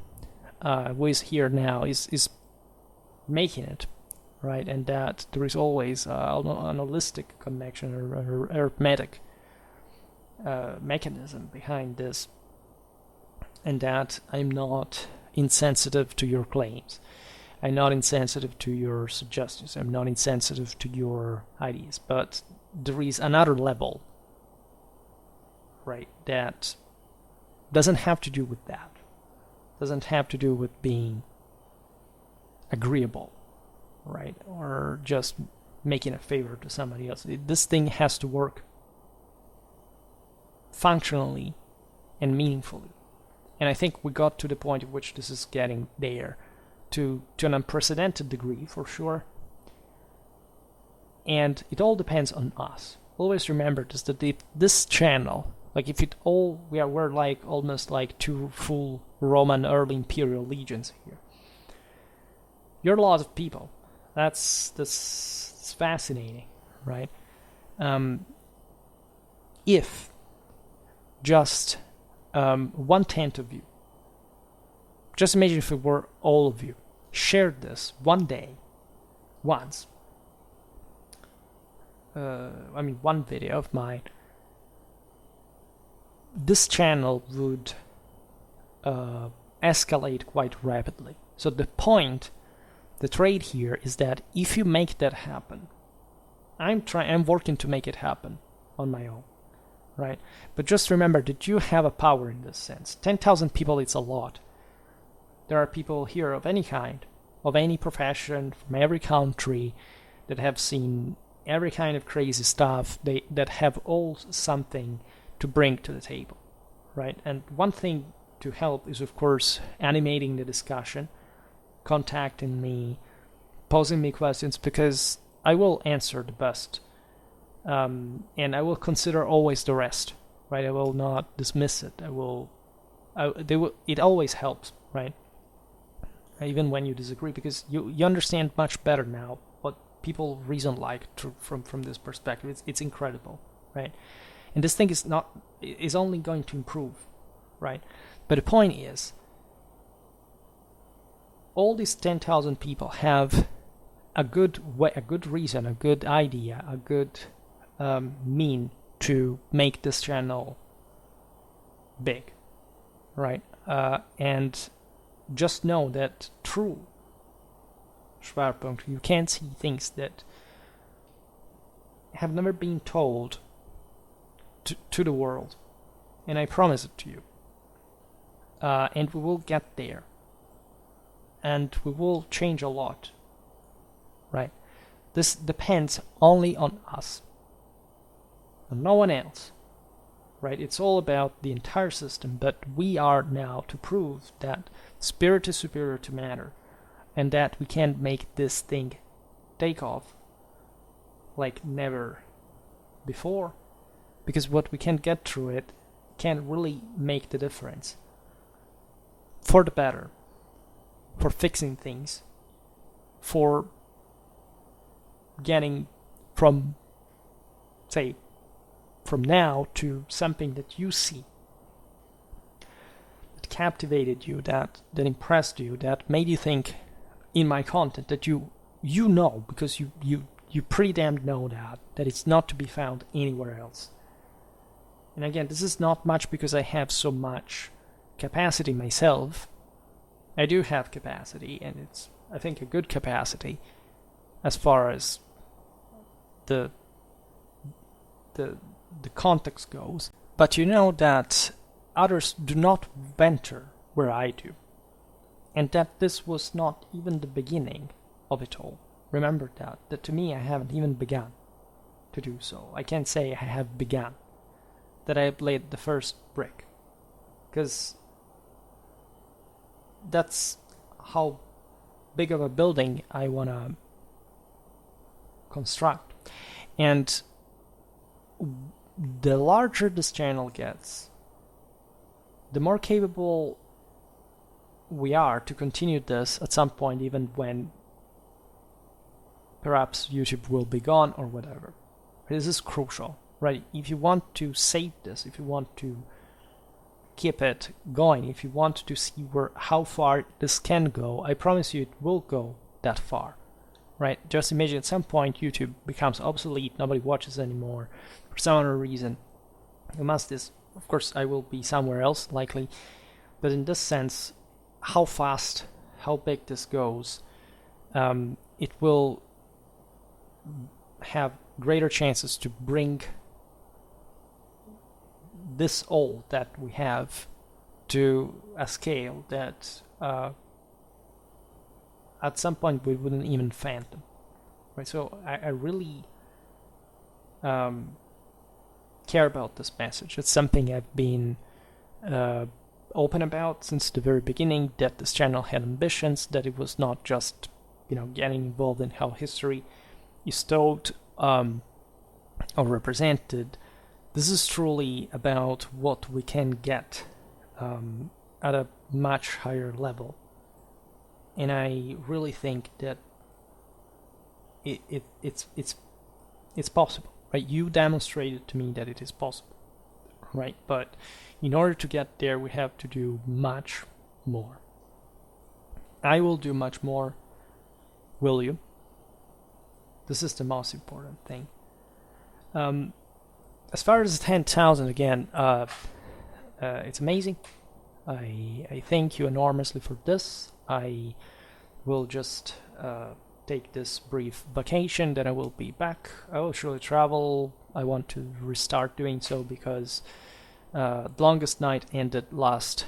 who is here now, is making it, right? And that there is always an holistic connection or arithmetic mechanism behind this, and that I'm not insensitive to your claims. I'm not insensitive to your suggestions. I'm not insensitive to your ideas. But there is another level, right, that doesn't have to do with that. Doesn't have to do with being agreeable, right, or just making a favor to somebody else. This thing has to work functionally and meaningfully. And I think we got to the point at which this is getting there, to an unprecedented degree for sure. And it all depends on us. Always remember this, that if this channel, like if it all, we're like almost like two full Roman early imperial legions here. You're a lot of people. That's fascinating, right? If just 1/10 of you, just imagine if it were all of you, shared this one day, once. One video of mine, this channel would escalate quite rapidly. So the trade here is that if you make that happen, I'm working to make it happen on my own, right? But just remember that you have a power in this sense. 10,000 people, it's a lot. There are people here of any kind, of any profession, from every country, that have seen every kind of crazy stuff, that have all something to bring to the table, right? And one thing to help is, of course, animating the discussion, contacting me, posing me questions, because I will answer the best, and I will consider always the rest, right? I will not dismiss it. It always helps, right? Even when you disagree, because you understand much better now what people reason like from this perspective. It's incredible, right? And this thing is only going to improve, right? But the point is, all these 10,000 people have a good reason, a good idea, a good mean to make this channel big, right? And just know that through Schwerpunkt, you can see things that have never been told to the world, and I promise it to you. And we will get there, and we will change a lot, right? This depends only on us, and no one else, right? It's all about the entire system, but we are now to prove that spirit is superior to matter, and that we can make this thing take off like never before, because what we can get through it can really make the difference for the better, for fixing things, for getting from, say, from now to something that you see, that captivated you, that impressed you, that made you think in my content, that you know, because you pretty damn know that it's not to be found anywhere else. And again, this is not much because I have so much capacity myself. I do have capacity, and it's, I think, a good capacity as far as the context goes. But you know that others do not venture where I do, and that this was not even the beginning of it all. Remember that to me, I haven't even begun to do so. I can't say I have begun, that I have laid the first brick, because that's how big of a building I want to construct. And the larger this channel gets, the more capable we are to continue this at some point, even when perhaps YouTube will be gone or whatever. This is crucial, right? If you want to save this, if you want to keep it going, if you want to see how far this can go, I promise you it will go that far, right? Just imagine at some point YouTube becomes obsolete, nobody watches anymore for some other reason. Of course, I will be somewhere else likely, but in this sense, how fast, how big this goes, it will have greater chances to bring this all that we have to a scale that at some point we wouldn't even fathom, right? So I really care about this message. It's something I've been open about since the very beginning that this channel had ambitions, that it was not just, getting involved in how history is told or represented. This is truly about what we can get at a much higher level. And I really think that it's possible, right? You demonstrated to me that it is possible, right? But in order to get there, we have to do much more. I will do much more. Will you? This is the most important thing. As far as 10,000, again, it's amazing. I thank you enormously for this. I will just take this brief vacation, then I will be back. I will surely travel. I want to restart doing so because the longest night ended last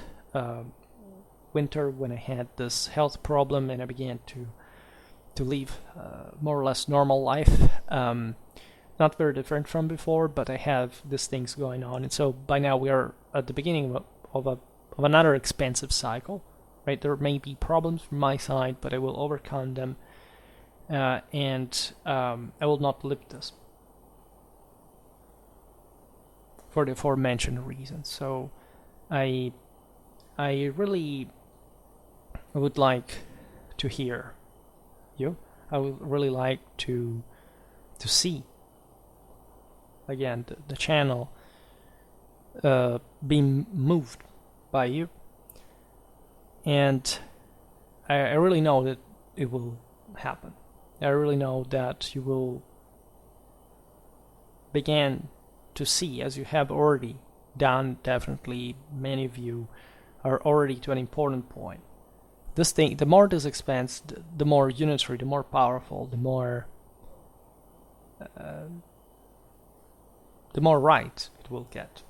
winter when I had this health problem and I began to live more or less normal life. Not very different from before, but I have these things going on, and so by now we are at the beginning of another expensive cycle, right? There may be problems from my side, but I will overcome them, and I will not live this for the aforementioned reasons. So I really would like to hear you. I would really like to see again the channel being moved by you, and I really know that it will happen. I really know that you will begin to see, as you have already done. Definitely many of you are already to an important point. This thing, the more this expands, the more unitary, the more powerful, the more right it will get.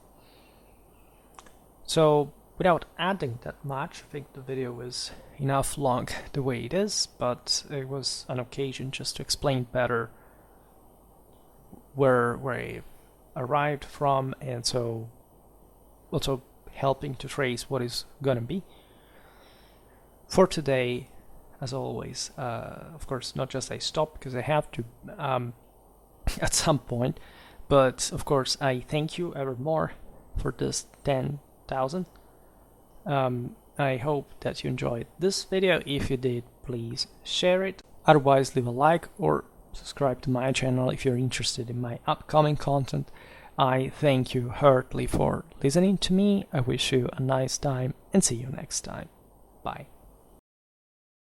So without adding that much, I think the video is enough long the way it is, but it was an occasion just to explain better where I arrived from, and so also helping to trace what is gonna be. For today, as always, of course, not just I stop because I have to at some point, but of course I thank you ever more for this 10,000. I hope that you enjoyed this video. If you did, please share it. Otherwise, leave a like or subscribe to my channel if you're interested in my upcoming content. I thank you heartily for listening to me. I wish you a nice time and see you next time. Bye.